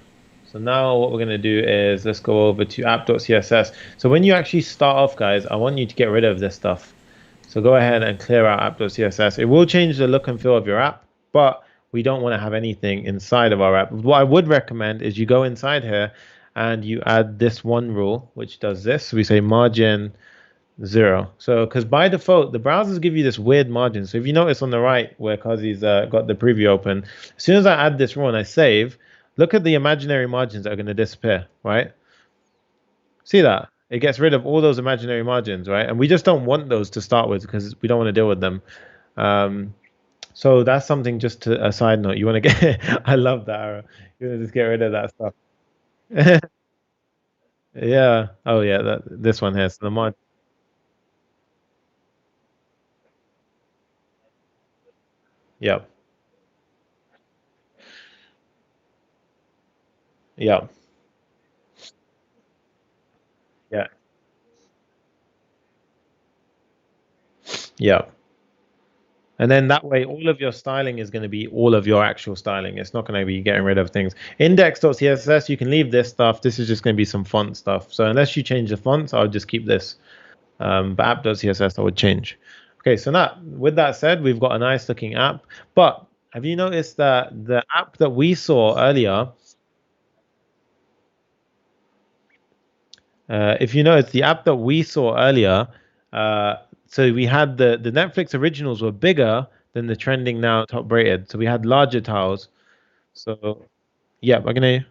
So now what we're going to do is let's go over to app.css. So when you actually start off, guys, I want you to get rid of this stuff. So go ahead and clear out app.css. It will change the look and feel of your app, but we don't want to have anything inside of our app. What I would recommend is you go inside here and you add this one rule, which does this. So we say margin 0. So because by default, the browsers give you this weird margin. So if you notice on the right where Kazi's got the preview open, as soon as I add this rule and I save, look at the imaginary margins that are going to disappear, right? See that? It gets rid of all those imaginary margins, right? And we just don't want those to start with because we don't want to deal with them. So that's something just to a side note. You want to get, I love that arrow. You want to just get rid of that stuff. Yeah. Oh yeah, this one here. So the mod. Yep. Yep. Yeah. Yep. And then that way, all of your styling is going to be all of your actual styling. It's not going to be getting rid of things. Index.css, you can leave this stuff. This is just going to be some font stuff. So unless you change the fonts, I'll just keep this. But app.css, I would change. Okay, so now, with that said, we've got a nice looking app. But have you noticed that the app that we saw earlier, if you notice, the app that we saw earlier, so we had the Netflix originals were bigger than the trending now top rated. So we had larger tiles. So yeah, I can hear you.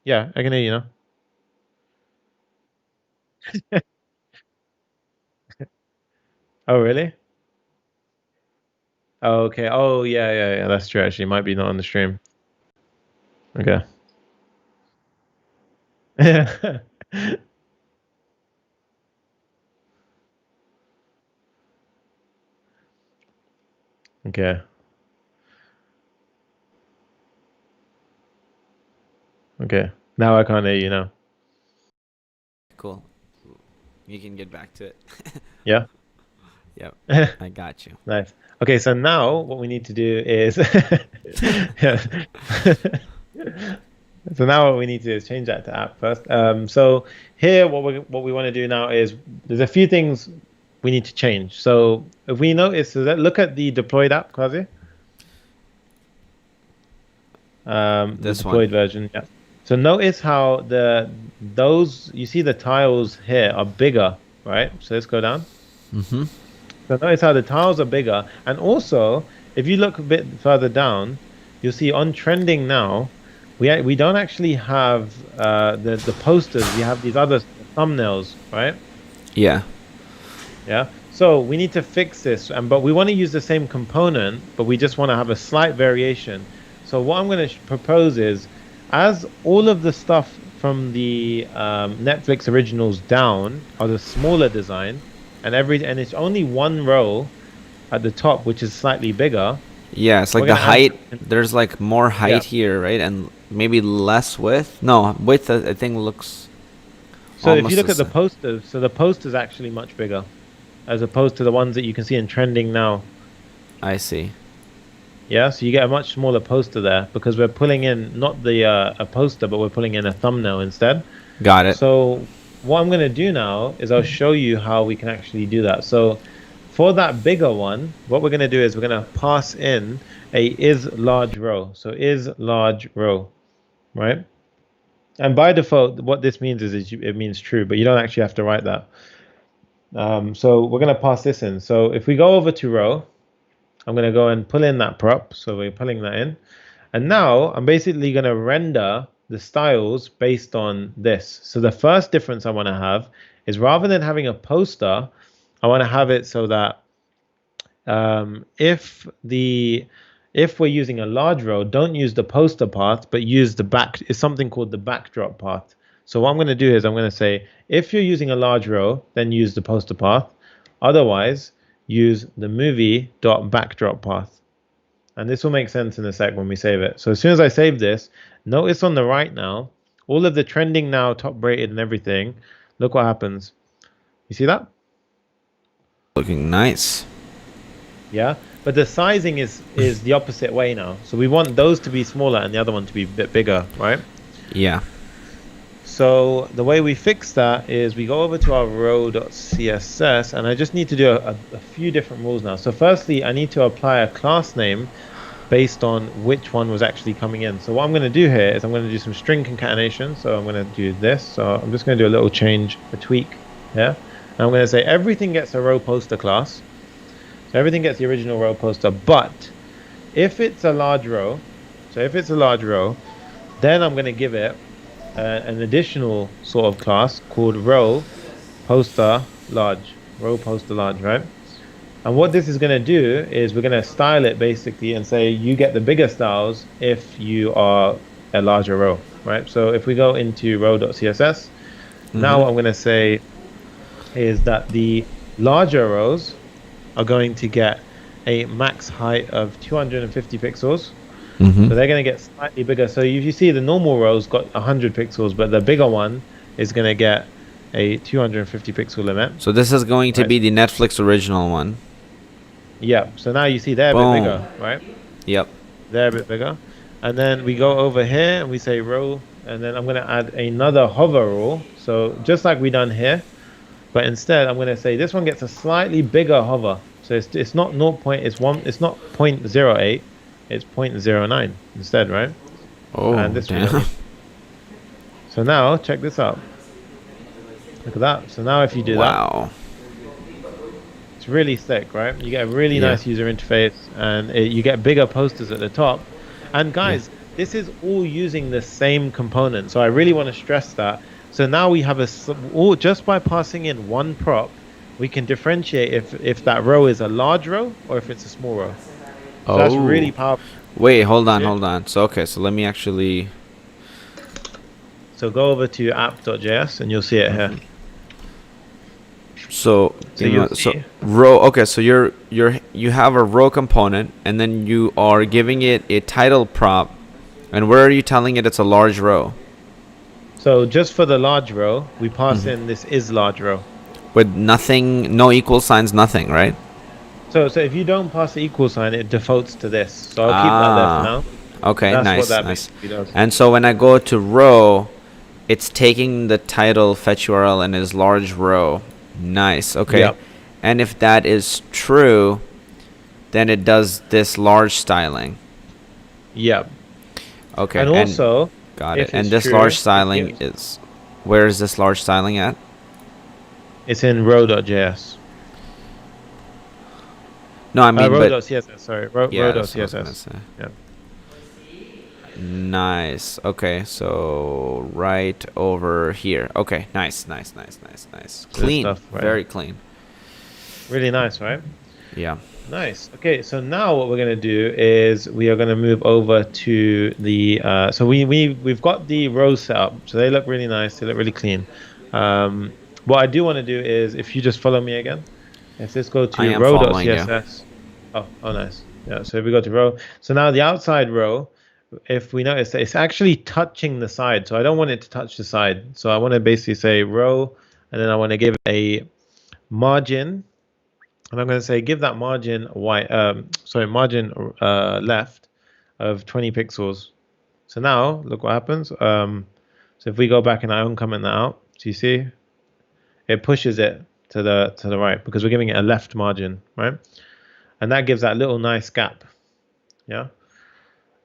Yeah, I can hear you now. Oh, really? Oh, okay. Oh, yeah, yeah, yeah. That's true. Actually, might be not on the stream. Okay. Yeah. Okay. Okay. Now I can't hear you now. Cool. You can get back to it. Yeah. Yep. I got you. Nice. Okay, so now what we need to do is yeah. So now what we need to do is change that to app first. So here what we want to do now is there's a few things we need to change. So if we notice, so that look at the deployed app, Kazi. The This deployed version. Yeah. So notice how those you see the tiles here are bigger, right? So let's go down. Mm-hmm. So notice how the tiles are bigger, and also if you look a bit further down, you'll see on trending now, we don't actually have the posters. We have these other thumbnails, right? Yeah. Yeah. So we need to fix this, but we want to use the same component, but we just want to have a slight variation. So what I'm going to propose is, as all of the stuff from the Netflix originals down are the smaller design, and it's only one row at the top which is slightly bigger. Yeah, it's like We're the gonna height. There's like more height Yeah. here, right? And maybe less width. No, width I think looks. So if almost you look the at the same. posters, so the poster's actually much bigger, as opposed to the ones that you can see in trending now. I see. Yeah, so you get a much smaller poster there because we're pulling in not the a poster, but we're pulling in a thumbnail instead. Got it. So what I'm going to do now is I'll show you how we can actually do that. So for that bigger one, what we're going to do is we're going to pass in a is large row. So is large row, right? And by default, what this means is it means true, but you don't actually have to write that. So we're going to pass this in. So if we go over to row, I'm going to go and pull in that prop. So we're pulling that in. And now I'm basically going to render the styles based on this. So the first difference I want to have is rather than having a poster, I want to have it so that if we're using a large row, don't use the poster path, but use the back. It's something called the backdrop path. So what I'm going to do is I'm going to say, if you're using a large row, then use the poster path. Otherwise, use the movie.backdrop path. And this will make sense in a sec when we save it. So as soon as I save this, notice on the right now, all of the trending now, top rated and everything, look what happens. You see that? Looking nice. Yeah. But the sizing is the opposite way now. So we want those to be smaller and the other one to be a bit bigger, right? Yeah. So the way we fix that is we go over to our row.css, and I just need to do a few different rules now. So firstly, I need to apply a class name based on which one was actually coming in. So what I'm going to do here is I'm going to do some string concatenation. So I'm going to do this. So I'm just going to do a little change, a tweak here. And I'm going to say everything gets a row poster class. So everything gets the original row poster, but if it's a large row, then I'm going to give it an additional sort of class called row poster large, right? And what this is going to do is we're going to style it basically and say you get the bigger styles if you are a larger row, right? So if we go into row.css, now what I'm going to say is that the larger rows are going to get a max height of 250 pixels. So they're going to get slightly bigger. So if you see the normal rows got 100 pixels, but the bigger one is going to get a 250 pixel limit. So this is going to be the Netflix original one. Yeah. So now you see they're a bit bigger, right? Yep. They're a bit bigger. And then we go over here and we say row, and then I'm going to add another hover rule. So just like we done here, but instead I'm going to say this one gets a slightly bigger hover. So it's not 0. It's not 0.08. It's 0.09 instead, right? Oh, and this damn. So now check this out. Look at that. So now if you do that, it's really thick, right? You get a really nice user interface, and you get bigger posters at the top. And guys, this is all using the same component. So I really want to stress that. So now we have just by passing in one prop, we can differentiate if that row is a large row or if it's a small row. So that's really powerful. Wait, hold on. So so let me actually. So go over to app.js and you'll see it here. So row. Okay, so you have a row component, and then you are giving it a title prop, and where are you telling it it's a large row? So just for the large row, we pass in this is large row. With nothing, no equal signs, nothing, right? So if you don't pass the equal sign, it defaults to this. So I'll keep that there for now. Okay, That's nice, what that nice. basically does. And so when I go to row, it's taking the title fetch URL and is large row. Nice. Okay. Yep. And if that is true, then it does this large styling. Yep. Okay. And also, got it. And this large styling is, where is this large styling at? It's in row.js. No, I mean, row.css. Sorry, yeah, row.css. Yeah. Nice. Okay, so right over here. Okay, nice. Clean. Stuff, right? Very clean. Really nice, right? Yeah. Nice. Okay, so now what we're going to do is we are going to move over to the so we've got the rows set up, so they look really nice, they look really clean. What I do want to do is, if you just follow me again, if this go to row.css. Oh, nice. Yeah, so if we go to row, so now the outside row, if we notice that it's actually touching the side, so I don't want it to touch the side. So I want to basically say row, and then I want to give a margin, and I'm going to say give that margin margin left of 20 pixels. So now look what happens. So if we go back and I uncomment that out, so you see it pushes it to the right because we're giving it a left margin, right? And that gives that little nice gap. Yeah.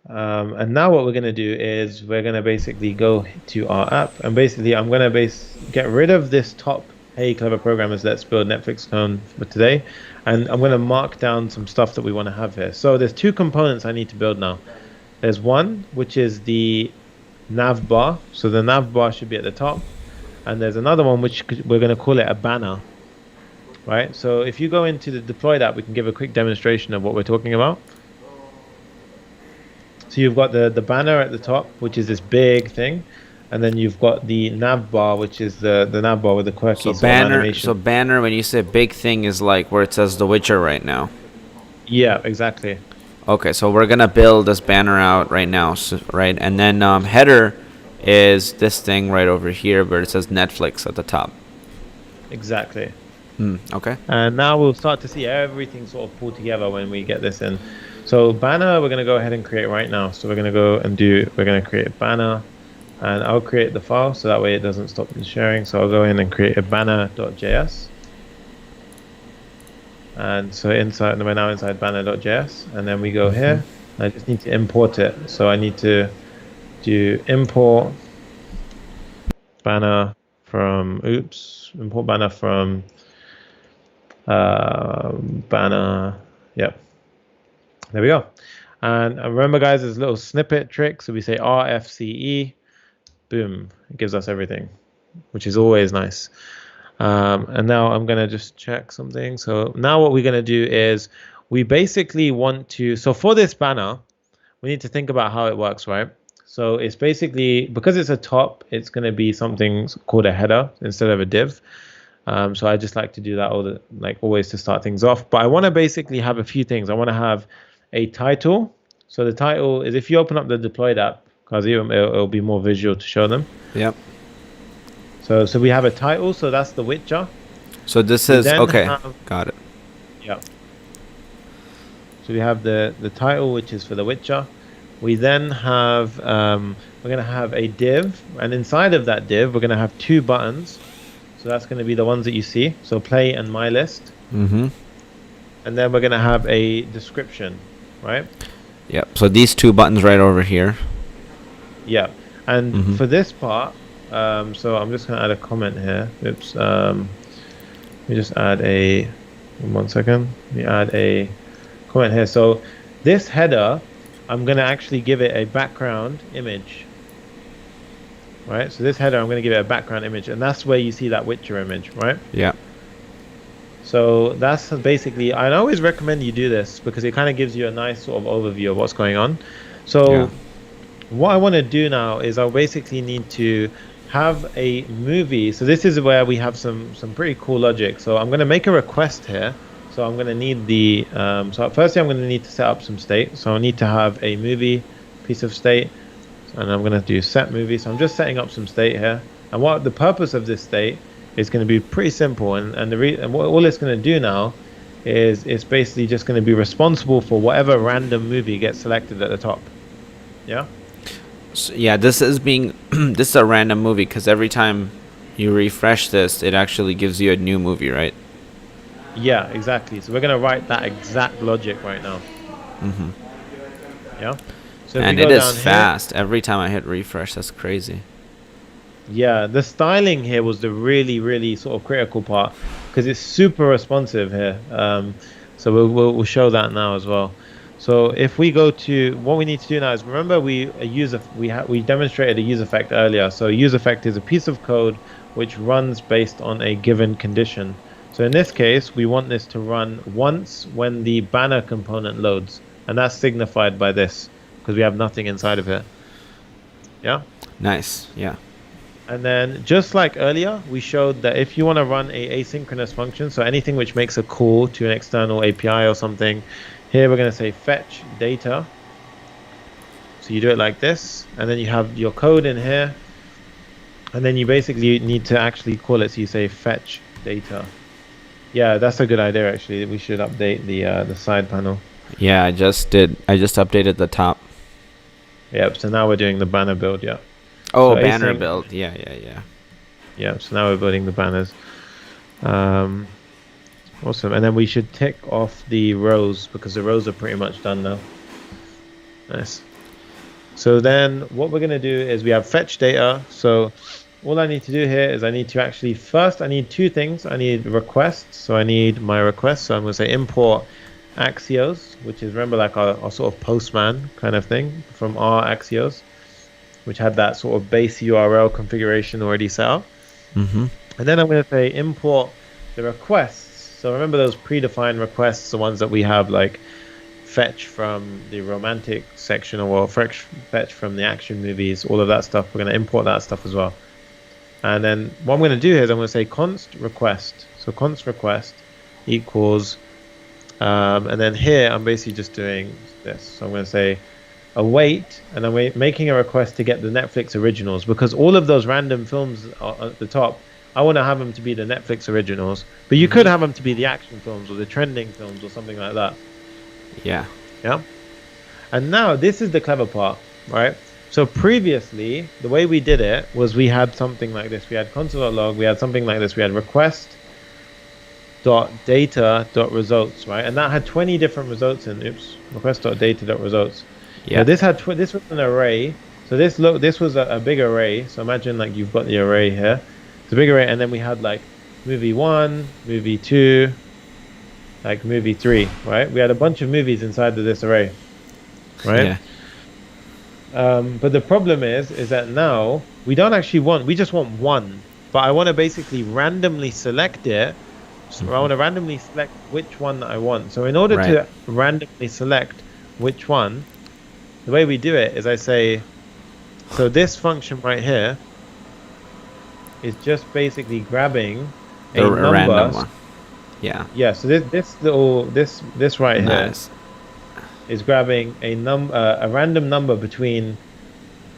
And now what we're going to do is we're going to basically go to our app, and basically I'm going to get rid of this top "Hey clever programmers, let's build Netflix clone for today," and I'm going to mark down some stuff that we want to have here. So there's two components I need to build now. There's one which is the nav bar, so the nav bar should be at the top, and there's another one which we're going to call it a banner, right? So if you go into the deployed app, we can give a quick demonstration of what we're talking about. So you've got the banner at the top, which is this big thing, and then you've got the nav bar, which is the nav bar with the quirky So sort of banner, animation. so banner, when you say big thing, is like where it says The Witcher right now. Yeah, exactly. Okay, so we're gonna build this banner out right now, so, right? And then header is this thing right over here where it says Netflix at the top. Exactly. Okay. And now we'll start to see everything sort of pull together when we get this in. So banner, we're going to go ahead and create right now. So we're going to go and we're going to create a banner, and I'll create the file so that way it doesn't stop the sharing. So I'll go in and create a banner.js. And so we're now inside banner.js, and then we go here. I just need to import it. So I need to do import banner from, import banner from banner. Yep. There we go. And remember, guys, there's a little snippet trick. So we say RFCE, boom, it gives us everything, which is always nice. And now I'm going to just check something. So now what we're going to do is we basically want to, so for this banner, we need to think about how it works, right? So it's basically, because it's a top, it's going to be something called a header instead of a div. So I just like to do that always to start things off. But I want to basically have a few things. I want to have a title. So the title is, if you open up the deployed app, because it'll be more visual to show them. Yep. So we have a title. So that's The Witcher. So this is okay. Got it. Yeah. So we have the title, which is for The Witcher. We then have we're going to have a div, and inside of that div, we're going to have two buttons. So that's going to be the ones that you see. So play and my list. Mm-hmm. And then we're going to have a description, right? Yep. So these two buttons right over here. Yeah. And for this part, so I'm just going to add a comment here. Oops. Let me just add a, 1 second. Let me add a comment here. So this header, I'm going to actually give it a background image. Right, so this header, I'm going to give it a background image, and that's where you see that Witcher image, right? Yeah. So that's basically, I always recommend you do this because it kind of gives you a nice sort of overview of what's going on. So what I want to do now is I basically need to have a movie. So this is where we have some pretty cool logic. So I'm going to make a request here. So I'm going to need the, so firstly I'm going to need to set up some state. So I need to have a movie piece of state. And I'm going to do set movie. So I'm just setting up some state here. And what the purpose of this state is going to be pretty simple. And what all it's going to do now is it's basically just going to be responsible for whatever random movie gets selected at the top. Yeah? So, yeah, this is this is a random movie because every time you refresh this, it actually gives you a new movie, right? Yeah, exactly. So we're going to write that exact logic right now. Yeah? So and it is fast. Every time I hit refresh, that's crazy. Yeah, the styling here was the really sort of critical part because it's super responsive here. So we'll show that now as well. So if we go to what we need to do now is remember we demonstrated a use effect earlier. So a use effect is a piece of code which runs based on a given condition. So in this case, we want this to run once when the banner component loads, and that's signified by this. Because we have nothing inside of it. Yeah? Nice, yeah. And then just like earlier, we showed that if you want to run a asynchronous function, so anything which makes a call to an external API or something, here we're going to say fetch data. So you do it like this, and then you have your code in here, and then you basically need to actually call it, so you say fetch data. Yeah, that's a good idea actually. We should update the side panel. Yeah, I just updated the top. Yep, so now we're doing the banner build, yeah. Oh, so banner async build. Yeah. Yeah, so now we're building the banners. Awesome. And then we should tick off the rows because the rows are pretty much done now. Nice. So then what we're going to do is we have fetch data. So all I need to do here is I need to actually first, I need two things. I need requests. So I need my request. So I'm going to say import Axios, which is, remember, like our sort of postman kind of thing from our Axios, which had that sort of base URL configuration already set up. Mm-hmm. And then I'm going to say import the requests. So remember those predefined requests, the ones that we have like fetch from the romantic section or fetch from the action movies, all of that stuff. We're going to import that stuff as well. And then what I'm going to do here is I'm going to say const request. So const request equals, and then here I'm basically just doing this. So I'm going to say await, and I'm making a request to get the Netflix originals, because all of those random films at the top, I want to have them to be the Netflix originals, but you could have them to be the action films or the trending films or something like that. Yeah. Yeah. And now this is the clever part, right? So previously, the way we did it was we had something like this. We had console.log, we had something like this. We had request.data.results, right? And that had 20 different results in, request.data.results. Yeah. Now this had this was an array. So this was a big array. So imagine like you've got the array here. It's a big array, and then we had like movie 1, movie 2, like movie 3, right? We had a bunch of movies inside of this array, right? Yeah. But the problem is that now we don't actually we just want one, but I want to basically randomly select it. So I want to randomly select which one that I want. So in order to randomly select which one, the way we do it is I say, so this function right here is just basically grabbing a number. Random one. Yeah. Yeah. So this right here is grabbing a random number between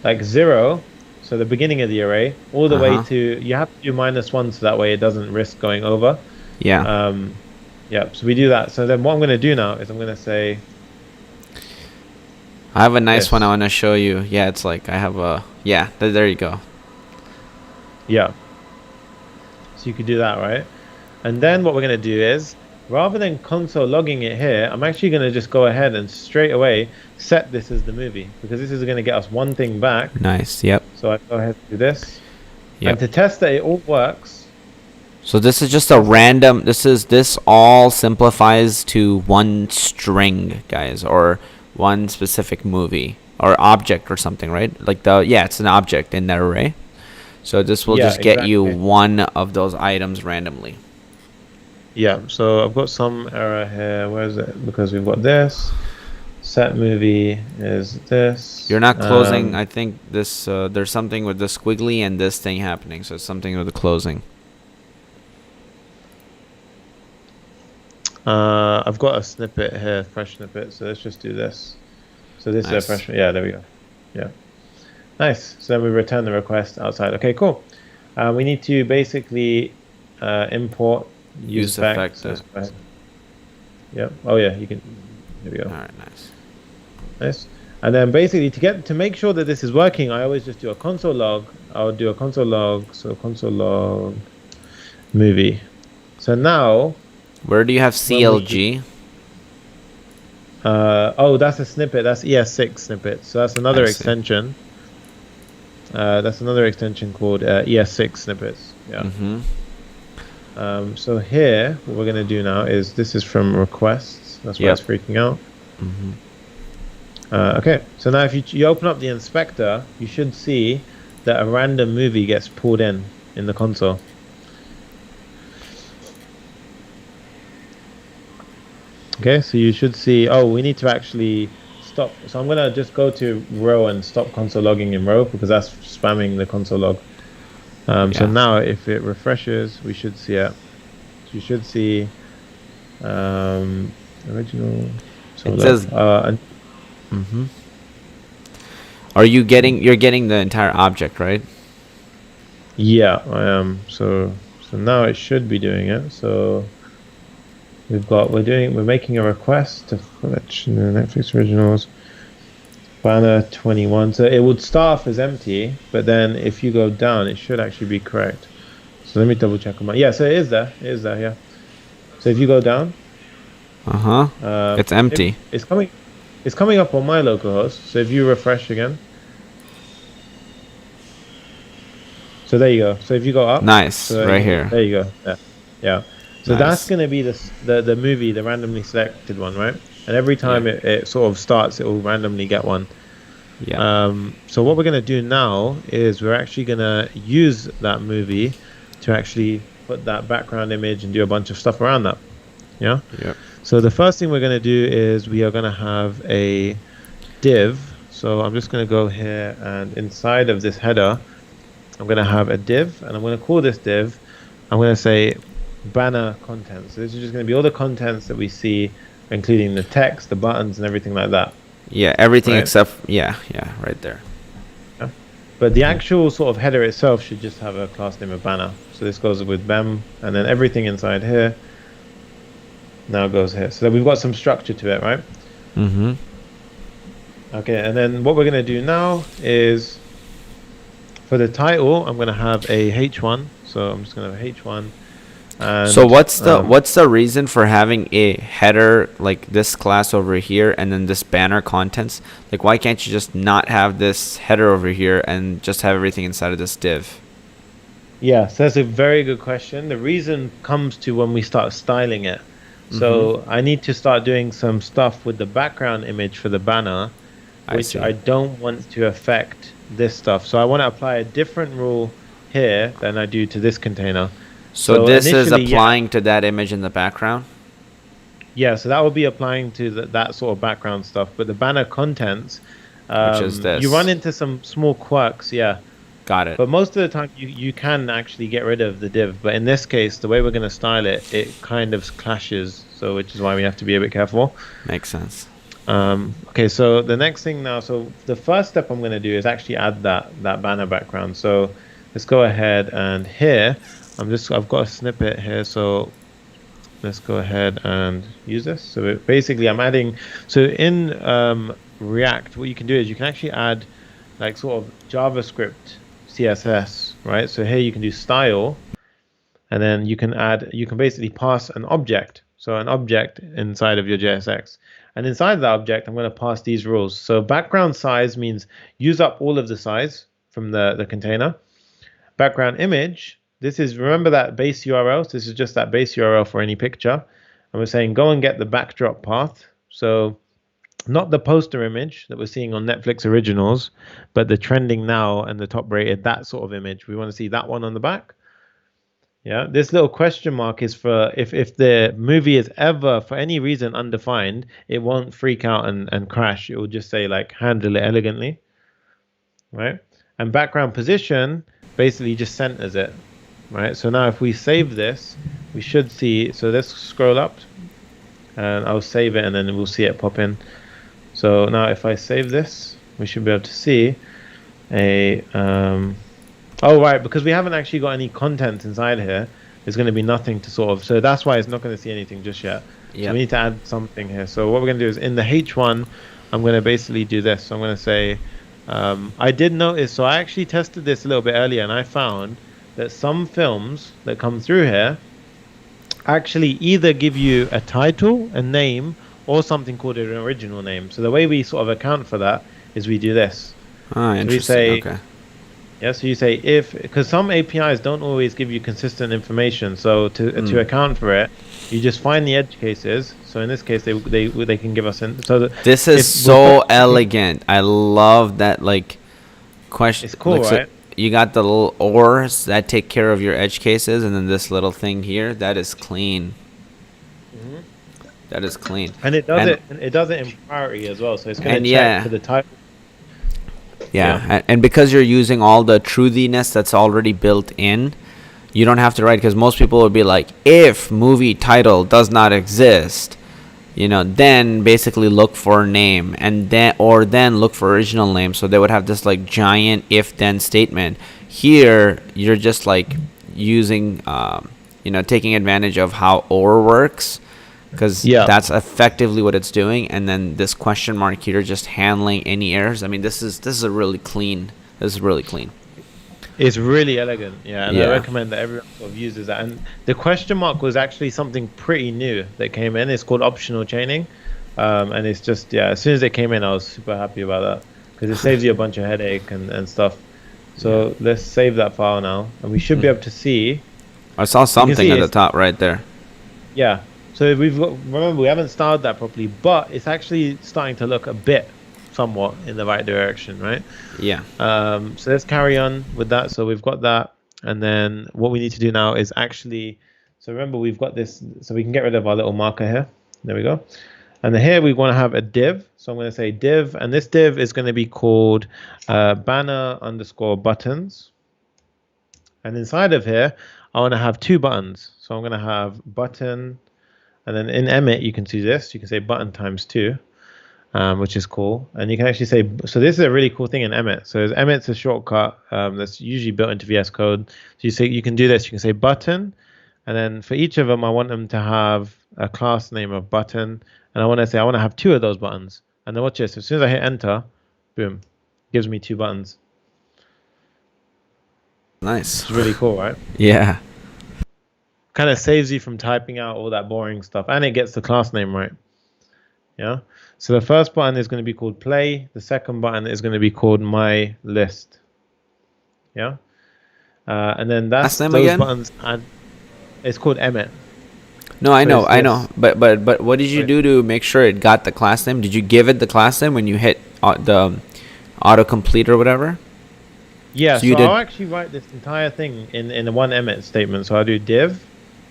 like 0, so the beginning of the array, all the way to, you have to do -1 so that way it doesn't risk going over. Yeah. Yeah. So we do that. So then what I'm going to do now is I'm going to say, I have a nice one I want to show you. Yeah, it's like I have a, yeah, there you go. Yeah. So you could do that, right? And then what we're going to do is, rather than console logging it here, I'm actually going to just go ahead and straight away set this as the movie, because this is going to get us one thing back. Nice. Yep. So I go ahead and do this. Yep. And to test that it all works. So this is just a random, this all simplifies to one string, guys, or one specific movie or object or something, right? Like it's an object in that array. So this will just get you one of those items randomly. Yeah, so I've got some error here. Where is it? Because we've got this. Set movie is this. You're not closing. I think this, there's something with the squiggly and this thing happening. So it's something with the closing. I've got a snippet here, fresh snippet. So let's just do this. So this is a fresh. Yeah, there we go. Yeah. Nice. So then we return the request outside. Okay, cool. We need to basically import use effect. So yeah. Oh yeah, you can. Here we go. All right, nice. Nice. And then basically to make sure that this is working, I always just do a console log. I'll do a console log. So console log movie. So now. Where do you have CLG? That's a snippet. That's ES6 snippet. So that's another extension. That's another extension called ES6 snippets. Yeah. Mm-hmm. So here, what we're going to do now is, this is from requests. That's why it's freaking out. Mm-hmm. Okay. So now if you open up the inspector, you should see that a random movie gets pulled in the console. Okay, so you should see, we need to actually stop. So I'm going to just go to row and stop console logging in row, because that's spamming the console log. So now if it refreshes, we should see it. So you should see original. So it says, you're getting the entire object, right? Yeah, I am. So now it should be doing it. So we're making a request to fetch the Netflix originals. Banner 21. So it would start off as empty, but then if you go down, it should actually be correct. So let me double check on my. Yeah, so it is there. It is there. Yeah. So if you go down, It's empty. it's coming. It's coming up on my localhost. So if you refresh again, so there you go. So if you go up, Nice, so right here. there you go. Yeah. Yeah. So Nice. that's gonna be the movie, the randomly selected one, right? And every time it sort of starts, it will randomly get one. Yeah. So what we're gonna do now is we're actually gonna use that movie to actually put that background image and do a bunch of stuff around that. Yeah. Yep. So the first thing we're gonna do is we are gonna have a div. So I'm just gonna go here, and inside of this header, I'm gonna have a div, and I'm gonna call this div. I'm gonna say banner content. So this is just gonna be all the contents that we see, including the text, the buttons, and everything like that. Yeah, everything Right. except right there. Yeah. But the actual sort of header itself should just have a class name of banner. So this goes with bem, and then everything inside here now goes here. So that we've got some structure to it, right? Mm-hmm. Okay, and then what we're gonna do now is for the title, I'm gonna have a H1. So I'm just gonna have a H1. And, So what's the reason for having a header like this class over here and then this banner contents? Like, why can't you just not have this header over here and just have everything inside of this div? Yeah, so that's a very good question. The reason comes to when we start styling it. So I need to start doing some stuff with the background image for the banner, which I don't want to affect this stuff. So I want to apply a different rule here than I do to this container. So this is initially, applying to that image in the background? Yeah, so that will be applying to that sort of background stuff. But the banner contents, Which is this. you run into some small quirks, yeah. Got it. But most of the time, you can actually get rid of the div. But in this case, the way we're going to style it, it kind of clashes. So which is why we have to be a bit careful. Makes sense. Okay, so the next thing now, so the first step I'm going to do is actually add that banner background. So let's go ahead, and here I've got a snippet here. So let's go ahead and use this. So basically I'm adding, so in React, what you can do is you can actually add like sort of JavaScript CSS, right? So here you can do style, and then you can basically pass an object. So an object inside of your JSX. And inside that object, I'm going to pass these rules. So background size means use up all of the size from the container. Background image, this is, remember that base URL? So this is just that base URL for any picture. And we're saying go and get the backdrop path. So not the poster image that we're seeing on Netflix originals, but the trending now and the top rated, that sort of image. We want to see that one on the back. Yeah, this little question mark is for if the movie is ever, for any reason, undefined, it won't freak out and crash. It will just say like handle it elegantly, right? And background position basically just centers it, right? So now if we save this, we should see, so let's scroll up and I'll save it and then we'll see it pop in. So now if I save this, we should be able to see a oh right, because we haven't actually got any content inside here, there's going to be nothing to sort of, so that's why it's not going to see anything just yet. So we need to add something here. So what we're going to do is in the H1, I'm going to basically do this. So I'm going to say, I did notice, so I actually tested this a little bit earlier, and I found that some films that come through here actually either give you a title, a name, or something called an original name. So the way we sort of account for that is we do this. Ah, So interesting. we say, Okay. yeah, so you say if, because some APIs don't always give you consistent information. So to account for it, you just find the edge cases. So in this case, they can give us in. So This is so elegant. I love that, like, question. It's cool, so right? you got the little ors that take care of your edge cases, and then this little thing here that is clean. That is clean. And it does it in priority as well. So it's going And to yeah. check for the title. Yeah, and because you're using all the truthiness that's already built in, you don't have to write, because most people would be like, if movie title does not exist, then basically look for name, and then look for original name. So they would have this like giant if then statement. Here you're just like using taking advantage of how or works, because that's effectively what it's doing. And then this question mark here just handling any errors. I mean, this is really clean. This is really clean. It's really elegant, yeah, and I Yeah. recommend that everyone sort of uses that. And the question mark was actually something pretty new that came in. It's called optional chaining, and it's just yeah. As soon as it came in, I was super happy about that because it saves you a bunch of headache and stuff. Yeah. So let's save that file now, and we should be able to see. I saw something see at the it's- top right there. Yeah. So we've got, remember we haven't styled that properly, but it's actually starting to look a bit, somewhat in the right direction, right? Yeah. So let's carry on with that. So we've got that, and then what we need to do now is actually. So remember we've got this, so we can get rid of our little marker here. There we go. And then here we want to have a div. So I'm going to say div, and this div is going to be called banner underscore buttons. And inside of here, I want to have two buttons. So I'm going to have button, and then in Emmet you can see this. You can say button times two. Which is cool, and you can actually say, so this is a really cool thing in Emmet. So Emmet's a shortcut that's usually built into VS Code. So you say you can do this. You can say button, and then for each of them, I want them to have a class name of button, and I want to say I want to have two of those buttons. And then watch this. As soon as I hit enter, boom, gives me two buttons. Nice. It's really cool, right? Yeah. Kind of saves you from typing out all that boring stuff, and it gets the class name right. Yeah. So the first button is going to be called play. The second button is going to be called my list. Yeah. And then that's Last name those again? buttons, and it's called Emmet. No, I So know, it's I know. But what did you Right. do to make sure it got the class name? Did you give it the class name when you hit the autocomplete or whatever? Yeah. So So, you did- I'll actually write this entire thing in a one Emmet statement. So I'll do div.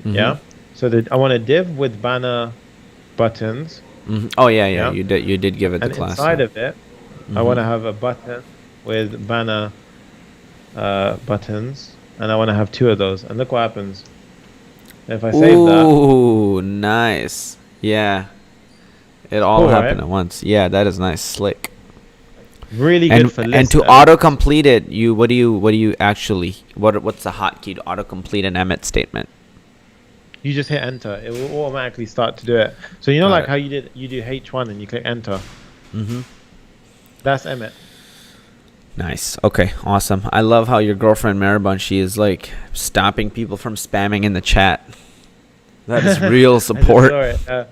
Mhm. Yeah. So I want a div with banner buttons, Mhm. Oh yeah, yeah. Yeah. You did give it the and class inside name. of it, I want to have a button with banner buttons, and I want to have two of those. And look what happens. If I save that, Ooh, nice. Yeah. It all Cool, happened right? at once. Yeah, that is nice. Slick. really good And for and to list. autocomplete it, what do you actually what's the hotkey to autocomplete an Emmet statement? You just hit enter. It will automatically start to do it. So you know, Got like it. how you do H1 and you click enter. Mm-hmm. That's Emmet. Nice. Okay. Awesome. I love how your girlfriend Maribon, she is like stopping people from spamming in the chat. That is real I just support. saw it.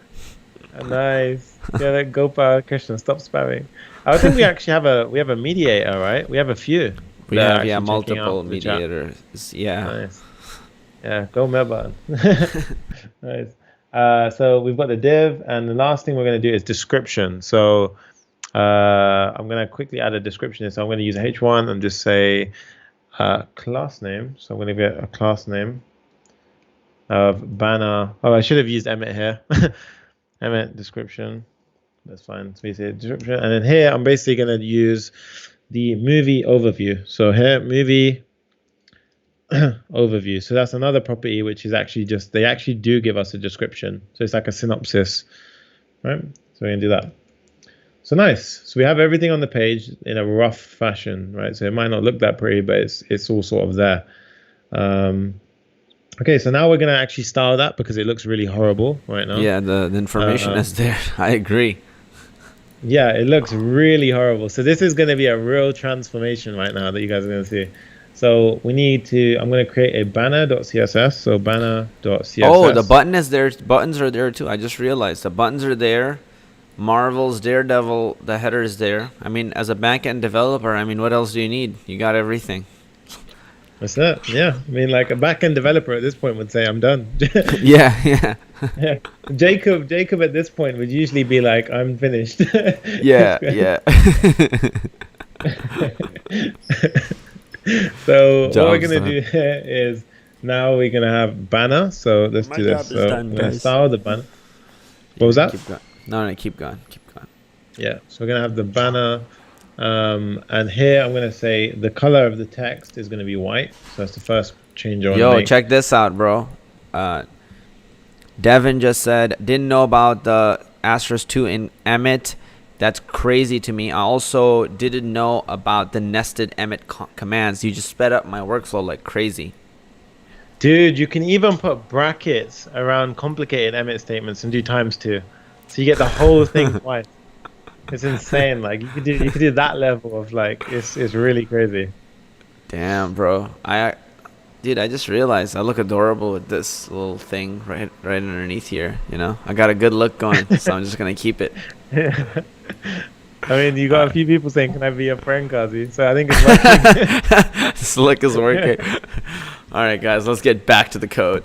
Nice. Yeah, like Gopal Krishna, stop spamming. I think we actually have a mediator, right? We have a few. We that are have actually checking multiple out the chat. mediators. Yeah. Nice. Yeah, go Melbourne. Nice. So we've got the div, and the last thing we're going to do is description. So I'm going to quickly add a description. So I'm going to use H1 and just say class name. So I'm going to get a class name of banner. Oh, I should have used Emmet here. Emmet description. That's fine. So we say description, and then here I'm basically going to use the movie overview. So here movie overview. So that's another property which is actually just, they actually do give us a description. So it's like a synopsis, right? So we're gonna do that. So nice. So we have everything on the page in a rough fashion, right? So it might not look that pretty, but it's all sort of there. Okay, so now we're gonna actually style that because it looks really horrible right now. Yeah, the information is there. I agree. Yeah, it looks really horrible. So this is gonna be a real transformation right now that you guys are gonna see. So we need to, I'm going to create a banner.css. So banner.css. Oh, the button is there. Buttons are there too. I just realized the buttons are there. Marvel's Daredevil, the header is there. I mean, as a backend developer, I mean, what else do you need? You got everything. That's it. Yeah. I mean, like a backend developer at this point would say, I'm done. Yeah, yeah. Yeah. Jacob at this point would usually be like, I'm finished. Yeah, yeah. So what we're Job's going to done. do here is now we're going to have banner. So let's do this. So I'm going to style the banner. What was that? Keep going. No, keep going. Keep going. Yeah. So we're going to have the banner. And here I'm going to say the color of the text is going to be white. So that's the first change I want to Yo, make. check this out, bro. Devin just said, didn't know about the Asterisk 2 in Emmet. That's crazy to me. I also didn't know about the nested Emmet commands. You just sped up my workflow like crazy. Dude, you can even put brackets around complicated Emmet statements and do ×2. So you get the whole thing twice. It's insane. Like you could do that level of like it's really crazy. Damn, bro. Dude, I just realized I look adorable with this little thing right underneath here. You know, I got a good look going, so I'm just gonna keep it. I mean, you All got a right. few people saying, "Can I be your friend, Kazi?" So I think it's working. This look is working. All right, guys, let's get back to the code.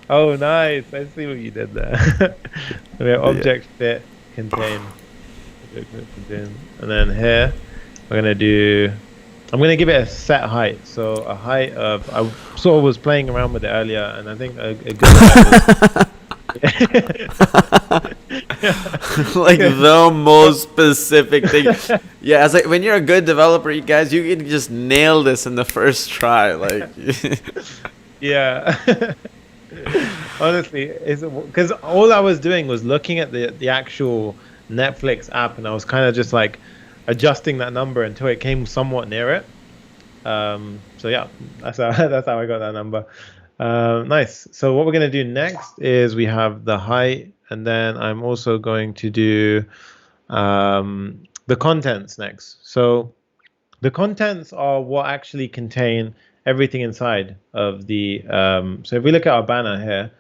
Oh, nice! I see what you did there. Okay, Yeah. object fit contain, object fit contain, and then here we're gonna do. I'm gonna give it a set height. So a height of. I sort of was playing around with it earlier, and I think a good height was. Like the most specific thing. Yeah, it's like when you're a good developer, you guys, you can just nail this in the first try. Like, Yeah. Honestly, it's because all I was doing was looking at the actual Netflix app, and I was kind of just like adjusting that number until it came somewhat near it. So yeah, that's how that's how I got that number. Nice. So what we're gonna do next is we have the height, and then I'm also going to do the contents next. So the contents are what actually contain everything inside of the. So if we look at our banner here,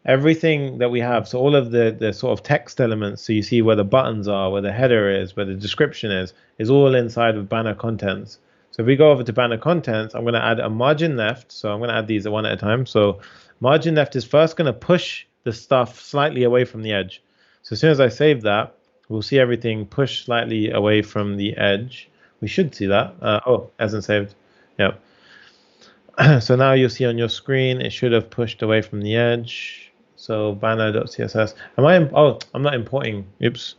everything that we have, so all of the sort of text elements, so you see where the buttons are, where the header is, where the description is all inside of banner contents. So if we go over to banner contents, I'm going to add a margin left. So I'm going to add these one at a time. So margin left is first going to push the stuff slightly away from the edge. So as soon as I save that, we'll see everything push slightly away from the edge. We should see that. Oh, hasn't saved. Yep. So now you'll see on your screen, it should have pushed away from the edge. So banner.css. Am I? Oh, I'm not importing. Oops.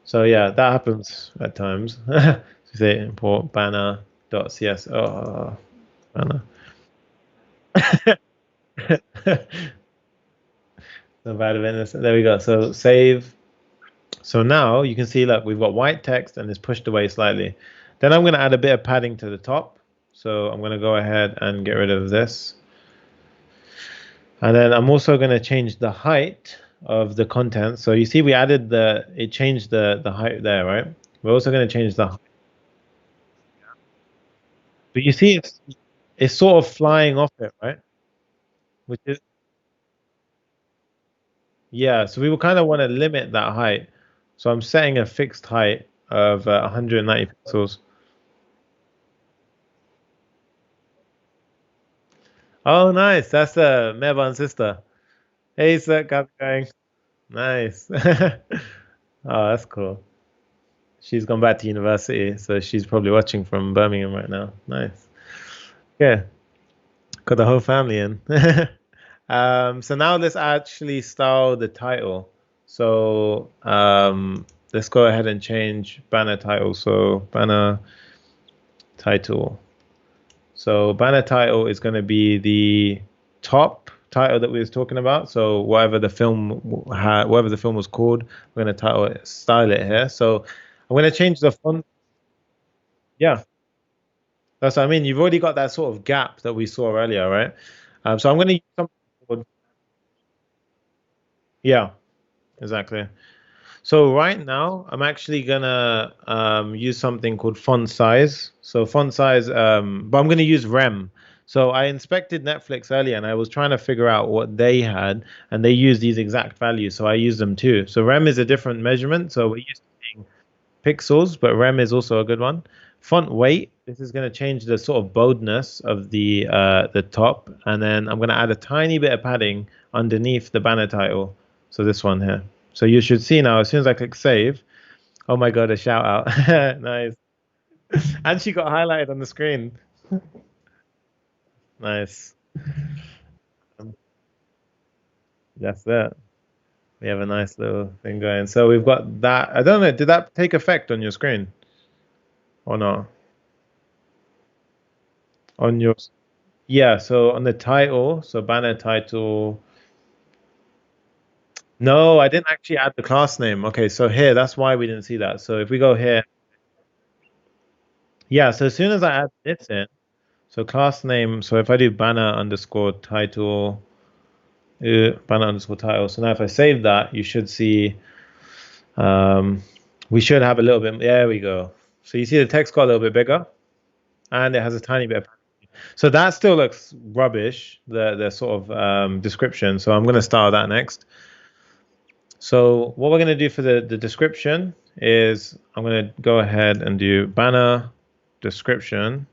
So yeah, that happens at times. So say import banner.css. Oh, banner. So bad of innocent. There we go. So save. So now you can see, look, we've got white text and it's pushed away slightly. Then I'm going to add a bit of padding to the top. So I'm going to go ahead and get rid of this. And then I'm also going to change the height of the content. So you see we added it changed the height there, right? We're also going to change but you see it's sort of flying off it, right? Which is, yeah, so we will kind of want to limit that height. So I'm setting a fixed height of 190 pixels. Oh, nice. That's Mevan's sister. Hey, sir, how's it going? Nice. Oh, that's cool. She's gone back to university, so she's probably watching from Birmingham right now. Nice. Yeah, got the whole family in. So now let's actually style the title. So let's go ahead and change banner title. So banner title. So banner title is going to be the top title that we was talking about. So whatever the film whatever the film was called, we're going to style it here. So I'm going to change the font. Yeah, that's what I mean. You've already got that sort of gap that we saw earlier, right? So I'm going to use something called, yeah, exactly. So right now, I'm actually gonna use something called font size. So font size, but I'm gonna use rem. So I inspected Netflix earlier, and I was trying to figure out what they had, and they use these exact values, so I use them too. So rem is a different measurement. So we're used to seeing pixels, but rem is also a good one. Font weight. This is going to change the sort of boldness of the top, and then I'm going to add a tiny bit of padding underneath the banner title. So this one here. So you should see now, as soon as I click save, oh my God, a shout out. Nice. And she got highlighted on the screen. Nice. Um, That's it. We have a nice little thing going. So we've got that. I don't know, did that take effect on your screen or not? On your, yeah, so on the title, so banner title. No, I didn't actually add the class name. Okay, so here, that's why we didn't see that. So if we go here, yeah, so as soon as I add this in, so class name, so if I do banner underscore title, banner underscore title. So now if I save that, you should see, um, we should have a little bit, there we go. So you see the text got a little bit bigger, and it has a tiny bit of. So that still looks rubbish, the sort of description. So I'm going to style that next. So what we're going to do for the description is I'm going to go ahead and do banner description.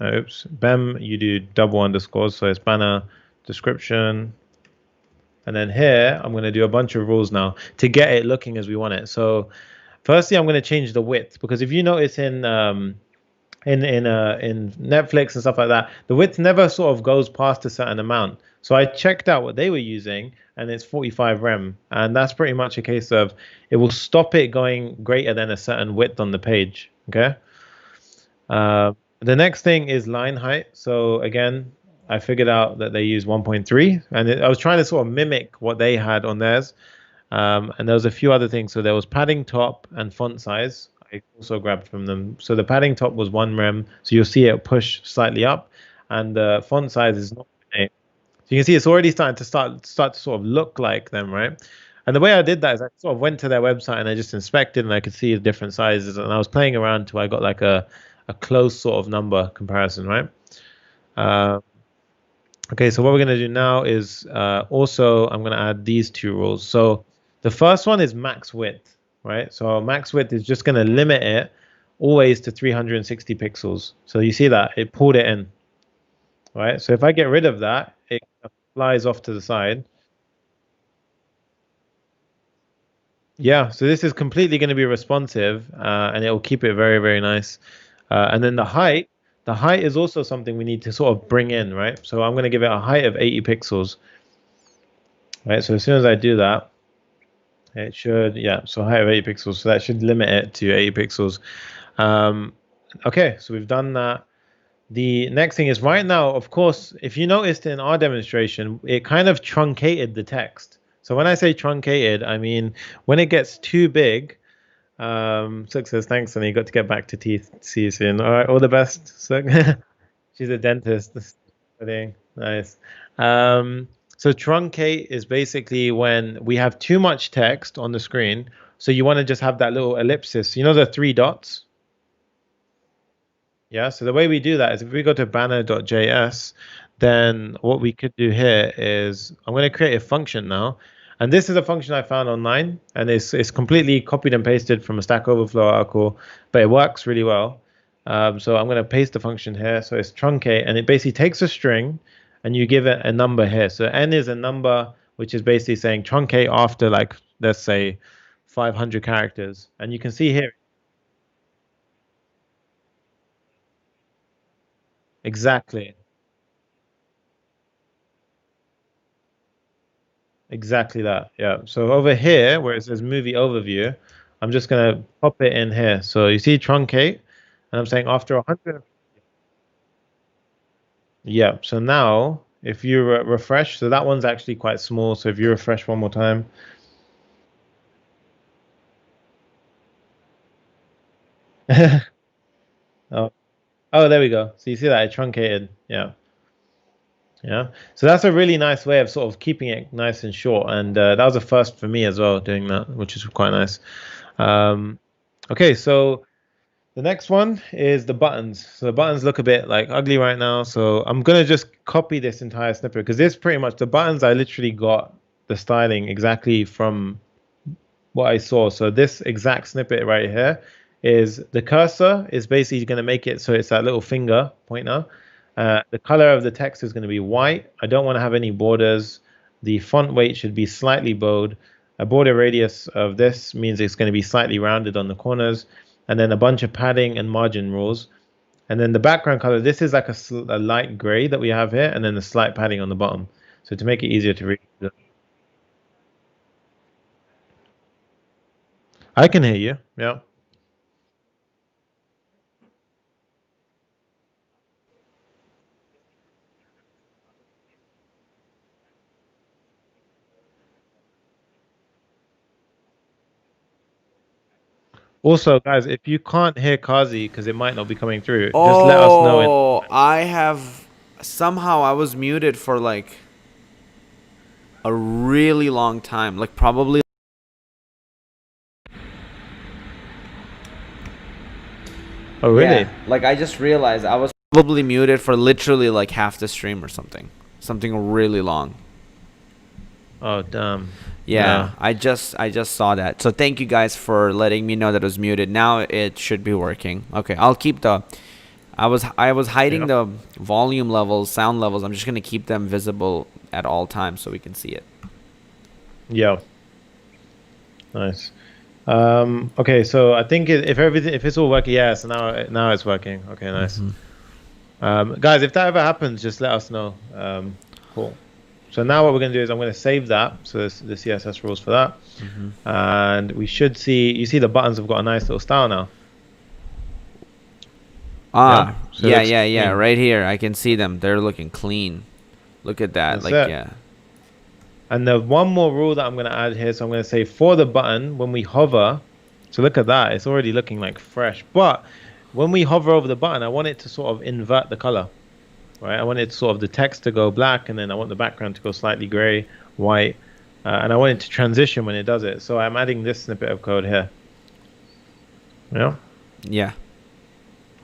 Oops, Bem, you do double underscores, so it's banner description. And then here, I'm going to do a bunch of rules now to get it looking as we want it. So firstly, I'm going to change the width, because if you notice in Netflix and stuff like that, the width never sort of goes past a certain amount. So I checked out what they were using, and it's 45 rem, and that's pretty much a case of it will stop it going greater than a certain width on the page. Okay. The next thing is line height. So again, I figured out that they use 1.3, and I was trying to sort of mimic what they had on theirs. And there was a few other things. So there was padding top and font size. I also grabbed from them. So the padding top was 1 rem, so you'll see it push slightly up, and the font size is not 8. So you can see it's already starting to start to sort of look like them, right? And the way I did that is I sort of went to their website and I just inspected, and I could see the different sizes, and I was playing around till I got like a close sort of number comparison, right? Okay, so what we're going to do now is also I'm going to add these two rules. So the first one is max width, right? So max width is just going to limit it always to 360 pixels. So you see that it pulled it in, right? So if I get rid of that, it flies off to the side. Yeah, so this is completely going to be responsive, and it will keep it very, very nice. And then the height is also something we need to sort of bring in, right? So I'm going to give it a height of 80 pixels, right? So as soon as I do that, it should, yeah, so height of 80 pixels. So that should limit it to 80 pixels. Okay, so we've done that. The next thing is right now, of course, if you noticed in our demonstration, it kind of truncated the text. So when I say truncated, I mean when it gets too big. Suk says thanks, and you got to get back to teeth. See you soon. All right, all the best, Suk. She's a dentist. Nice. So truncate is basically when we have too much text on the screen. So you want to just have that little ellipsis. You know the 3 dots? Yeah, so the way we do that is if we go to banner.js, then what we could do here is I'm going to create a function now. And this is a function I found online, and it's completely copied and pasted from a Stack Overflow article, but it works really well. So I'm going to paste the function here. So it's truncate, and it basically takes a string, and you give it a number here. So n is a number, which is basically saying truncate after, like, let's say 500 characters. And you can see here, exactly. Exactly that. Yeah. So over here, where it says movie overview, I'm just going to pop it in here. So you see truncate, and I'm saying after 100. Yeah. So now if you refresh, so that one's actually quite small. So if you refresh one more time. Oh, oh, there we go. So you see that it truncated. Yeah. Yeah. So that's a really nice way of sort of keeping it nice and short. And that was a first for me as well, doing that, which is quite nice. Okay. So the next one is the buttons. So the buttons look a bit like ugly right now. So I'm going to just copy this entire snippet, because this pretty much the buttons, I literally got the styling exactly from what I saw. So this exact snippet right here is the cursor is basically going to make it so it's that little finger pointer. The color of the text is going to be white. I don't want to have any borders. The font weight should be slightly bold. A border radius of this means it's going to be slightly rounded on the corners. And then a bunch of padding and margin rules. And then the background color, this is like a light gray that we have here, and then the slight padding on the bottom. So to make it easier to read. I can hear you. Yeah. Also, guys, if you can't hear Kazi because it might not be coming through, just let us know. Oh, I have somehow I was muted for like a really long time, like probably. Oh, really? Yeah, like I just realized I was probably muted for literally like half the stream or something. Something really long. Oh, damn. Yeah, Yeah. I just saw that. So thank you guys for letting me know that it was muted. Now it should be working. Okay, I'll keep the I was hiding Yeah. the volume levels, sound levels. I'm just going to keep them visible at all times so we can see it. Yeah. Nice. Okay, so I think if it's all working, yeah, so now it's working. Okay, nice. Guys, if that ever happens, just let us know. Cool. So now what we're going to do is I'm going to save that. So this the CSS rules for that. And we should see, you see the buttons have got a nice little style now. Ah, So it yeah, looks yeah, yeah. clean. Right here, I can see them. They're looking clean. Look at that. That's Like, it. yeah. And the one more rule that I'm going to add here, so I'm going to say for the button, when we hover, so look at that, it's already looking like fresh. But when we hover over the button, I want it to sort of invert the color, right? I want it sort of the text to go black, and then I want the background to go slightly gray, white, and I want it to transition when it does it. So I'm adding this snippet of code here. Yeah. Yeah.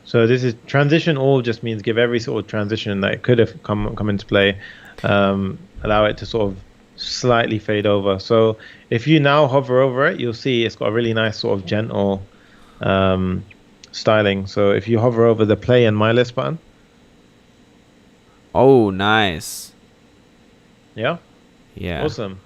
So this is transition all just means give every sort of transition that could have come into play, allow it to sort of slightly fade over. So if you now hover over it, you'll see it's got a really nice sort of gentle styling. So if you hover over the play and my list button, Oh, nice. yeah, Yeah. awesome.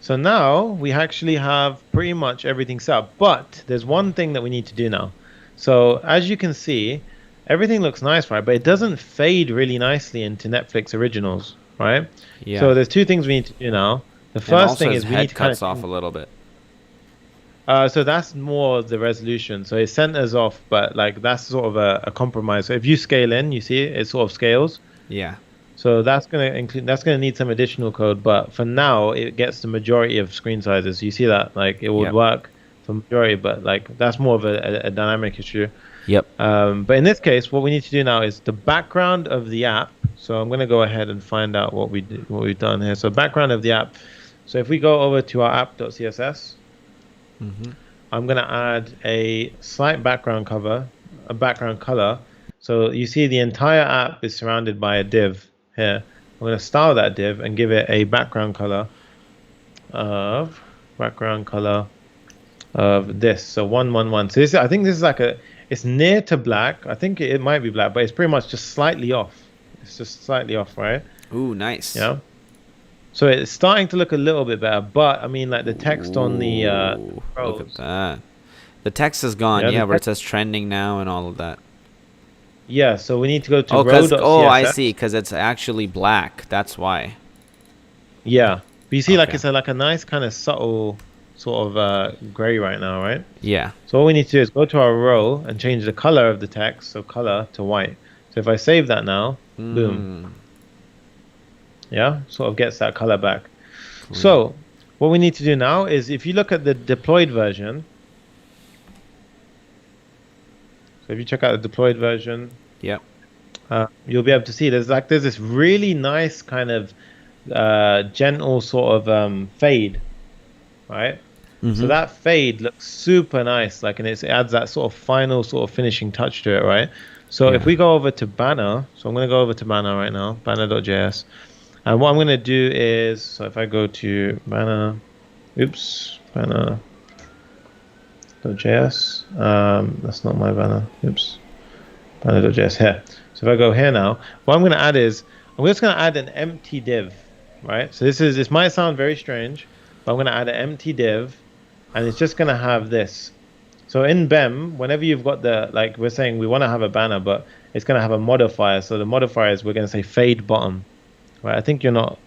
So now we actually have pretty much everything set up, but there's one thing that we need to do now. So as you can see, everything looks nice, right? But it doesn't fade really nicely into Netflix originals, right? Yeah. So there's two things we need to do now. The And first also thing his is we need head to kind cuts off a of, little bit. so that's more the resolution. So it centers off, but like that's sort of a compromise. So if you scale in, you see it sort of scales. Yeah. So that's gonna need some additional code, but for now it gets the majority of screen sizes. You see that like it would Yep. work for majority, but like that's more of a dynamic issue. Yep. But in this case, what we need to do now is the background of the app. So I'm gonna go ahead and find out what we've done here. So background of the app. So if we go over to our app.css, I'm gonna add a slight background color. So you see the entire app is surrounded by a div here. I'm gonna style that div and give it a background color of this. So 111. So I think this is like it's near to black. I think it might be black, but it's pretty much just slightly off. It's just slightly off, right? Ooh, nice. Yeah. So it's starting to look a little bit better, but I mean, like the text on the Ooh, look at rows. that. The text is gone. Yeah, Yeah, the where it text, says trending now and all of that. yeah. So we need to go to Oh, I row.css. see. Because it's actually black. That's why. Yeah, but you see, like Okay. it's like a nice kind of subtle sort of gray right now, right? Yeah. So all we need to do is go to our row and change the color of the text, so color to white. So if I save that now, boom, yeah, sort of gets that color back. So what we need to do now is if you look at the deployed version, so if you check out the deployed version, Yep. you'll be able to see there's this really nice kind of gentle sort of fade, right? So that fade looks super nice, like, and it adds that sort of final sort of finishing touch to it, right? So if we go over to banner, so I'm going to go over to banner right now, banner.js. And what I'm going to do is, so if I go to banner.js, that's not my banner, banner.js here. So if I go here now, what I'm going to add is, I'm just going to add an empty div, right? So this might sound very strange, but I'm going to add an empty div, and it's just going to have this. So in BEM, whenever you've got like we're saying we want to have a banner, but it's going to have a modifier. So the modifier is we're going to say fade bottom, right? I think you're not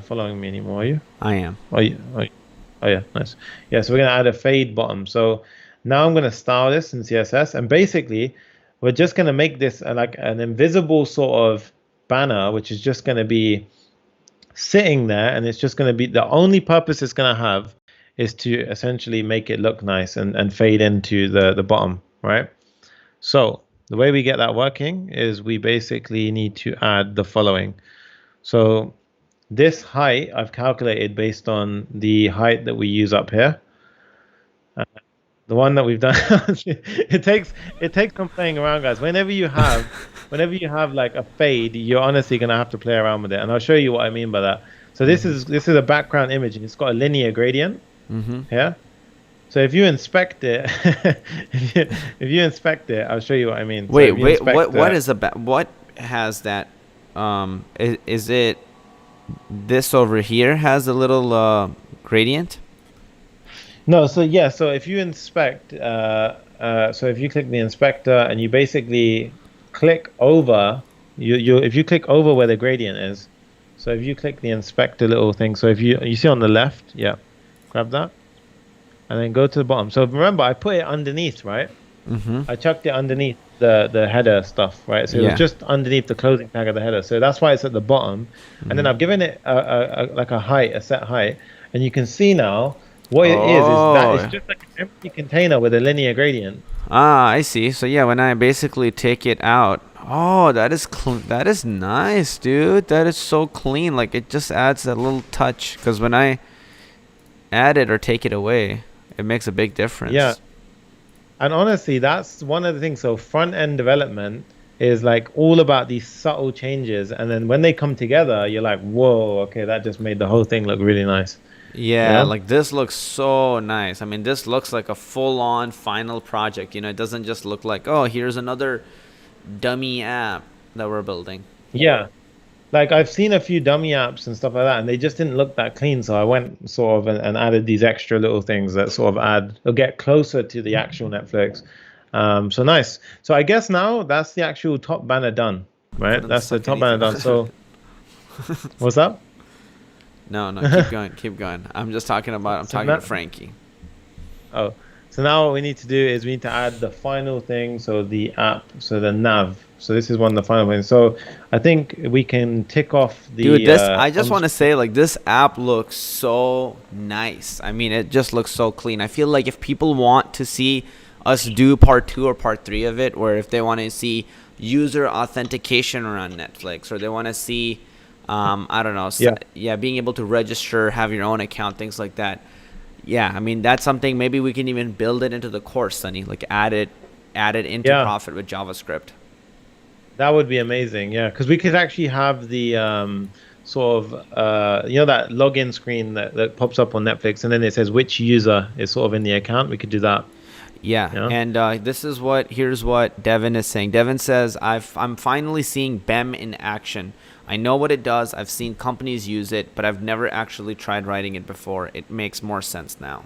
following me anymore, are you? I am. Oh, yeah, nice. Yeah, so we're going to add a fade bottom. So now I'm going to style this in CSS, and basically we're just going to make this like an invisible sort of banner, which is just going to be sitting there, and it's just going to be the only purpose it's going to have is to essentially make it look nice and fade into the bottom, right? So the way we get that working is we basically need to add the following. So this height I've calculated based on the height that we use up here. The one that we've done. It takes some playing around, guys. Whenever you have like a fade, you're honestly gonna have to play around with it, and I'll show you what I mean by that. So this is a background image, and it's got a linear gradient Mm-hmm. here. So if you inspect it, if you inspect it, I'll show you what I mean. So Wait, if you wait. inspect What is about? What has that? Is it this over here has a little gradient? No, so yeah, so if you inspect, so if you click the inspector and you basically click over, if you click over where the gradient is, so if you click the inspector little thing, so if you see on the left, yeah, grab that, and then go to the bottom. So remember, I put it underneath, right? Mm-hmm. I chucked it underneath the header stuff, right? So it Yeah. was just underneath the closing tag of the header. So that's why it's at the bottom. And then I've given it like a height, a set height, and you can see now. What it is that Oh. it's just like an empty container with a linear gradient. Ah, I see. So yeah, when I basically take it out, oh, that is nice, dude. That is so clean. Like it just adds a little touch. Because when I add it or take it away, it makes a big difference. Yeah. And honestly, that's one of the things. So front end development is like all about these subtle changes. And then when they come together, you're like, whoa, okay, that just made the whole thing look really nice. Yeah, Yeah. like this looks so nice. I mean, this looks like a full-on final project. You know, it doesn't just look like, oh, here's another dummy app that we're building. Yeah. Like I've seen a few dummy apps and stuff like that, and they just didn't look that clean. So I went sort of and added these extra little things that sort of add or get closer to the actual Netflix. So nice. So I guess now that's the actual top banner done, right? Couldn't That's the suck top banner anything. done. So what's up? No, no, keep going, keep going. I'm So talking now, to Frankie. oh, so now what we need to do is we need to add the final thing. So the app, so the nav. So this is one of the final things. So I think we can tick off the. Dude, I just want to say, like, this app looks so nice. I mean, it just looks so clean. I feel like if people want to see us do part 2 or part 3 of it, or if they want to see user authentication around Netflix, or they want to see, I don't know, Yeah. being able to register, have your own account, things like that. Yeah, I mean, that's something maybe we can even build it into the course, Sunny, like add it into Yeah. Profit with JavaScript. That would be amazing, yeah, because we could actually have the sort of that login screen that pops up on Netflix, and then it says which user is sort of in the account. We could do that. Yeah, Yeah. and here's what Devin is saying. Devin says, I'm finally seeing BEM in action. I know what it does. I've seen companies use it, but I've never actually tried writing it before. It makes more sense now.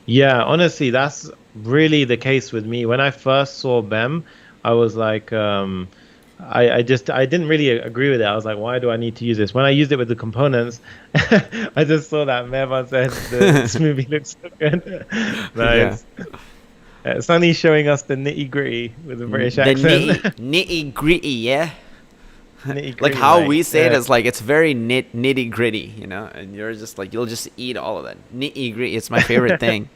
Yeah, honestly, that's really the case with me. When I first saw BEM, I was like, I didn't really agree with it. I was like, why do I need to use this? When I used it with the components, I just saw that Mevan said this movie looks so good. Yeah. Nice. Sunny's showing us the nitty gritty with a British The accent. nitty gritty, yeah. Nitty Like gritty, how like, we say it yeah. is like it's very nitty gritty, you know, and you're just like you'll just eat all of that nitty gritty. It's my favorite thing.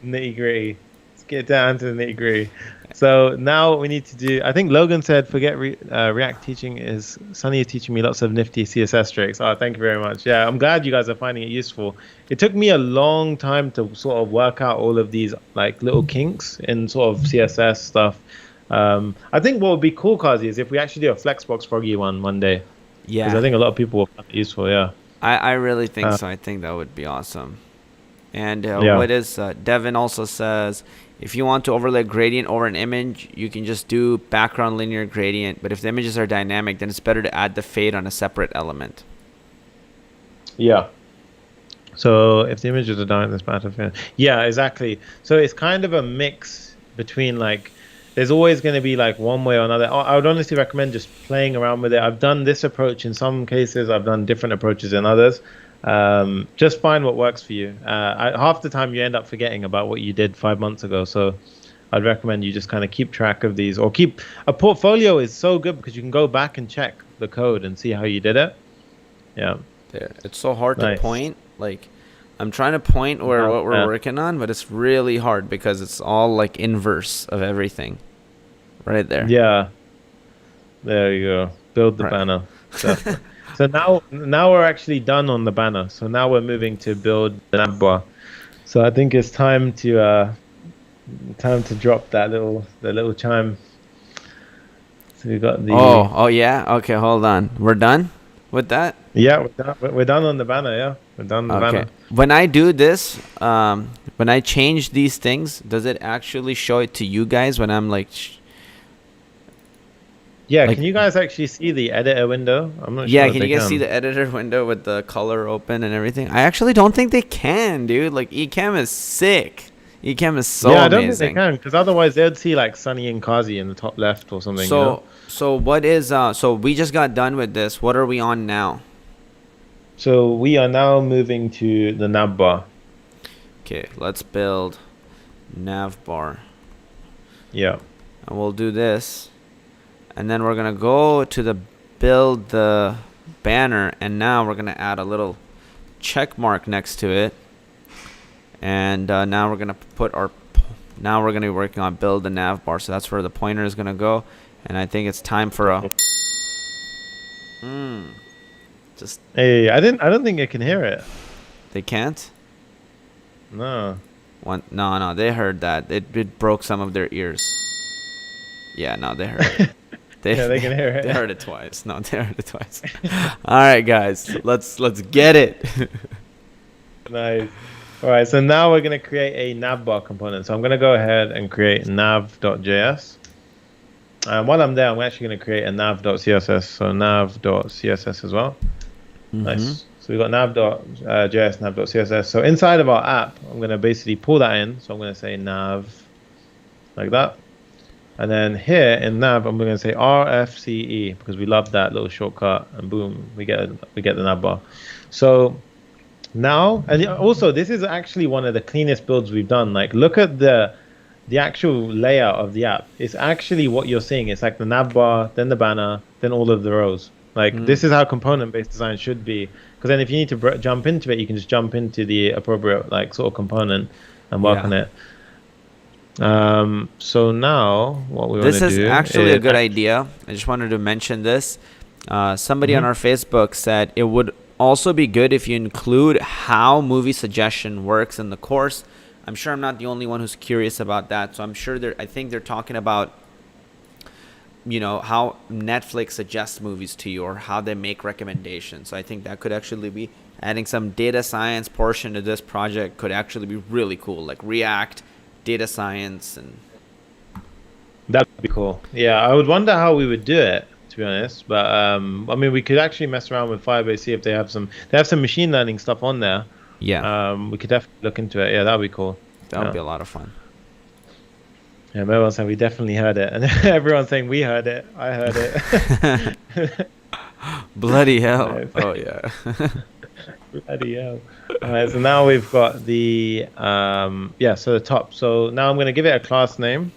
Nitty gritty. Let's get down to the nitty gritty. So now what we need to do, I think Logan said, forget React teaching is, Sunny is teaching me lots of nifty CSS tricks. Oh, thank you very much. Yeah, I'm glad you guys are finding it useful. It took me a long time to sort of work out all of these like little kinks in sort of CSS stuff. I think what would be cool, Kazi, is if we actually do a Flexbox Froggy one day. Because I Yeah, think a lot of people will find it useful, yeah. I really think Uh, so. I think that would be awesome. And Yeah. what is Devin also says, if you want to overlay gradient over an image, you can just do background linear gradient. But if the images are dynamic, then it's better to add the fade on a separate element. Yeah. So if the images are down, this matter. Yeah, exactly. So it's kind of a mix between like, there's always going to be like one way or another. I would honestly recommend just playing around with it. I've done this approach in some cases. I've done different approaches in others. Just find what works for you. Half the time you end up forgetting about what you did 5 months ago. So I'd recommend you just kind of keep track of these, or keep a portfolio is so good because you can go back and check the code and see how you did it. Yeah. There, it's so hard Nice. to point. Like, I'm trying to point where what we're Yeah. working on, but it's really hard because it's all like inverse of everything, right there. Yeah. There you go. Build the Right. banner. So now we're actually done on the banner. So now we're moving to build the nav bar. So I think it's time to drop the little chime. So we got the Oh yeah. Okay, hold on. We're done with that. yeah, we're done on the banner. Yeah, we're done on the Okay. banner. When I do this, when I change these things, does it actually show it to you guys when I'm like, Yeah, like, can you guys actually see the editor window? I'm not yeah? sure if Can you they guys see can. the editor window with the color open and everything? I actually don't think they can, dude. Like, Ecamm is sick. Ecamm is so Yeah, I don't think they amazing. can because otherwise they'd see like Sunny and Kazi in the top left or something, you know? So what is so we just got done with this. What are we on now? So we are now moving to the nav bar. Okay, let's build nav bar. Yeah. And we'll do this. And then we're going to go to the build the banner. And now we're going to add a little check mark next to it. And now we're going to put our... Now we're going to be working on build the nav bar. So that's where the pointer is going to go. And I think it's time for a... Just... Hey, I don't think I can hear it. They can't? No. No, they heard that. It broke some of their ears. Yeah, no, they heard it. Yeah, they can hear it. They heard it twice. No, they heard it twice. All right, guys, let's get it. Nice. All right, so now we're going to create a navbar component. So I'm going to go ahead and create nav.js. And while I'm there, I'm actually going to create a nav.css. So nav.css as well. Nice. So we've got nav.js, nav.css. So inside of our app, I'm going to basically pull that in. So I'm going to say nav like that. And then here in nav, I'm going to say RFCE because we love that little shortcut. And boom, we get the nav bar. So now, and also this is actually one of the cleanest builds we've done. Like, look at the actual layout of the app. It's actually what you're seeing. It's like the nav bar, then the banner, then all of the rows. Like this is how component-based design should be. Because then if you need to jump into it, you can just jump into the appropriate like sort of component and work on it. So now what we want to do... This is actually a good idea. I just wanted to mention this. Somebody on our Facebook said it would also be good if you include how movie suggestion works in the course. I'm sure I'm not the only one who's curious about that. So I'm sure I think they're talking about, you know, how Netflix suggests movies to you or how they make recommendations. So I think that could actually be adding some data science portion to this project could actually be really cool, like React, data science, and that'd be cool. Yeah, I would wonder how we would do it, to be honest. But I mean, we could actually mess around with Firebase, see if they have some machine learning stuff on there. yeah, We could definitely look into it. Yeah, that'd be cool. that would be a lot of fun. Yeah, everyone's saying we definitely heard it, and everyone's saying we heard it. I heard it. Bloody hell! Oh yeah. Bloody hell. All right, so now we've got the so the top. So now I'm going to give it a class name.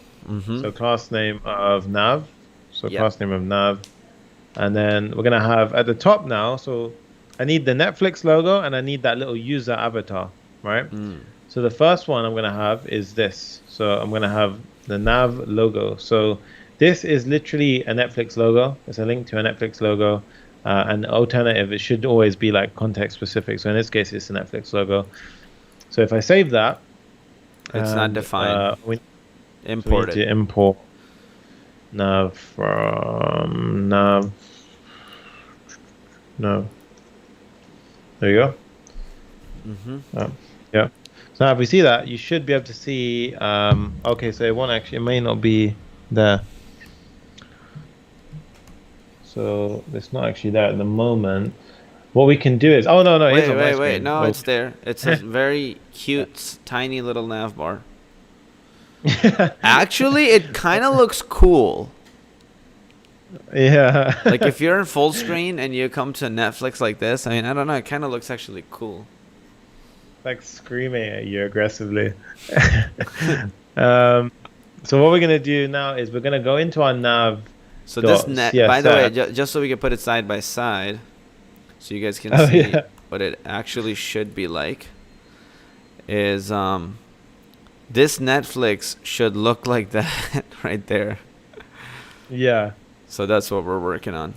So class name of nav. So class name of nav, and then we're going to have at the top now. So I need the Netflix logo and I need that little user avatar, right? So the first one I'm going to have is this. So I'm going to have the nav logo. So this is literally a Netflix logo. It's a link to a Netflix logo. And alternative, it should always be like context specific. So in this case, it's a Netflix logo. So if I save that, It's not defined. Import it. To import nav from nav. No. There you go. Yeah. So now if we see that, you should be able to see. Okay, so it may not be there. So it's not actually there at the moment. What we can do is, it is on my Wait, screen. no, it's there. It's a very cute, tiny little nav bar. Actually, it kind of looks cool. Yeah. Like if you're in full screen and you come to Netflix like this, I mean, I don't know, it kind of looks actually cool. Like screaming at you aggressively. So what we're gonna do now is we're gonna go into our nav. So this by the way, just so we can put it side by side, so you guys can see what it actually should be like, is this Netflix should look like that right there. Yeah. So that's what we're working on.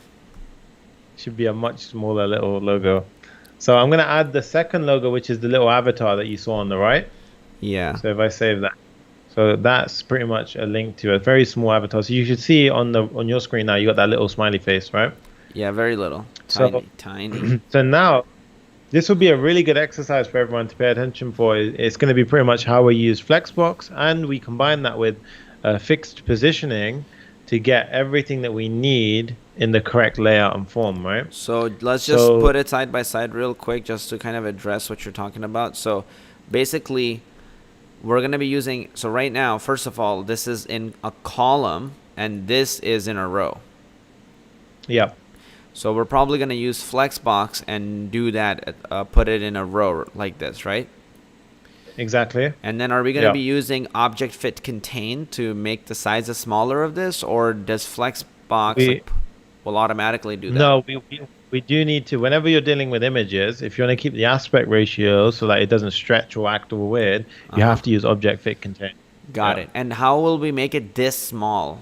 Should be a much smaller little logo. So I'm gonna add the second logo, which is the little avatar that you saw on the right. Yeah. So if I save that, so that's pretty much a link to a very small avatar. So you should see on your screen now, you got that little smiley face, right? Yeah, very little. So Tiny, tiny. so now this will be a really good exercise for everyone to pay attention for. It's going to be pretty much how we use Flexbox, and we combine that with fixed positioning to get everything that we need in the correct layout and form, right? So let's just So put it side by side real quick just to kind of address what you're talking about. So basically, we're going to be using, so right now, first of all, this is in a column and this is in a row. yeah, So we're probably going to use Flexbox and do that, put it in a row like this, right? exactly. And then are we going to Yeah. be using object fit contain to make the sizes smaller of this, or does Flexbox We will automatically do that? No, we do need to, whenever you're dealing with images, if you want to keep the aspect ratio so that it doesn't stretch or act all weird, you have to use object fit contain. Got Yeah. it. And how will we make it this small?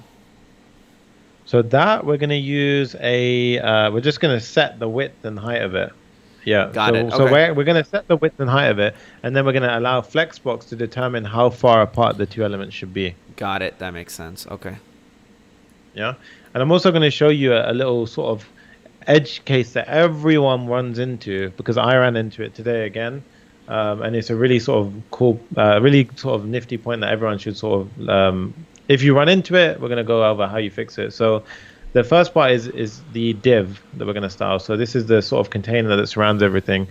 So that we're going to use we're just going to set the width and height of it. Yeah. Got it. So Okay. we're going to set the width and height of it, and then we're going to allow Flexbox to determine how far apart the two elements should be. Got it. That makes sense. Okay. Yeah. And I'm also going to show you a little sort of edge case that everyone runs into, because I ran into it today again. And it's a really sort of cool, really sort of nifty point that everyone should sort of, if you run into it, we're going to go over how you fix it. So the first part is the div that we're going to style. So this is the sort of container that surrounds everything.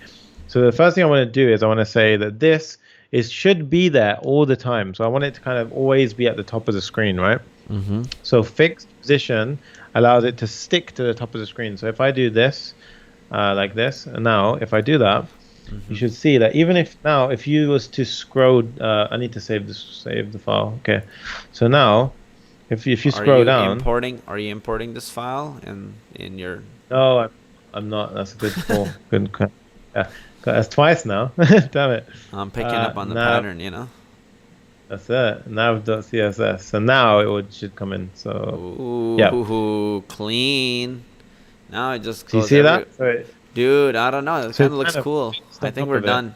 So the first thing I want to do is I want to say that this should be there all the time. So I want it to kind of always be at the top of the screen, right? Mm-hmm. So fixed position allows it to stick to the top of the screen. So if I do this, like this, and now if I do that, you should see that even if you was to scroll, I need to save the file. Okay, so now if you scroll down, Are you importing this file in your? no, I'm not. That's a good call. Good. Yeah, that's twice now. Damn it. I'm picking up on the now, pattern, you know. That's it. Nav.css. So now should come in. So Ooh, clean. Now it just do you goes see that? So Dude, I don't know. It So kind it's of looks kind of cool. fixed I on think top we're of it. done.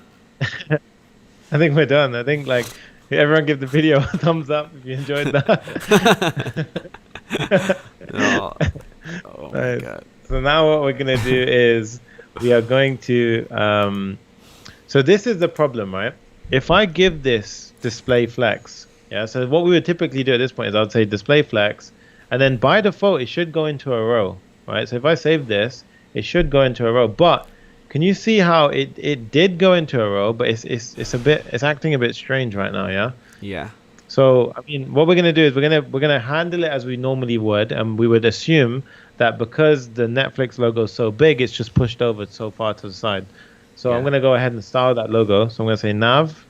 I think we're done. I think like everyone give the video a thumbs up if you enjoyed that. Oh, oh my Nice. god. So now what we're gonna do is we are going to so this is the problem, right? If I give this display flex, yeah, so what we would typically do at this point is I would say display flex, and then by default it should go into a row, right? So if I save this, it should go into a row. But can you see how it did go into a row, but it's acting a bit strange right now, yeah? Yeah. So I mean, what we're gonna do is we're gonna handle it as we normally would, and we would assume that because the Netflix logo is so big, it's just pushed over so far to the side. So I'm Yeah. gonna go ahead and style that logo. So I'm gonna say nav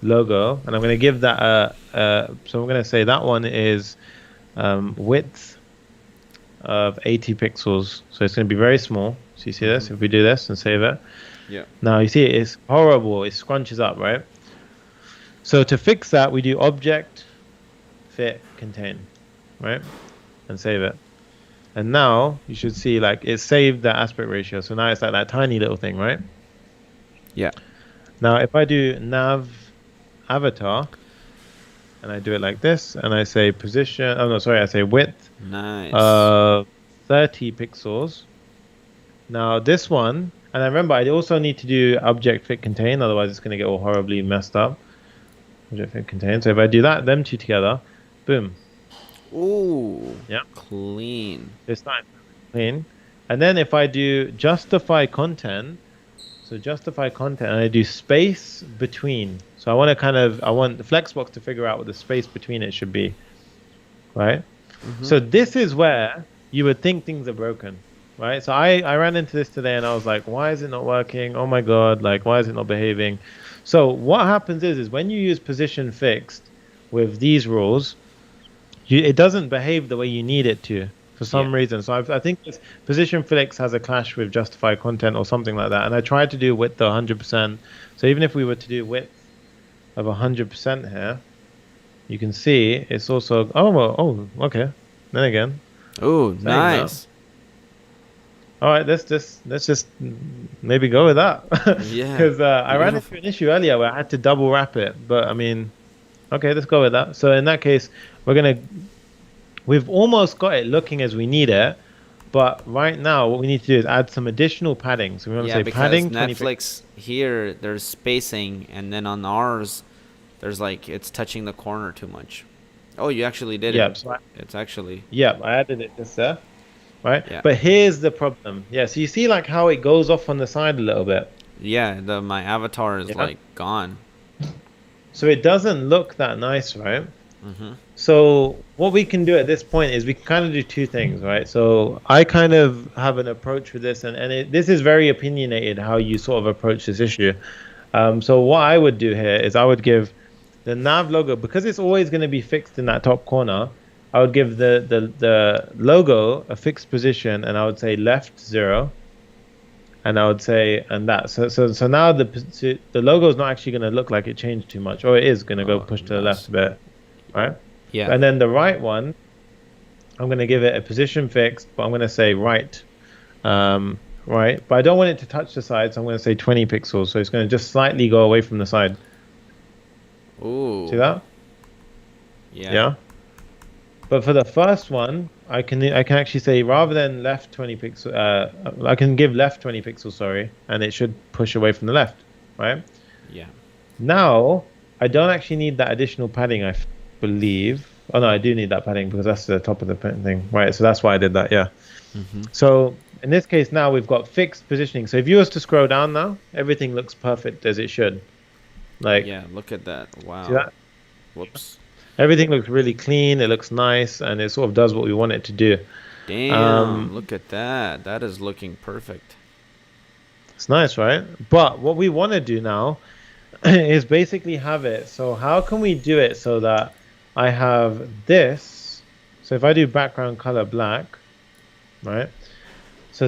logo, and I'm gonna give that so I'm gonna say that one is width of 80 pixels. So it's gonna be very small. So you see this? If we do this and save it, Yeah. now you see it's horrible. It scrunches up, right? So to fix that, we do object fit contain, right? And save it. And now you should see like it saved that aspect ratio. So now it's like that tiny little thing, right? Yeah. Now if I do nav avatar and I do it like this and I say position, oh no, sorry, I say width Nice. 30 pixels. Now this one, and I remember I also need to do object fit contain, otherwise it's going to get all horribly messed up. Object fit contain. So if I do that, them two together, boom. Ooh. Yeah. Clean. It's not clean. And then if I do justify content, so justify content, and I do space between. So I want the Flexbox to figure out what the space between it should be, right? So this is where you would think things are broken, right? So I ran into this today and I was like, why is it not working? Oh my God, like why is it not behaving? So what happens is when you use position fixed with these rules, it doesn't behave the way you need it to for some reason. So I think this position flex has a clash with justify content or something like that. And I tried to do width 100%. So even if we were to do width of 100% here, you can see it's also, okay. Then again, Ooh, now. nice. All right, let's just maybe go with that Yeah, because I ran into beautiful. an issue earlier where I had to double wrap it. But I mean, okay, let's go with that. So in that case, we've almost got it looking as we need it. But right now, what we need to do is add some additional padding. So we want to Yeah, say because padding 20 pixels. Netflix here there's spacing, and then on ours there's like it's touching the corner too much. Oh, you actually did it. Yeah, so It's actually I added it just there, right? yeah. But here's the problem. Yeah, so you see like how it goes off on the side a little bit. Yeah, the my avatar is Yeah. like gone. So it doesn't look that nice, right? Mm-hmm. So what we can do at this point is we can kind of do two things, right? So I kind of have an approach with this, and this is very opinionated how you sort of approach this issue. So what I would do here is I would give the nav logo, because it's always going to be fixed in that top corner. I would give the logo a fixed position, and I would say left 0, and I would say and that. So now the logo is not actually going to look like it changed too much, or it is going to go Oh, push to the left nice. a bit, right? Yeah. And then the right one, I'm going to give it a position fixed, but I'm going to say right. Right. But I don't want it to touch the side, so I'm going to say 20 pixels. So it's going to just slightly go away from the side. Ooh. See that? Yeah. Yeah. But for the first one, I can actually say rather than left 20 pixels, I can give left 20 pixels, sorry, and it should push away from the left, right? Yeah. Now, I don't actually need that additional padding, believe. Oh no, I do need that padding because that's the top of the thing, right? So that's why I did that, yeah. Mm-hmm. So in this case now we've got fixed positioning. So if you was to scroll down now, everything looks perfect as it should. Like, Yeah. Look at that. see Wow. that? Whoops. Everything looks really clean. It looks nice, and it sort of does what we want it to do. Damn. Um, Look at that. That is looking perfect. it's nice, right? But what we want to do now is basically have it. So how can we do it so that I have this? So if I do background color black, right? So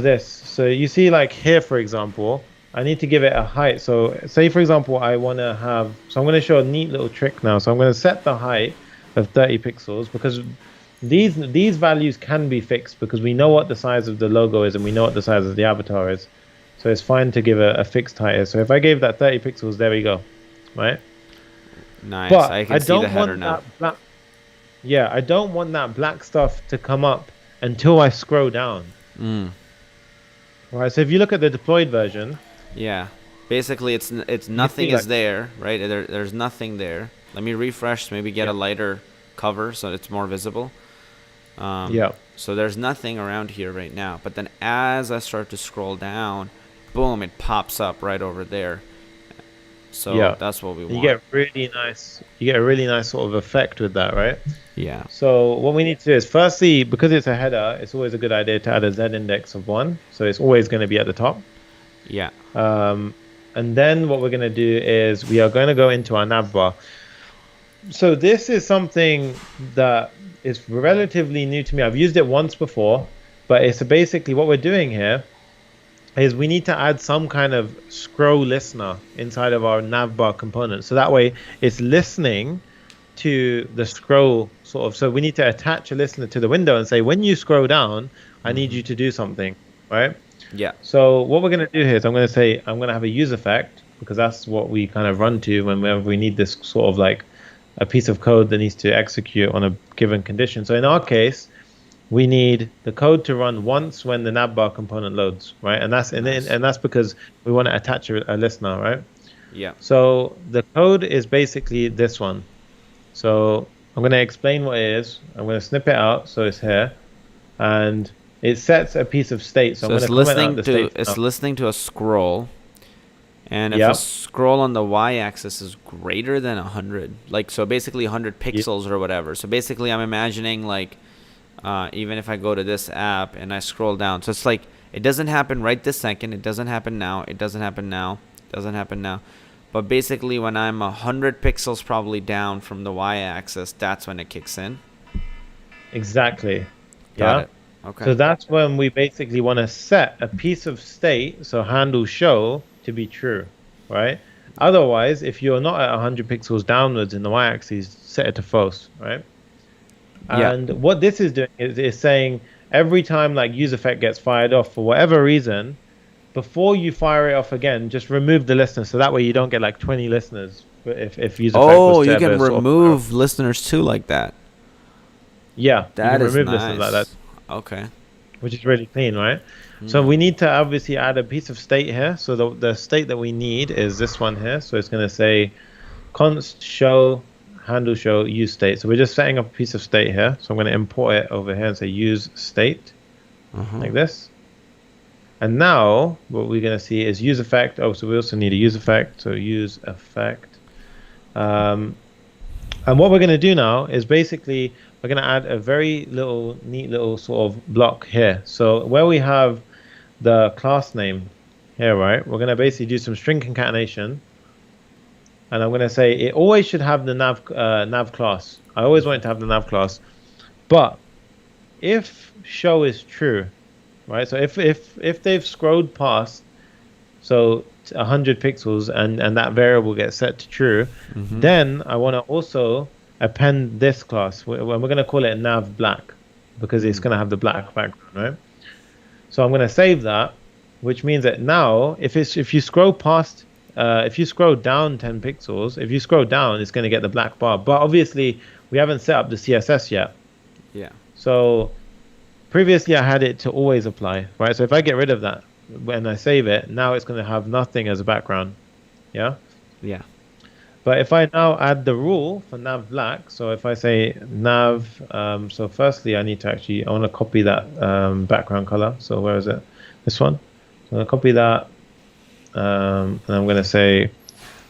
you see like here, for example, I need to give it a height. So say, for example, I want to have, so I'm going to show a neat little trick now. So I'm going to set the height of 30 pixels because these values can be fixed because we know what the size of the logo is and we know what the size of the avatar is. So it's fine to give a fixed height. So if I gave that 30 pixels, there we go, right? Nice. But I I can see the don't header want now. that black. Yeah, I don't want that black stuff to come up until I scroll down. Mm. Right. So if you look at the deployed version, Yeah. Basically, it's you nothing see is like, there, right? There's nothing there. Let me refresh. Maybe get yeah, a lighter cover so it's more visible. yeah, So there's nothing around here right now. But then as I start to scroll down, boom, it pops up right over there. So yeah. that's what we You want. get really nice. You get a really nice sort of effect with that, right? Yeah. So what we need to do is, firstly, because it's a header, it's always a good idea to add a Z index of 1. So it's always going to be at the top. Yeah. And then what we're going to do is we are going to go into our nav bar. So this is something that is relatively new to me. I've used it once before, but it's basically what we're doing here is we need to add some kind of scroll listener inside of our navbar component. So that way it's listening to the scroll sort of. So we need to attach a listener to the window and say, when you scroll down, I need you to do something, right? Yeah. So what we're going to do here is I'm going to say, I'm going to have a use effect because that's what we kind of run to whenever we need this sort of like a piece of code that needs to execute on a given condition. So in our case, we need the code to run once when the navbar component loads, right? And that's Nice. and that's because we want to attach a listener, right? Yeah. So the code is basically this one. So I'm going to explain what it is. I'm going to snip it out so it's here, and it sets a piece of state. So So I'm it's going to comment out listening the to state. it's listening to a scroll, and if Yep. a scroll on the y-axis is greater than 100, like so basically 100 pixels or whatever. So basically, I'm imagining like even if I go to this app and I scroll down, so it's like it doesn't happen right this second. It doesn't happen now. It doesn't happen now. It doesn't happen now. But basically, when I'm 100 pixels probably down from the y-axis, that's when it kicks in. Exactly. Got Yeah. it. Okay. So that's when we basically want to set a piece of state, so handle show, to be true, right? Otherwise, if you're not at 100 pixels downwards in the y-axis, set it to false, right? Yeah. And what this is doing is saying every time like use effect gets fired off for whatever reason, before you fire it off again, just remove the listener, so that way you don't get like 20 listeners if use effect was Oh, to you ever can sort of fire off. remove listeners too like that. Yeah, you That can is remove listeners like that, nice. Okay. which is really clean, right? So Hmm. we need to obviously add a piece of state here. So the state that we need is this one here. So it's going to say const show handle show use state. So we're just setting up a piece of state here. So I'm going to import it over here and say use state Uh-huh. like this. And now what we're going to see is use effect. Oh, so we also need a use effect. So use effect. Um, and what we're going to do now is basically we're going to add a very little neat little sort of block here. So where we have the class name here, right? We're going to basically do some string concatenation. And I'm going to say it always should have the nav class. I always want it to have the nav class. But if show is true, right? So if they've scrolled past so 100 pixels and that variable gets set to true, Mm-hmm. then I want to also append this class. We're going to call it nav black because it's going to have the black background, right? So I'm going to save that, which means that now if you scroll past if you scroll down 10 pixels, if you scroll down, it's going to get the black bar. But obviously, we haven't set up the CSS yet. Yeah. So previously, I had it to always apply, right? So if I get rid of that when I save it, now it's going to have nothing as a background. Yeah. Yeah. But if I now add the rule for nav black, so if I say nav, so firstly, I want to copy that background color. So where is it? This one. So I'm going to copy that. And I'm going to say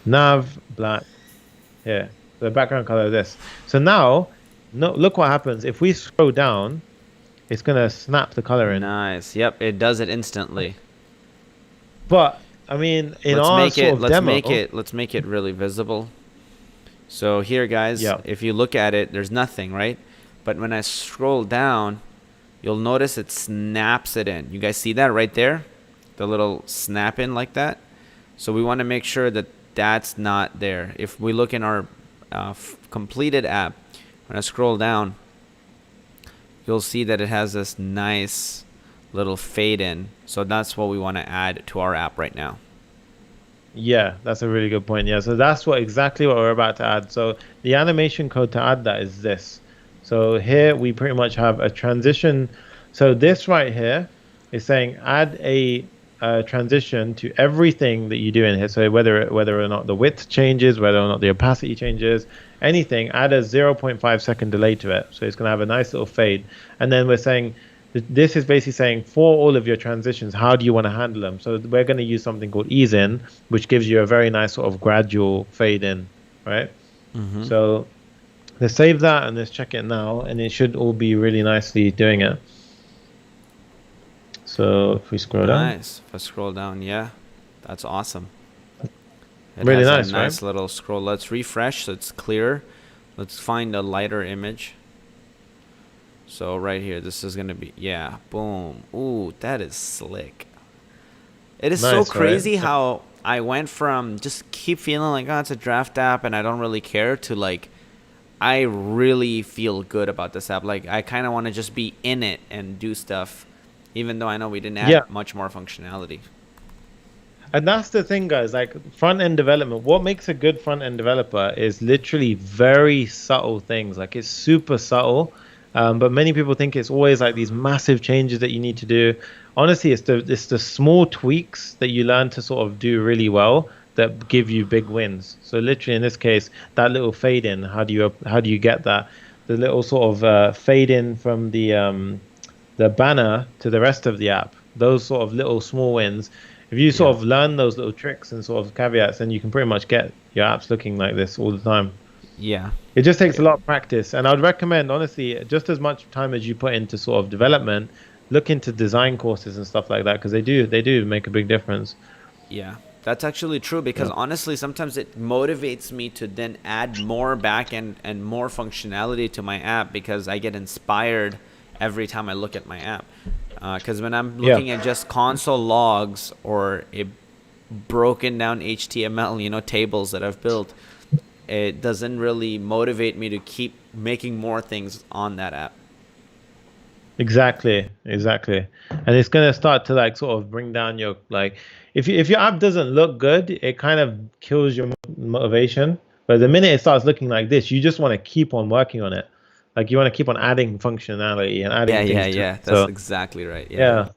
nav black here. The background color is this. So now, no, look what happens. If we scroll down, it's going to snap the color in. Nice. Yep, it does it instantly. But I mean, in Let's our make sort it of let's demo, make it let's make it really visible. So here guys, yeah, if you look at it, there's nothing, right? But when I scroll down, you'll notice it snaps it in. You guys see that right there? The little snap in like that. So we want to make sure that that's not there. If we look in our completed app, when I scroll down, you'll see that it has this nice little fade in. So that's what we want to add to our app right now. yeah, that's a really good point. Yeah, so that's exactly what we're about to add. So the animation code to add that is this. So here we pretty much have a transition. So this right here is saying add a transition to everything that you do in here. So whether or not the width changes, whether or not the opacity changes, anything, add a 0.5 second delay to it. So it's going to have a nice little fade. And then we're saying this is basically saying for all of your transitions, how do you want to handle them? So we're going to use something called ease in, which gives you a very nice sort of gradual fade in, right? Mm-hmm. So let's save that and let's check it now, and it should all be really nicely doing it. So if we scroll down, Nice. If I scroll down, yeah, that's awesome. It really has nice, a nice right? little scroll. Let's refresh so it's clear. Let's find a lighter image. So right here, this is gonna be, yeah, boom. Ooh, that is slick. It is so Nice, right? crazy how I went from just keep feeling like, oh, it's a draft app and I don't really care, to like, I really feel good about this app. Like, I kind of want to just be in it and do stuff, even though I know we didn't add Yeah. much more functionality. And that's the thing, guys. Like front end development, what makes a good front end developer is literally very subtle things. Like it's super subtle, but many people think it's always like these massive changes that you need to do. Honestly, it's the small tweaks that you learn to sort of do really well that give you big wins. So literally, in this case, that little fade in. How do you get that? The little sort of fade in from the banner to the rest of the app. Those sort of little small wins. If you sort of learn those little tricks and sort of caveats, then you can pretty much get your apps looking like this all the time. Yeah. It just takes a lot of practice. And I would recommend, honestly, just as much time as you put into sort of development, look into design courses and stuff like that, because they do make a big difference. Yeah, that's actually true, because honestly, sometimes it motivates me to then add more backend and more functionality to my app, because I get inspired every time I look at my app. Because when I'm looking at just console logs or a broken down HTML, tables that I've built, it doesn't really motivate me to keep making more things on that app. Exactly, exactly. And it's gonna start to like sort of bring down your like if your app doesn't look good, it kind of kills your motivation. But the minute it starts looking like this, you just want to keep on working on it. Like you want to keep on adding functionality and Yeah, adding yeah, things to it. yeah. That's So exactly right. Yeah. yeah.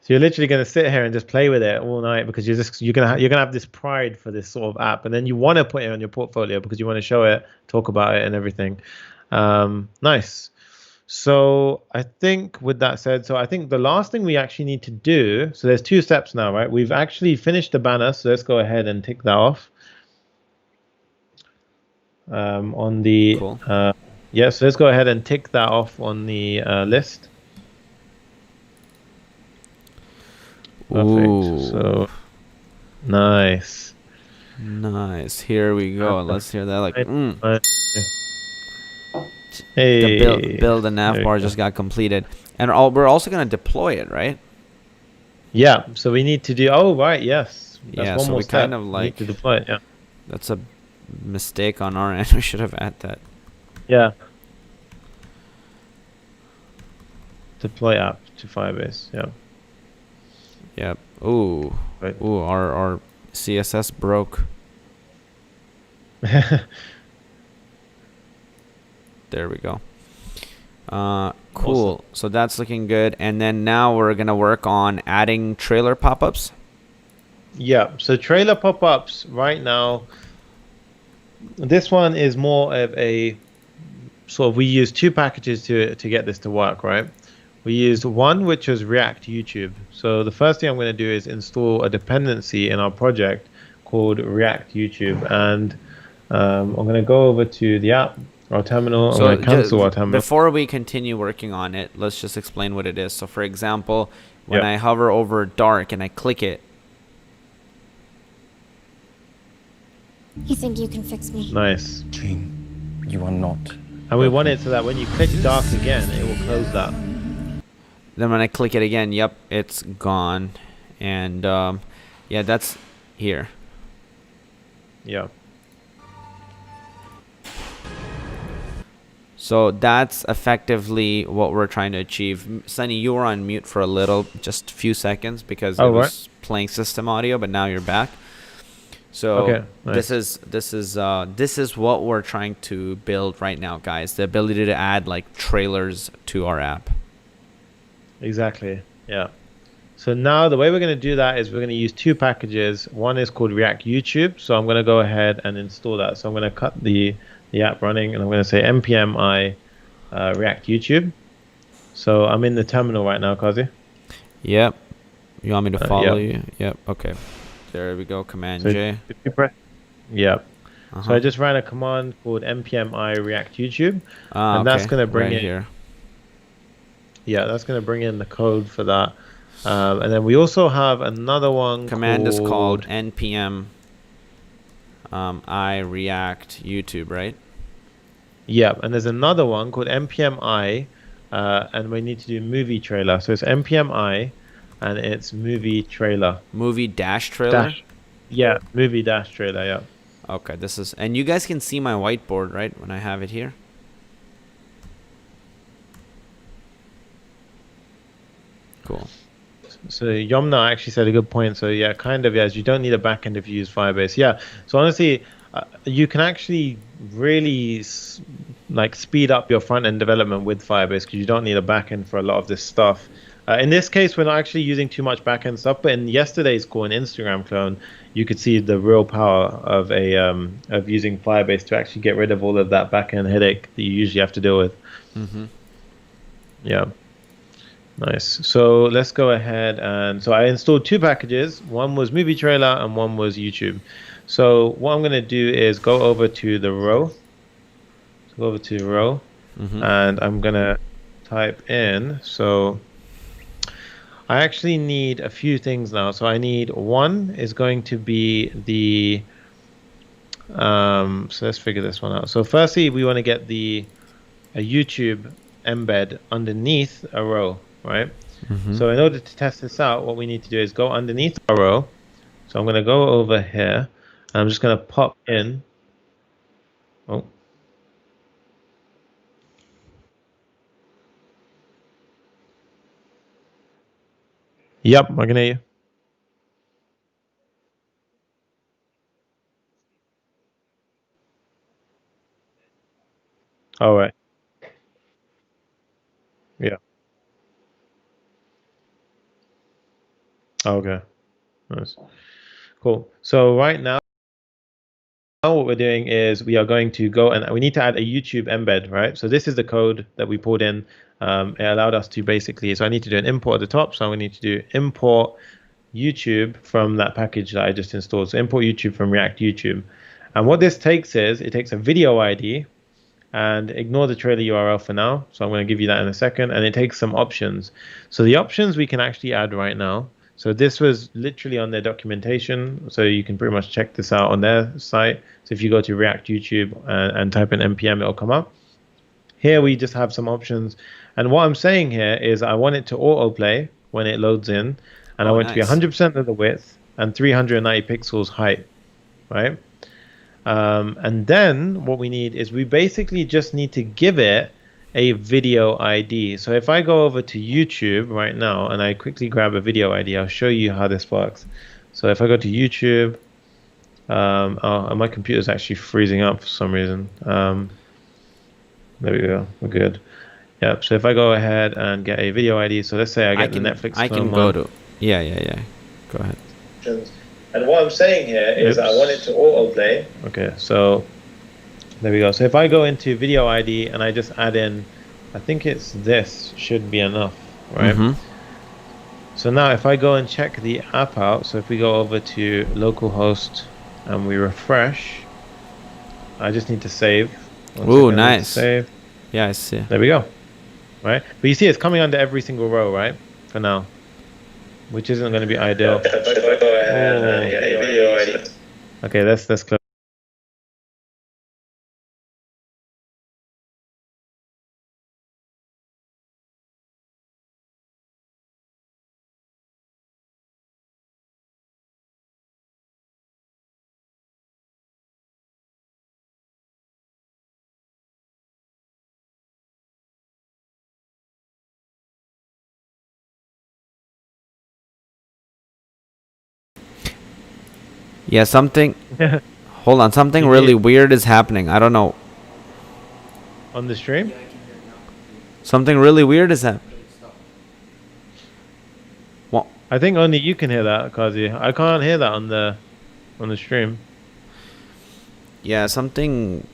So you're literally gonna sit here and just play with it all night because you're gonna have this pride for this sort of app, and then you want to put it on your portfolio because you want to show it, talk about it, and everything. Nice. So I think with that said, so I think the last thing we actually need to do, so there's two steps now, right? We've actually finished the banner, so let's go ahead and tick that off. On the Cool. yeah, so let's go ahead and tick that off on the list. Perfect. Ooh. So nice. Nice. Here we go. Let's hear that. Like, the Hey, build and nav there we bar go. just got completed, and we're also gonna deploy it, right? Yeah, so we need to do. Oh, right, yes. That's Yeah. one So more we step. kind of We need like to deploy it. Yeah. that's a mistake on our end. We should have added that. Yeah. Deploy app to Firebase. Yeah. Yep. Ooh. Right. Ooh. Our CSS broke. There we go. Cool. Awesome. So that's looking good. And then now we're gonna work on adding trailer pop-ups. Yeah. So trailer pop-ups right now. This one is more of a sort of we use two packages to get this to work, right? We used one which was React YouTube. So the first thing I'm going to do is install a dependency in our project called React YouTube, and I'm going to go over to the app, our terminal. I'm going to cancel our terminal. Before we continue working on it, let's just explain what it is. So for example, when Yep. I hover over dark and I click it, You think you can fix me? Nice. Jean, you are not. And we want it so that when you click dark again, it will close that. then when I click it again, yep, it's gone. And yeah, that's here. Yeah. So that's effectively what we're trying to achieve. Sunny, you were on mute for a little, just a few seconds because it was playing system audio, but now you're back. So Okay, nice. this is what we're trying to build right now, guys. The ability to add like trailers to our app. Exactly. Yeah. So now the way we're going to do that is we're going to use two packages. One is called React YouTube. So I'm going to go ahead and install that. So I'm going to cut the app running and I'm going to say npm I React YouTube. So I'm in the terminal right now, Kazi. Yep. You want me to follow yep. you? Yep. Okay. There we go. Command So J. if you press, yeah. Uh-huh. So I just ran a command called npm I React YouTube. Ah, and that's okay. going to bring right in here. Yeah, that's going to bring in the code for that. And then we also have another one Command is called npm I React YouTube, right? Yeah, and there's another one called npm I, and we need to do movie trailer. So it's npm I, and it's movie trailer. Movie dash trailer? Yeah, movie dash trailer, yeah. Okay, this is... And you guys can see my whiteboard, right? When I have it here. Cool. So Yomna actually said a good point. So yeah, kind of, yes, you don't need a backend if you use Firebase. Yeah, so honestly, you can actually really like speed up your front end development with Firebase because you don't need a backend for a lot of this stuff. In this case, we're not actually using too much backend stuff, but in yesterday's call, an Instagram clone, you could see the real power of of using Firebase to actually get rid of all of that backend headache that you usually have to deal with. Mm-hmm. Yeah. Nice. So let's go ahead and so I installed two packages. One was movie trailer and one was YouTube. So what I'm going to do is go over to the row. So go over to row, and I'm going to type in. So I actually need a few things now. So I need one is going to be the so let's figure this one out. So firstly, we want to get a YouTube embed underneath a row. Right. So in order to test this out, what we need to do is go underneath our row. So I'm going to go over here and I'm just going to pop in. Oh. Yep, I can hear you. All right. Yeah. Okay. Nice. Cool. So right now what we're doing is we are going to go and we need to add a YouTube embed, right? So this is the code that we pulled in. It allowed us to basically, so I need to do an import at the top. So I'm going to need to do import YouTube from that package that I just installed. So import YouTube from React YouTube. And what this takes is it takes a video ID, and ignore the trailer URL for now. So I'm going to give you that in a second. And it takes some options. So the options we can actually add right now. So this was literally on their documentation. So you can pretty much check this out on their site. So if you go to React YouTube and type in npm, it'll come up. Here we just have some options. And what I'm saying here is I want it to autoplay when it loads in. And I want it to be 100% of the width and 390 pixels height, right? And then what we need is we basically just need to give it a video ID. So if I go over to YouTube right now and I quickly grab a video ID, I'll show you how this works. So if I go to YouTube, oh, my computer's actually freezing up for some reason. There we go, we're good. Yeah, so if I go ahead and get a video ID, so let's say I get the Netflix. I can go to, yeah. Go ahead. And what I'm saying here is I want it to autoplay. Okay, so there we go. So if I go into video ID and I just add in, I think it's this should be enough, right? So now if I go and check the app out, so if we go over to localhost and we refresh, I just need to save. Ooh, nice. Save. Yeah, I see. There we go. Right? But you see it's coming under every single row, right? For now. Which isn't going to be ideal. Okay, that's close. Yeah, something. Hold on, something really weird is happening. I don't know. On the stream? Something really weird is happening. Well, I think only you can hear that, Kazi. I can't hear that on the stream. yeah, something.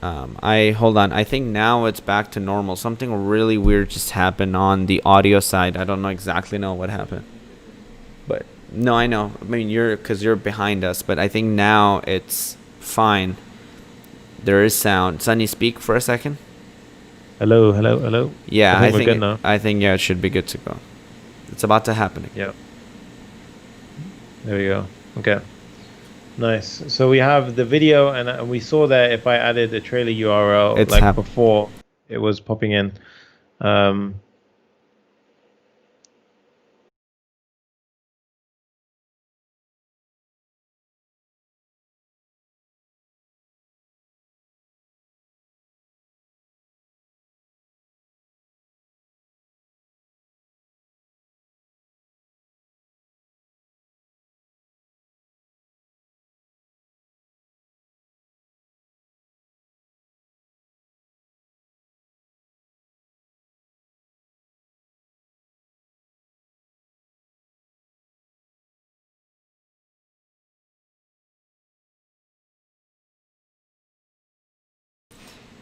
Hold on. I think now it's back to normal. Something really weird just happened on the audio side. I don't exactly know what happened. But no, I know. I mean, because you're behind us. But I think now it's fine. There is sound. Sunny, speak for a second. Hello. Yeah, I think we're good now. I think it should be good to go. It's about to happen. Yeah. There we go. Okay. Nice. So we have the video, and we saw that if I added a trailer URL before, it was popping in.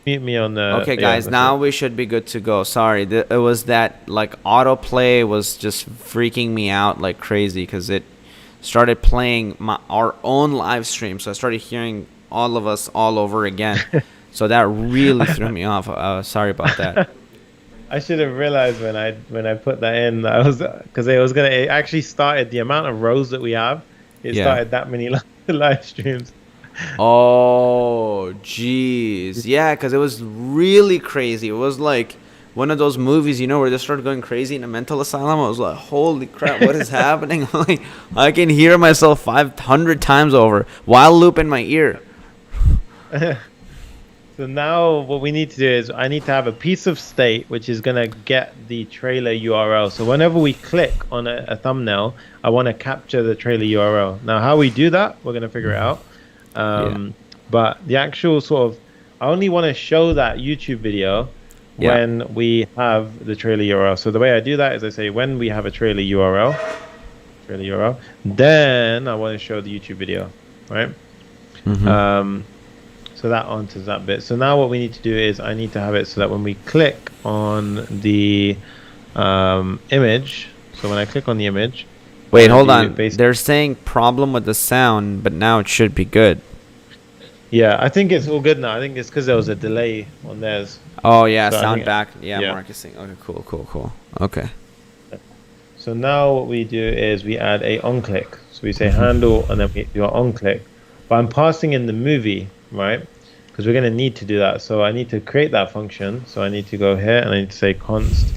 Meet me on the. Okay, guys, now we should be good to go. Sorry, it was that like autoplay was just freaking me out like crazy because it started playing our own live stream, so I started hearing all of us all over again. So that really threw me off. Sorry about that. I should have realized when I put that in, I was because it actually started the amount of rows that we have. It started that many live streams. Oh, jeez. Yeah, because it was really crazy. It was like one of those movies, where they started going crazy in a mental asylum. I was like, holy crap, what is happening? Like, I can hear myself 500 times over while loop in my ear. So now what we need to do is I need to have a piece of state which is going to get the trailer URL. So whenever we click on a thumbnail, I want to capture the trailer URL. Now, how we do that, we're going to figure it out. Yeah. But the actual sort of, I only want to show that YouTube video Yeah. when we have the trailer URL. So the way I do that is I say when we have a trailer URL, then I want to show the YouTube video, right? So that answers that bit. So now what we need to do is I need to have it so that when we click on the image, so when I click on the image, Wait, hold on. They're saying problem with the sound, but now it should be good. yeah, I think it's all good now. I think it's because there was a delay on theirs. Oh yeah, So I sound think- back. Yeah, yeah. Mark is saying. Okay, cool. Okay. So now what we do is we add a on click. So we say handle and then we do an on click. But I'm passing in the movie, right? Because we're going to need to do that. So I need to create that function. So I need to go here and I need to say const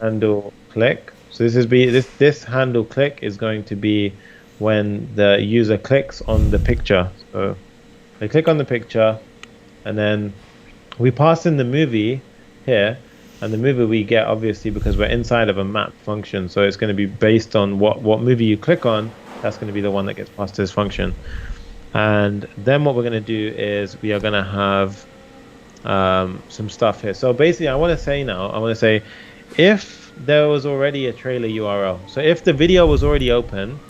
handle click. So this handle click is going to be when the user clicks on the picture. So they click on the picture and then we pass in the movie here, and the movie we get obviously because we're inside of a map function. So it's going to be based on what movie you click on. That's going to be the one that gets passed to this function. And then what we're going to do is we are going to have some stuff here. So basically I want to say if there was already a trailer URL, so if the video was already open,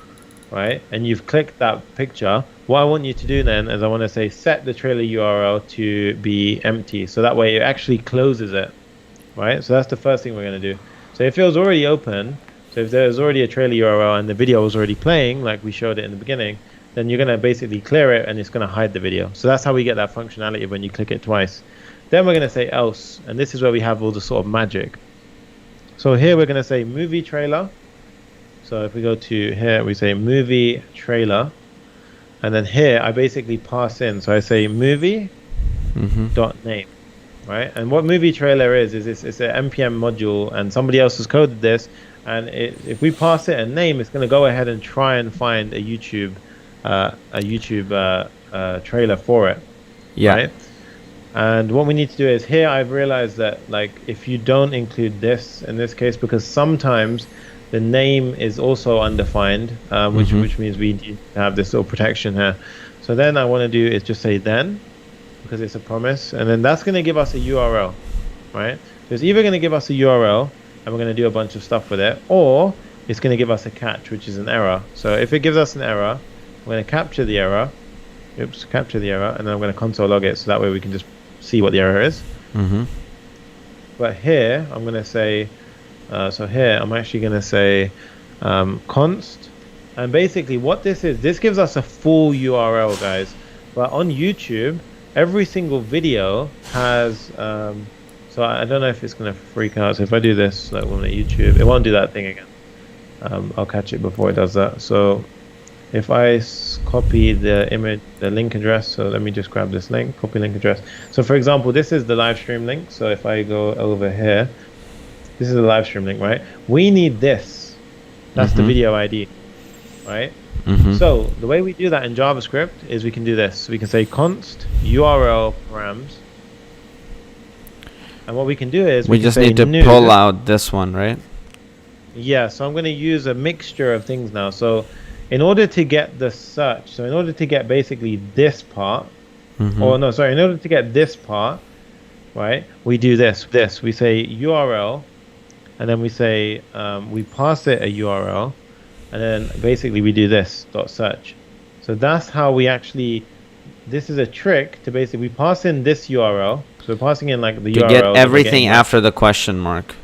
right, and you've clicked that picture, what I want you to do then is I want to say set the trailer URL to be empty, so that way it actually closes it, right? So that's the first thing we're going to do. So if it was already open, so if there was already a trailer URL and the video was already playing like we showed it in the beginning, then you're going to basically clear it and it's going to hide the video. So that's how we get that functionality when you click it twice. Then we're going to say else, and this is where we have all the sort of magic. So here we're going to say movie trailer. So if we go to here, we say movie trailer, and then here I basically pass in. So I say movie dot name, right? And what movie trailer is it's an npm module, and somebody else has coded this. And if we pass it a name, it's going to go ahead and try and find a YouTube trailer for it. Yeah. Right? And what we need to do is here I've realized that like if you don't include this in this case, because sometimes the name is also undefined, which means we need to have this little protection here. So then I want to do is just say then, because it's a promise, and then that's going to give us a URL, right? So it's either going to give us a URL and we're going to do a bunch of stuff with it, or it's going to give us a catch, which is an error. So if it gives us an error, I'm going to capture the error, and then I'm going to console log it, so that way we can just see what the error is. But here I'm going to say, so here I'm actually going to say const, and basically what this is, this gives us a full URL, guys. But on YouTube, every single video has, so I don't know if it's going to freak out. So if I do this, like when at YouTube, it won't do that thing again. I'll catch it before it does that. So if I copy the image, the link address, so let me just grab this link, copy link address. So for example, this is the live stream link. So if I go over here, this is the live stream link, right? We need this. That's the video ID, right? So the way we do that in JavaScript is we can do this. We can say const URL params. And what we can do is We just need to pull out this one, right? Yeah, so I'm going to use a mixture of things now. So in order to get the search, so in order to get basically this part, in order to get this part, right, we do this. We say URL, and then we say, we pass it a URL, and then basically we do this, dot search. So that's how we actually, this is a trick to basically, we pass in this URL, so we're passing in like the You URL. get everything after the question mark.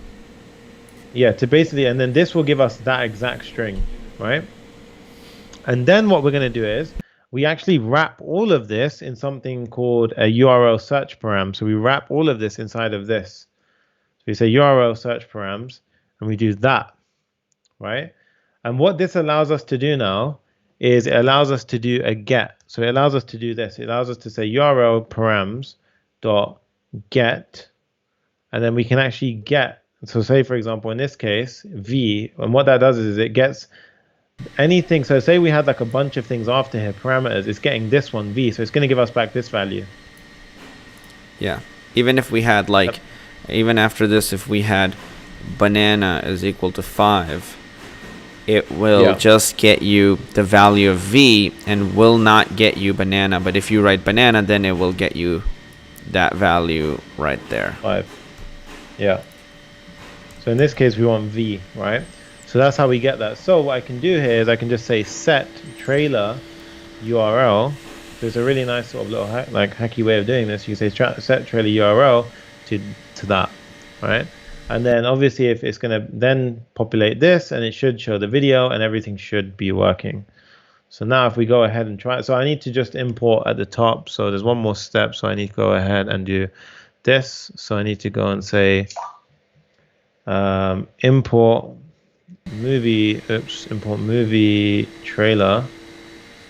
Yeah, to basically, and then this will give us that exact string, right? And then what we're going to do is we actually wrap all of this in something called a URL search param. So we wrap all of this inside of this. So we say URL search params, and we do that, right? And what this allows us to do now is it allows us to do a get. So it allows us to do this. It allows us to say URL params dot get, and then we can actually get. So say, for example, in this case, v, and what that does is it gets anything. So say we had like a bunch of things after here, parameters, it's getting this one, v, so it's going to give us back this value. Yeah. Even if we had like, even after this, if we had banana is equal to 5, it will just get you the value of v and will not get you banana. But if you write banana, then it will get you that value right there. 5. Yeah. So in this case, we want v, right? So that's how we get that. So what I can do here is I can just say set trailer URL. So it's a really nice sort of little hacky way of doing this. You can say set trailer URL to that, right? And then obviously if it's going to then populate this, and it should show the video and everything should be working. So now if we go ahead and try it, so I need to just import at the top. So there's one more step. So I need to go ahead and do this. So I need to go and say import movie trailer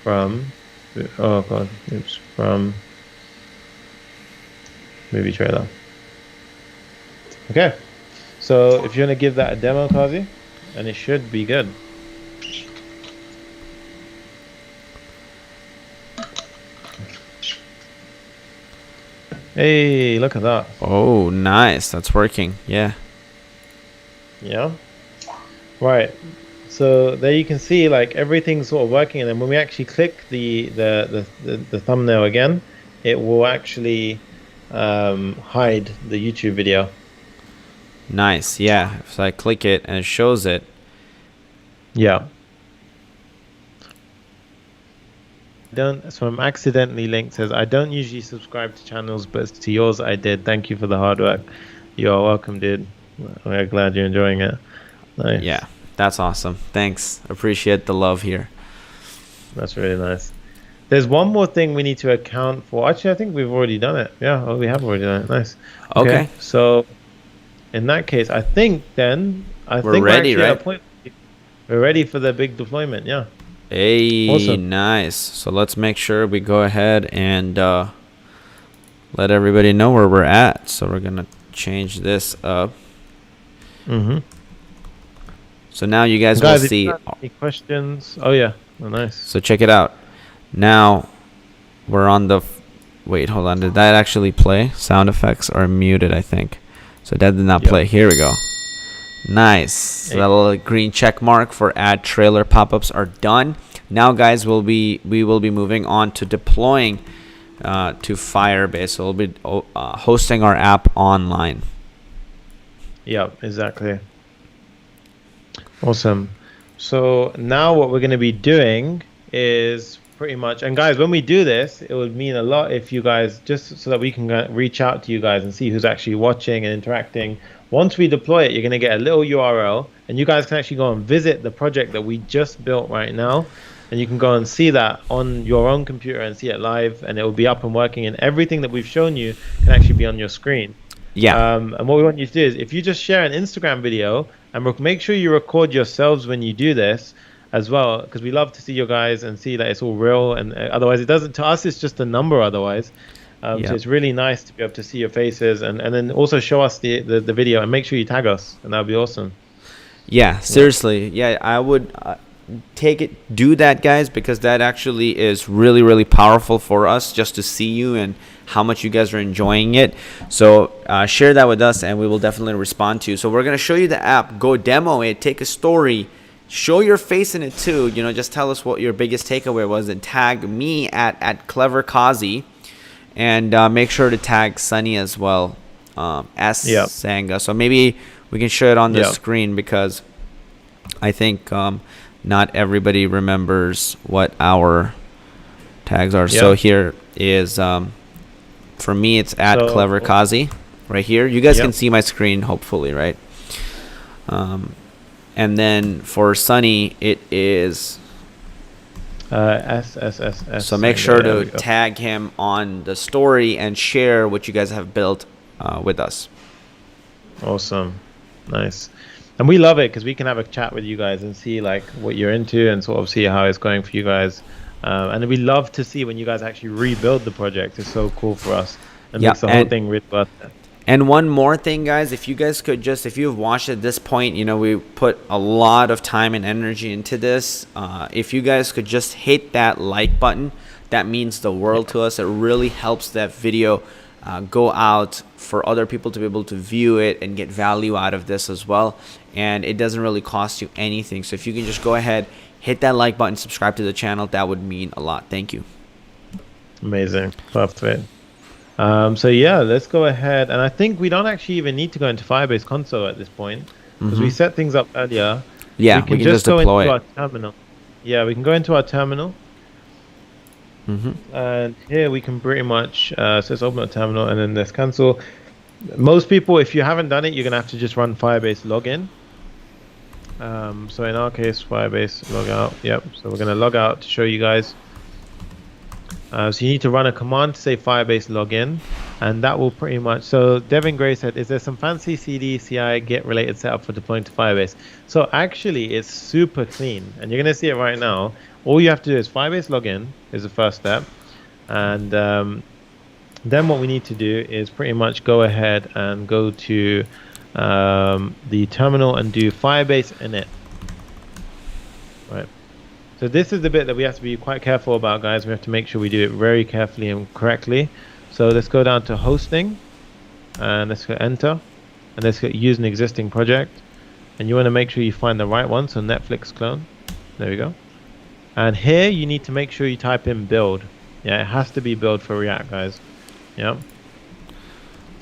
from from movie trailer. Okay, so if you want to give that a demo, Kazi, and it should be good. Hey, look at that. Oh, nice. That's working. Yeah. Yeah. Right. So there you can see like everything's sort of working, and then when we actually click the thumbnail again, it will actually hide the YouTube video. Nice. Yeah. So I click it and it shows it. Yeah. So I'm accidentally linked, says I don't usually subscribe to channels, but to yours I did. Thank you for the hard work. You are welcome, dude. We're glad you're enjoying it. Nice. Yeah, that's awesome. Thanks. Appreciate the love here. That's really nice. There's one more thing we need to account for. Actually, I think we've already done it. Yeah, we have already done it. Nice. Okay. So in that case, I think then we're ready, right? We're ready for the big deployment. Yeah. Hey, awesome. Nice. So let's make sure we go ahead and let everybody know where we're at. So we're gonna change this up. So now you guys will see. If you have any questions? Oh yeah. Oh, nice. So check it out. Now we're on the. Wait, hold on. Did that actually play? Sound effects are muted, I think. So that did not play. Here we go. Nice. So that little green check mark for add trailer pop-ups are done. Now, guys, we will be moving on to deploying to Firebase. So we'll be hosting our app online. Yeah, exactly. Awesome. So now what we're going to be doing is pretty much, and guys, when we do this, it would mean a lot if you guys, just so that we can reach out to you guys and see who's actually watching and interacting. Once we deploy it, you're going to get a little URL, and you guys can actually go and visit the project that we just built right now, and you can go and see that on your own computer and see it live, and it will be up and working, and everything that we've shown you can actually be on your screen. Yeah. And what we want you to do is, if you just share an Instagram video, and make sure you record yourselves when you do this as well, because we love to see your guys and see that it's all real, and otherwise it doesn't, to us it's just a number otherwise. So it's really nice to be able to see your faces, and then also show us the video, and make sure you tag us, and that would be awesome. Yeah, seriously. Yeah, I would do that, guys, because that actually is really, really powerful for us just to see you and how much you guys are enjoying it. So share that with us, and we will definitely respond to you. So we're going to show you the app. Go demo it. Take a story. Show your face in it too. You know, just tell us what your biggest takeaway was, and tag me at Clever Kazi, and make sure to tag Sunny as well, Sanga. So maybe we can show it on the screen, because I think not everybody remembers what our tags are. So here is, for me, it's at Clever Kazi right here. You guys can see my screen, hopefully, right? And then for Sunny, it is S. So make sure to tag him on the story and share what you guys have built with us. Awesome. Nice. And we love it because we can have a chat with you guys and see like what you're into, and sort of see how it's going for you guys. And we love to see when you guys actually rebuild the project. It's so cool for us, and makes the whole thing really worth it. And one more thing, guys, if you guys could just, if you've watched at this point, you know, we put a lot of time and energy into this. If you guys could just hit that like button, that means the world to us. It really helps that video go out for other people to be able to view it and get value out of this as well. And it doesn't really cost you anything. So if you can just go ahead, hit that like button, subscribe to the channel, that would mean a lot. Thank you. Amazing. Perfect. So yeah, let's go ahead. And I think we don't actually even need to go into Firebase console at this point because we set things up earlier. Yeah, we can just go deploy into it. our terminal. Yeah, we can go into our terminal. And here we can pretty much, so let's open a terminal and then let's cancel. Most people, if you haven't done it, you're going to have to just run Firebase login. So in our case, Firebase logout. Yep. So we're going to log out to show you guys. So you need to run a command to say Firebase login, and that will pretty much. So Devin Gray said, "Is there some fancy CD, CI, Git related setup for deploying to Firebase?" So actually, it's super clean, and you're gonna see it right now. All you have to do is Firebase login is the first step, and then what we need to do is pretty much go ahead and go to the terminal and do Firebase init. Right. So this is the bit that we have to be quite careful about, guys. We have to make sure we do it very carefully and correctly. So let's go down to hosting and let's go enter and let's go use an existing project. And you want to make sure you find the right one. So Netflix clone. There we go. And here you need to make sure you type in build. Yeah, it has to be build for React, guys. Yeah.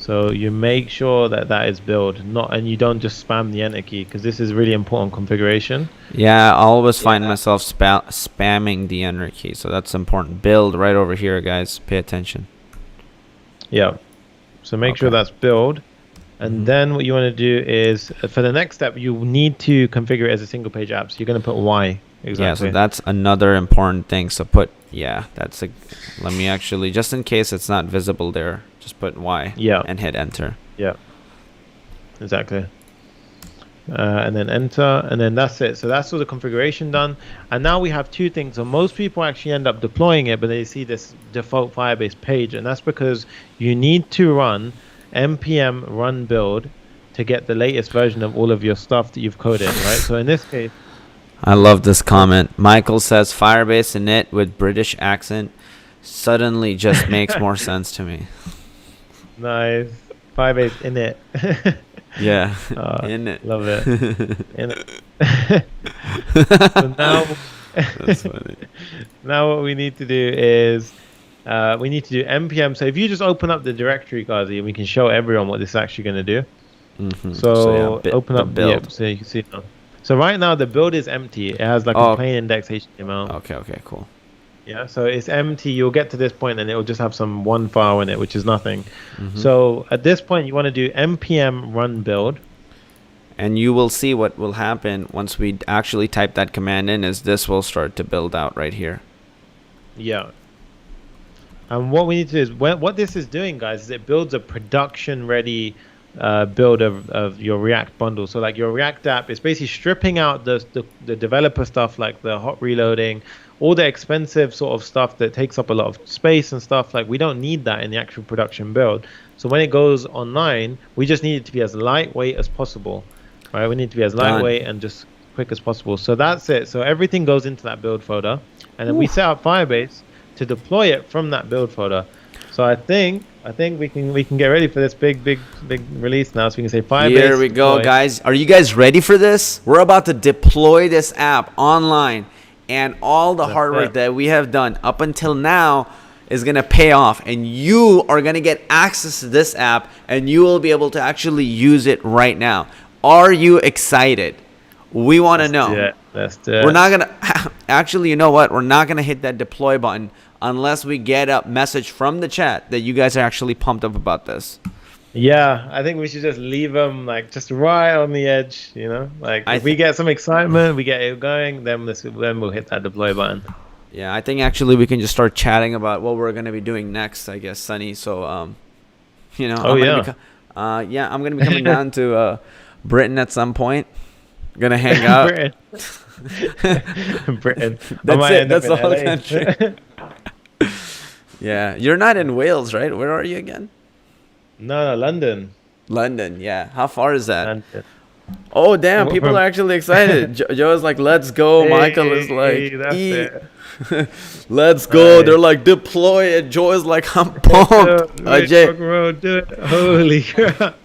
So you make sure that that is build, and you don't just spam the enter key because this is really important configuration. Yeah, I always find myself spamming the enter key, so that's important. Build right over here, guys. Pay attention. Yeah. So make sure that's build. And then what you want to do is, for the next step, you need to configure it as a single page app. So you're going to put Y. Exactly. Yeah, so that's another important thing. So put, that's a, let me actually, just in case it's not visible there, just put Y and hit enter. Yeah, exactly. And then enter, and then that's it. So that's all the configuration done. And now we have two things. So most people actually end up deploying it, but they see this default Firebase page. And that's because you need to run npm run build to get the latest version of all of your stuff that you've coded, right? So in this case, I love this comment. Michael says Firebase init with British accent suddenly just makes more sense to me. Nice. Firebase init. Yeah. Init. Love it. Init. So now, that's funny. Now what we need to do is we need to do npm. So if you just open up the directory, Ghazi, we can show everyone what this is actually going to do. So open up build. So you can see now. So right now the build is empty. It has like a plain index HTML. Okay, cool. Yeah, so it's empty. You'll get to this point and it will just have some one file in it, which is nothing. So at this point you want to do npm run build. And you will see what will happen once we actually type that command in is this will start to build out right here. Yeah. And what we need to do is, what this is doing, guys, is it builds a production ready build of your React bundle. So like your React app is basically stripping out the developer stuff like the hot reloading, all the expensive sort of stuff that takes up a lot of space and stuff. Like we don't need that in the actual production build. So when it goes online, we just need it to be as lightweight as possible, right? We need to be as lightweight and just quick as possible. So that's it. So everything goes into that build folder, and then we set up Firebase to deploy it from that build folder. So I think we can get ready for this big release now. So we can say Firebase. Here we go, guys. Are you guys ready for this? We're about to deploy this app online, and all the hard work that we have done up until now is going to pay off, and you are going to get access to this app, and you will be able to actually use it right now. Are you excited? We want to know. Let's do it. We're not going to actually, you know what? We're not going to hit that deploy button unless we get a message from the chat that you guys are actually pumped up about this. Yeah, I think we should just leave them like just right on the edge, you know? Like if we get some excitement, we get it going, then we'll hit that deploy button. Yeah, I think actually we can just start chatting about what we're going to be doing next, I guess, Sunny. So, you know, I'm going to be coming down to Britain at some point. Going to hang out. Britain. That's it. That's the whole country. Yeah. You're not in Wales, right? Where are you again? No, London. London, yeah. How far is that? London. Oh damn! What People from- are actually excited. Joe is like, "Let's go." Michael is Hey, like, that's "Eat." it. Let's go. Nice. They're like, "Deploy it." Joe is like, "I'm Do pumped." it. Wait, Ajay. rock and roll, do it. Holy crap.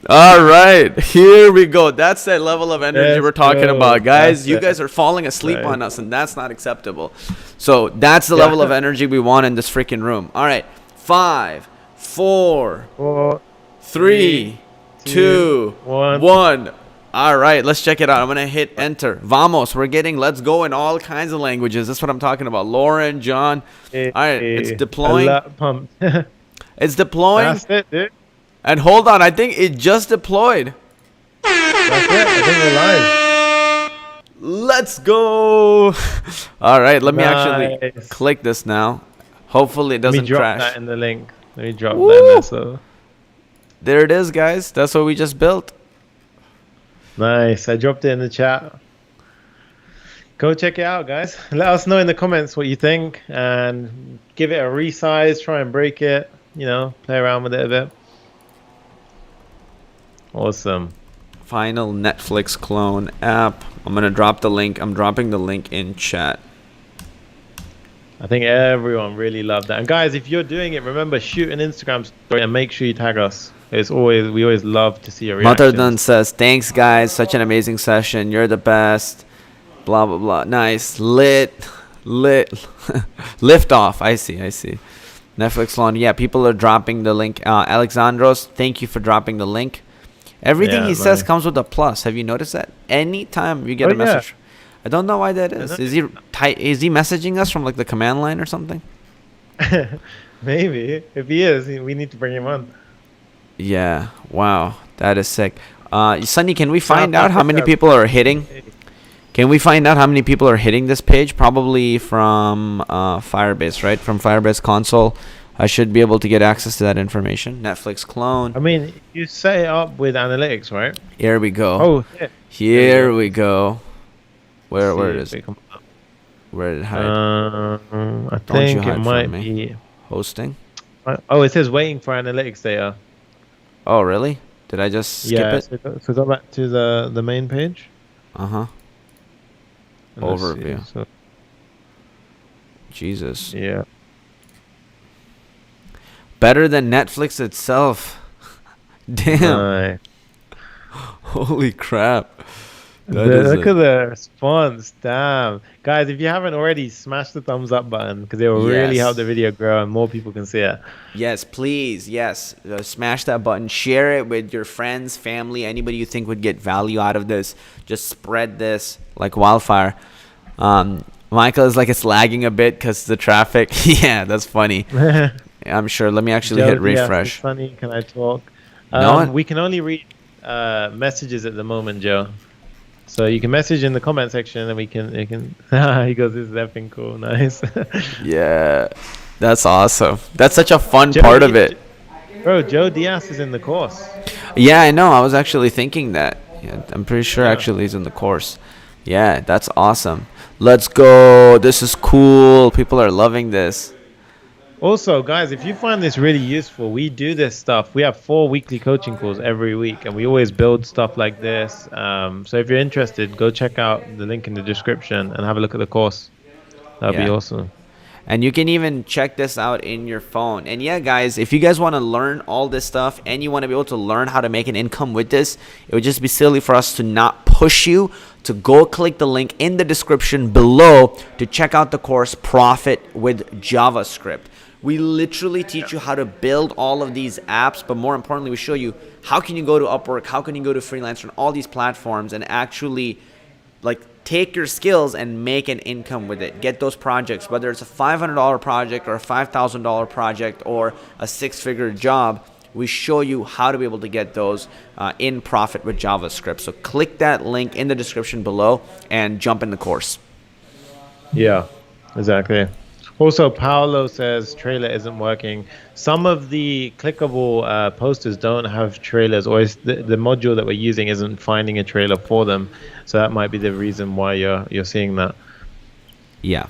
All right, here we go. That's that level of energy Let's we're talking go. about, guys. That's You it. guys are falling asleep Nice. on us, and that's not acceptable. So that's the Yeah. level of energy we want in this freaking room. All right, 5, 4, 4, 3, 2, 1. 1. All right, let's check it out. I'm gonna hit enter. Vamos. We're getting let's go in all kinds of languages. That's what I'm talking about. Lauren, John. All right, it's deploying. A lot pumped. It's deploying. That's it, dude. And hold on, I think it just deployed. That's it. I think we're live. Let's go. All right, let me actually Nice. click this now. Hopefully it Let me doesn't drop crash. that in the link. Let me drop Woo! that in there. So There it is, guys. That's what we just built. nice. I dropped it in the chat. Go check it out, guys. Let us know in the comments what you think and give it a resize. Try and break it. You know, play around with it a bit. Awesome. Final Netflix clone app. I'm going to drop the link. I'm dropping the link in chat. I think everyone really loved that. And guys, if you're doing it, remember, shoot an Instagram story and make sure you tag us. We always love to see your reactions. Motherdan says, thanks, guys. Such an amazing session. You're the best. Blah, blah, blah. Nice. Lit. Lift off. I see. Netflix clone. Yeah, people are dropping the link. Alexandros, thank you for dropping the link. Everything Yeah, he says man. comes with a plus. Have you noticed that? Anytime you get Oh, a message, I don't know why that is. Isn't Is he messaging us from like the command line or something? Maybe. If he is, we need to bring him on. Yeah. Wow, that is sick. Sunny, can we find South out how many Africa. people are hitting? Can we find out how many people are hitting this page? Probably from Firebase, right? From Firebase console. I should be able to get access to that information. Netflix clone. I mean, you set it up with analytics, right? Here we go. Oh, yeah. Here we go. Where See it if is? they come up. Where did it hide? I Don't you think hide it from might me. be. Hosting. Oh, it says waiting for analytics data. Oh, really? Did I just skip Yeah. it? So go back to the main page. Uh-huh. And let's see. Overview. So, Jesus. yeah. Better than Netflix itself. Damn. Nice. Holy crap. That is Look at the response. Damn. Guys, if you haven't already, smash the thumbs up button because it will really Yes. help the video grow and more people can see it. Yes, please. Yes. Smash that button. Share it with your friends, family, anybody you think would get value out of this. Just spread this like wildfire. Michael is like, it's lagging a bit because the traffic. Yeah, that's funny. I'm sure. Let me actually hit Joe, yes, refresh. it's funny. Can I talk? No. We can only read messages at the moment, Joe. So you can message in the comment section and we can. He goes, this is effing cool. Nice. Yeah, that's awesome. That's such a fun Joe, part of it. Bro, Joe Diaz is in the course. Yeah, I know. I was actually thinking that. Yeah, I'm pretty sure actually he's in the course. Yeah, that's awesome. Let's go. This is cool. People are loving this. Also, guys, if you find this really useful, we do this stuff. We have 4 weekly coaching calls every week, and we always build stuff like this. So if you're interested, go check out the link in the description and have a look at the course. That'd be Yeah. awesome. And you can even check this out in your phone. And yeah, guys, if you guys want to learn all this stuff and you want to be able to learn how to make an income with this, it would just be silly for us to not push you to go click the link in the description below to check out the course Profit with JavaScript. We literally teach you how to build all of these apps, but more importantly, we show you how can you go to Upwork, how can you go to Freelancer and all these platforms and actually like take your skills and make an income with it. Get those projects, whether it's a $500 project or a $5,000 project or a 6-figure job. We show you how to be able to get those in Profit with JavaScript. So click that link in the description below and jump in the course. Yeah, exactly. Also, Paolo says trailer isn't working. Some of the clickable posters don't have trailers, or the module that we're using isn't finding a trailer for them. So that might be the reason why you're seeing that. Yeah.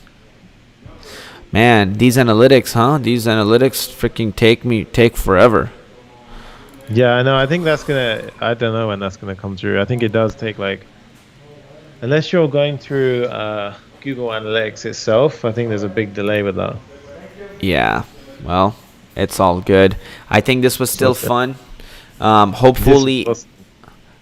Man, these analytics, huh? These analytics freaking take forever. Yeah, I know. I think that's gonna. I don't know when that's gonna come through. I think it does take like, unless you're going through Google Analytics itself. I think there's a big delay with that. Yeah, well, it's all good. I think this was still Okay. fun. This was Hopefully, awesome.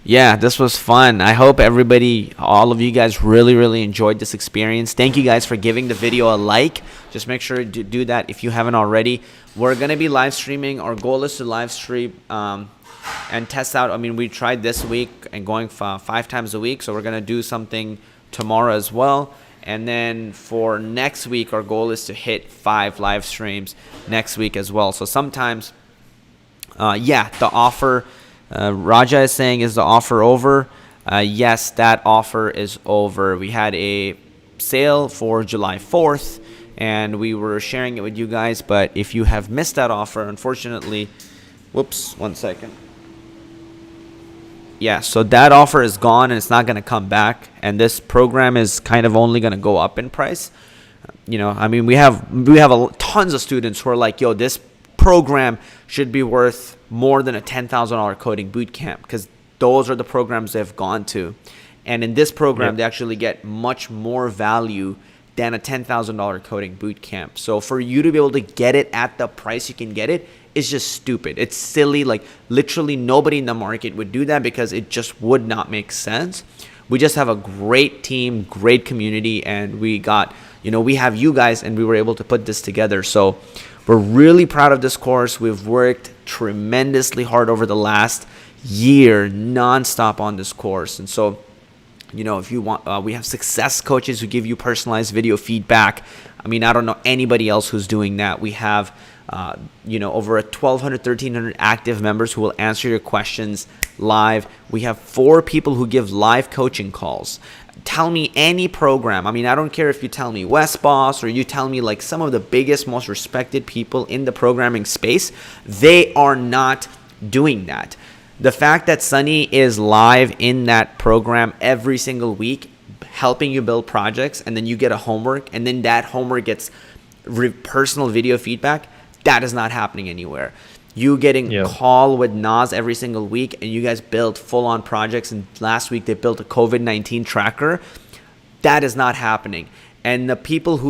yeah, this was fun. I hope everybody, all of you guys, really, really enjoyed this experience. Thank you guys for giving the video a like. Just make sure to do that if you haven't already. We're going to be live streaming. Our goal is to live stream and test out. I mean, we tried this week and going 5 times a week. So we're going to do something tomorrow as well. And then for next week, our goal is to hit 5 live streams next week as well. So sometimes, yeah, the offer, Raja is saying, is the offer over? Yes, that offer is over. We had a sale for July 4th, and we were sharing it with you guys. But if you have missed that offer, unfortunately, whoops, 1 second. Yeah, so that offer is gone and it's not going to come back. And this program is kind of only going to go up in price. You know, I mean, we have tons of students who are like, yo, this program should be worth more than a $10,000 coding boot camp, because those are the programs they've gone to. And in this program, Yep. they actually get much more value than a $10,000 coding boot camp. So for you to be able to get it at the price you can get it is just stupid. It's silly. Like literally nobody in the market would do that because it just would not make sense. We just have a great team, great community, and we got, you know, we have you guys and we were able to put this together. So we're really proud of this course. We've worked tremendously hard over the last year nonstop on this course. And so, you know, if you want, we have success coaches who give you personalized video feedback. I mean, I don't know anybody else who's doing that. We have, you know, over 1,200, 1,300 active members who will answer your questions live. We have 4 people who give live coaching calls. Tell me any program. I mean, I don't care if you tell me West Boss or you tell me like some of the biggest, most respected people in the programming space. They are not doing that. The fact that Sunny is live in that program every single week, helping you build projects, and then you get a homework, and then that homework gets personal video feedback, that is not happening anywhere. You getting call with Nas every single week, and you guys build full-on projects, and last week they built a COVID-19 tracker, that is not happening. And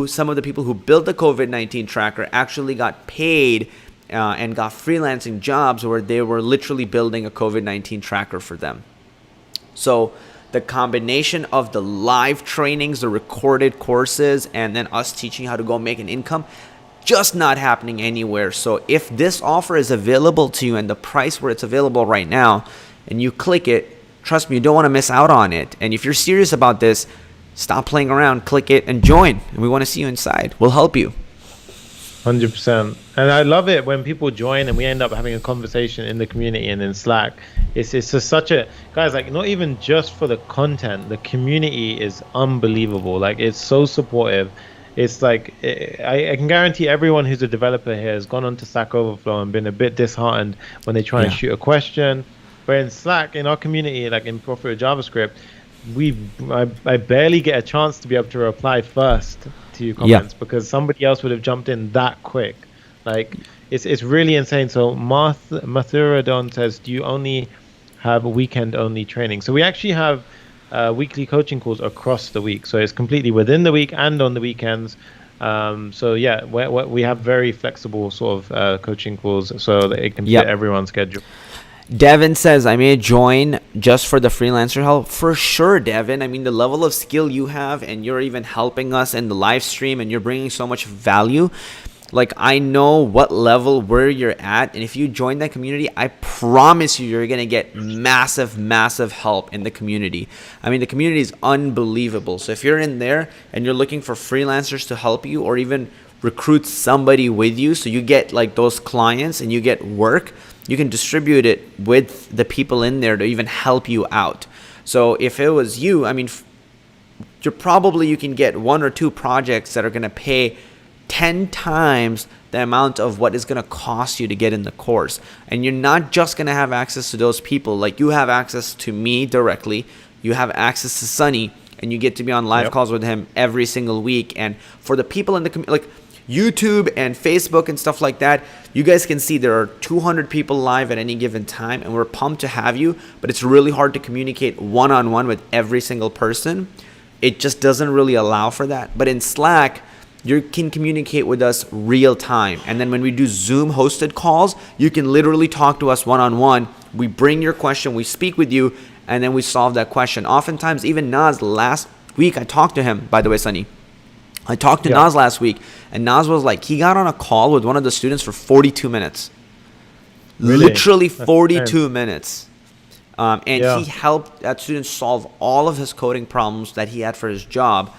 some of the people who built the COVID-19 tracker actually got paid and got freelancing jobs where they were literally building a COVID-19 tracker for them. So the combination of the live trainings, the recorded courses, and then us teaching how to go make an income, just not happening anywhere. So if this offer is available to you and the price where it's available right now, and you click it, trust me, you don't want to miss out on it. And if you're serious about this, stop playing around, click it, and join. And we want to see you inside. We'll help you. 100%. And I love it when people join and we end up having a conversation in the community and in Slack. It's just such a, guys, like not even just for the content, the community is unbelievable. Like it's so supportive. It's like, I can guarantee everyone who's a developer here has gone onto Stack Overflow and been a bit disheartened when they try and shoot a question. But in Slack, in our community, like in Profit of JavaScript, I barely get a chance to be able to reply first to your comments because somebody else would have jumped in that quick. Like it's really insane. So Mathuradon says, do you only have weekend only training? So we actually have weekly coaching calls across the week. So it's completely within the week and on the weekends. So yeah, we have very flexible sort of coaching calls so that it can fit everyone's schedule. Devin says, I may join just for the freelancer help. For sure, Devin. I mean, the level of skill you have, and you're even helping us in the live stream, and you're bringing so much value. Like, I know what level, where you're at, and if you join that community, I promise you're going to get massive, massive help in the community. I mean, the community is unbelievable. So if you're in there and you're looking for freelancers to help you, or even recruit somebody with you so you get like those clients and you get work, you can distribute it with the people in there to even help you out. So if it was you, I mean, you can get 1 or 2 projects that are going to pay 10 times the amount of what is going to cost you to get in the course. And you're not just going to have access to those people. Like, you have access to me directly. You have access to Sunny, and you get to be on live calls with him every single week. And for the people in the community, like, YouTube and Facebook and stuff like that, you guys can see there are 200 people live at any given time, and we're pumped to have you, but it's really hard to communicate one-on-one with every single person. It just doesn't really allow for that. But in Slack, you can communicate with us real time. And then when we do Zoom hosted calls, you can literally talk to us one-on-one. We bring your question, we speak with you, and then we solve that question. Oftentimes, even Naz, last week, I talked to him, by the way, Sunny. I talked to Naz last week, and Naz was like, he got on a call with one of the students for 42 minutes. Really? Literally 42 minutes. And he helped that student solve all of his coding problems that he had for his job.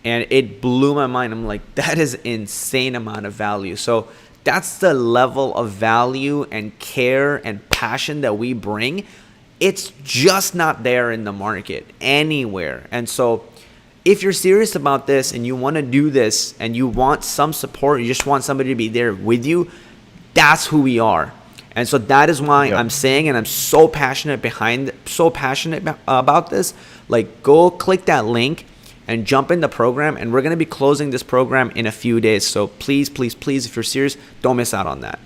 And it blew my mind. I'm like, that is insane amount of value. So that's the level of value and care and passion that we bring. It's just not there in the market anywhere. And so if you're serious about this and you want to do this and you want some support, you just want somebody to be there with you, that's who we are. And so that is why I'm saying, and I'm so passionate about this, like, go click that link and jump in the program, and we're going to be closing this program in a few days. So please, please, please, if you're serious, don't miss out on that.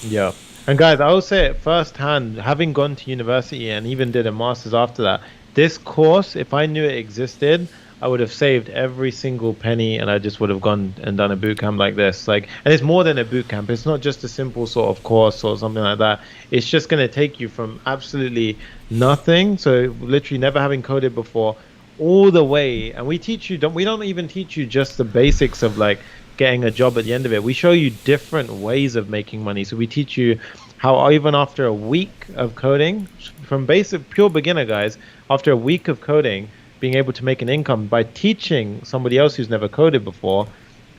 Yeah. And guys, I will say it firsthand, having gone to university and even did a master's after that, this course, if I knew it existed, I would have saved every single penny, and I just would have gone and done a boot camp like this. Like, and it's more than a boot camp. It's not just a simple sort of course or something like that. It's just going to take you from absolutely nothing, so literally never having coded before, all the way. And we teach you, we don't even teach you just the basics of like getting a job at the end of it. We show you different ways of making money. So we teach you how even after a week of coding, from basic pure beginner guys, after a week of coding, being able to make an income by teaching somebody else who's never coded before.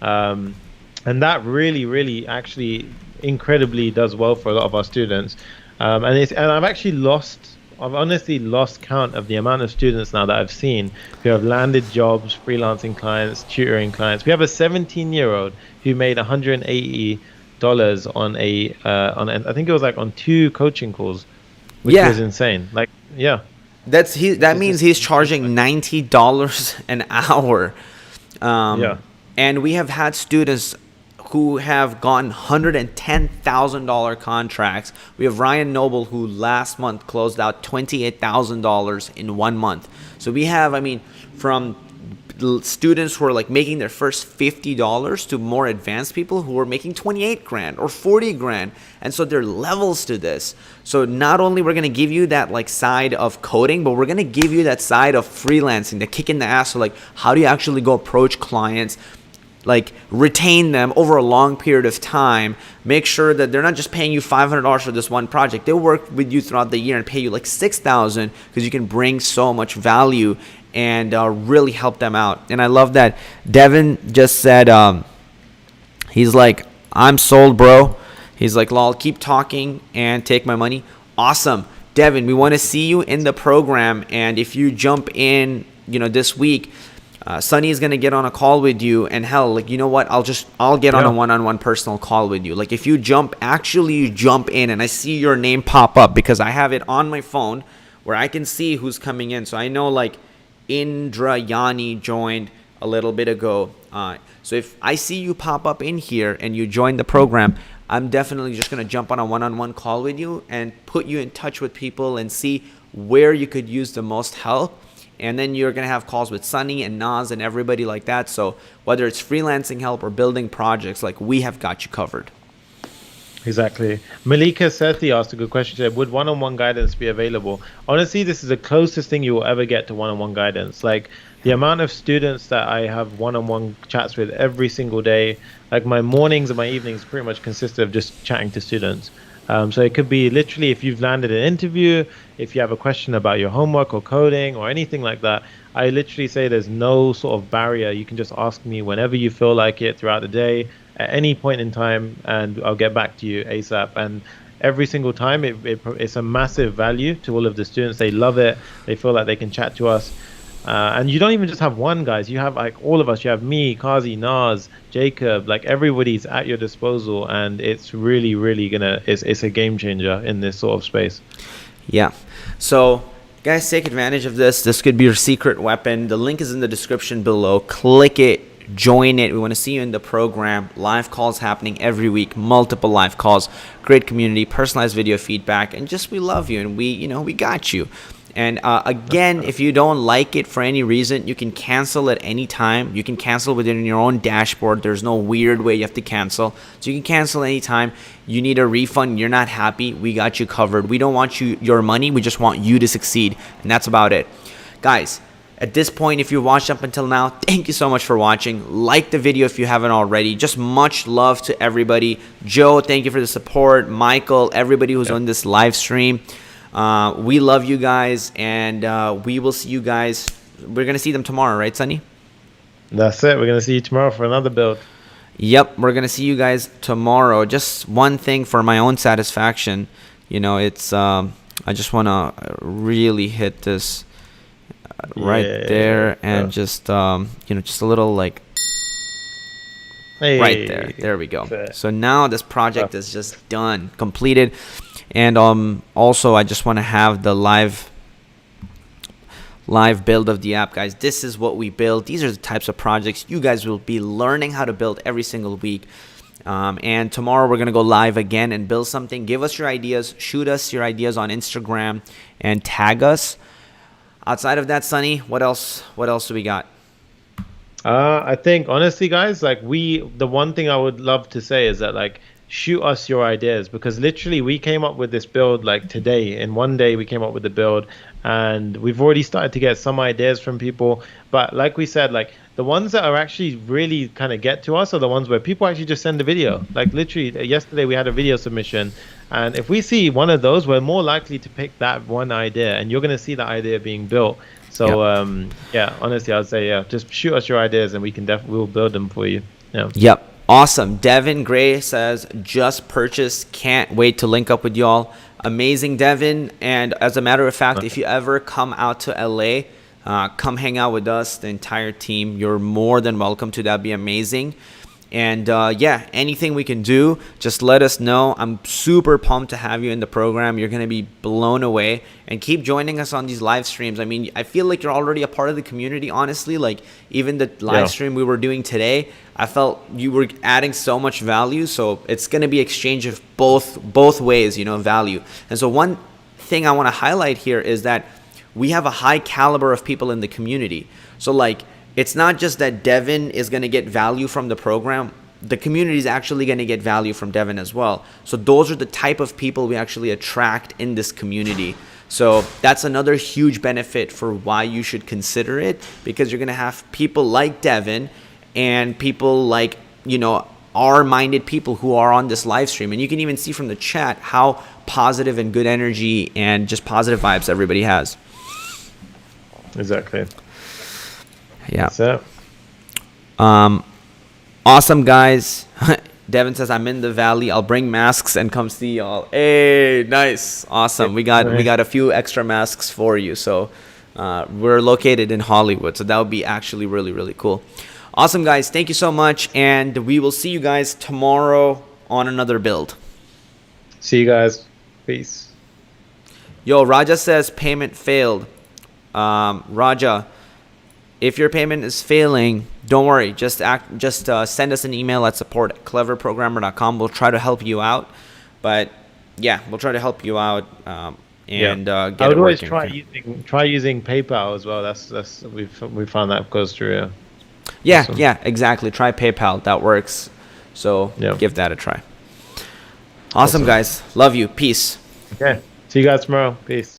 And that really actually incredibly does well for a lot of our students. And I've honestly lost count of the amount of students now that I've seen who have landed jobs, freelancing clients, tutoring clients. We have a 17-year-old who made $180 on I think it was like on 2 coaching calls, which was insane. Like, That means he's charging $90 an hour. And we have had students who have gotten $110,000 contracts. We have Ryan Noble, who last month closed out $28,000 in 1 month. So we have, from students who are like making their first $50 to more advanced people who are making 28 grand or 40 grand. And so there are levels to this. So not only we're going to give you that like side of coding, but we're going to give you that side of freelancing, the kick in the ass. So like, how do you actually go approach clients, like retain them over a long period of time, make sure that they're not just paying you $500 for this one project. They'll work with you throughout the year and pay you like $6,000 because you can bring so much value and really help them out. And I love that Devin just said, he's like, I'm sold, bro. He's like, lol, keep talking and take my money. Awesome. Devin, we want to see you in the program. And if you jump in, this week, Sunny is going to get on a call with you, and hell, like, you know what? I'll get on a one-on-one personal call with you. Like, if you jump in and I see your name pop up because I have it on my phone where I can see who's coming in. So I know like Indrayani joined a little bit ago. So if I see you pop up in here and you join the program, I'm definitely just going to jump on a one-on-one call with you and put you in touch with people and see where you could use the most help. And then you're going to have calls with Sunny and Naz and everybody like that. So whether it's freelancing help or building projects, like, we have got you covered. Exactly. Malika Sethi asked a good question. She said, would one-on-one guidance be available? Honestly, this is the closest thing you will ever get to one-on-one guidance. Like, the amount of students that I have one-on-one chats with every single day, like my mornings and my evenings pretty much consist of just chatting to students. So it could be literally if you've landed an interview, if you have a question about your homework or coding or anything like that, I literally say there's no sort of barrier. You can just ask me whenever you feel like it throughout the day, at any point in time, and I'll get back to you ASAP. And every single time, it's a massive value to all of the students. They love it. They feel like they can chat to us. And you don't even just have one, guys. You have like all of us. You have me, Kazi, Naz, Jacob. Like, everybody's at your disposal, and it's really, really it's a game changer in this sort of space. Yeah. So, guys, take advantage of this. This could be your secret weapon. The link is in the description below. Click it, join it. We want to see you in the program. Live calls happening every week, multiple live calls, great community, personalized video feedback, and just we love you and we got you. And again, if you don't like it for any reason, you can cancel at any time. You can cancel within your own dashboard. There's no weird way you have to cancel. So you can cancel anytime. You need a refund, you're not happy, we got you covered. We don't want your money, we just want you to succeed. And that's about it. Guys, at this point, if you watched up until now, thank you so much for watching. Like the video if you haven't already. Just much love to everybody. Joe, thank you for the support. Michael, everybody who's on this live stream. We love you guys, and we will see you guys. We're going to see them tomorrow, right, Sunny? That's it. We're going to see you tomorrow for another build. Yep, we're going to see you guys tomorrow. Just one thing for my own satisfaction. It's I just want to really hit this right there and just, just a little like right there. There we go. Fair. So now this project is just done, completed. And also I just want to have the live build of the app, guys. This is what we build. These are the types of projects you guys will be learning how to build every single week. And tomorrow we're going to go live again and build something. Give us your ideas. Shoot us your ideas on Instagram and tag us. Outside of that, Sunny, what else do we got? I think honestly, guys, like the one thing I would love to say is that like shoot us your ideas, because literally we came up with this build like today. In one day we came up with the build, and we've already started to get some ideas from people. But like we said, like the ones that are actually really kind of get to us are the ones where people actually just send a video. Like literally yesterday we had a video submission, and if we see one of those, we're more likely to pick that one idea, and you're going to see that idea being built. So yeah, honestly, I'd say just shoot us your ideas, and we'll build them for you. Yeah. Yep. Awesome. Devin Gray says, just purchased. Can't wait to link up with y'all. Amazing, Devin. And as a matter of fact, if you ever come out to LA, come hang out with us, the entire team. You're more than welcome to. That'd be amazing. And yeah, anything we can do, just let us know. I'm super pumped to have you in the program. You're going to be blown away, and keep joining us on these live streams. I mean, I feel like you're already a part of the community, honestly. Like even the live stream we were doing today, I felt you were adding so much value. So it's going to be exchange of both ways, value. And so one thing I want to highlight here is that we have a high caliber of people in the community. So like, it's not just that Devin is going to get value from the program. The community is actually going to get value from Devin as well. So those are the type of people we actually attract in this community. So that's another huge benefit for why you should consider it, because you're going to have people like Devin and people like, R-minded people who are on this live stream. And you can even see from the chat how positive and good energy and just positive vibes everybody has. Exactly. Yeah. So, awesome, guys. Devin says, I'm in the valley. I'll bring masks and come see y'all. Hey, nice. Awesome. We got a few extra masks for you. So we're located in Hollywood. So that would be actually really, really cool. Awesome, guys. Thank you so much. And we will see you guys tomorrow on another build. see you guys. Peace. Yo, Raja says payment failed. Raja, if your payment is failing, don't worry. Just send us an email at support@cleverprogrammer.com. We'll try to help you out. But yeah, we'll try to help you out get I it would always working. try using PayPal as well. That's we found that goes through. Yeah, Awesome. yeah, exactly. Try PayPal. That works. So give that a try. Awesome, guys. Love you. Peace. Okay. See you guys tomorrow. Peace.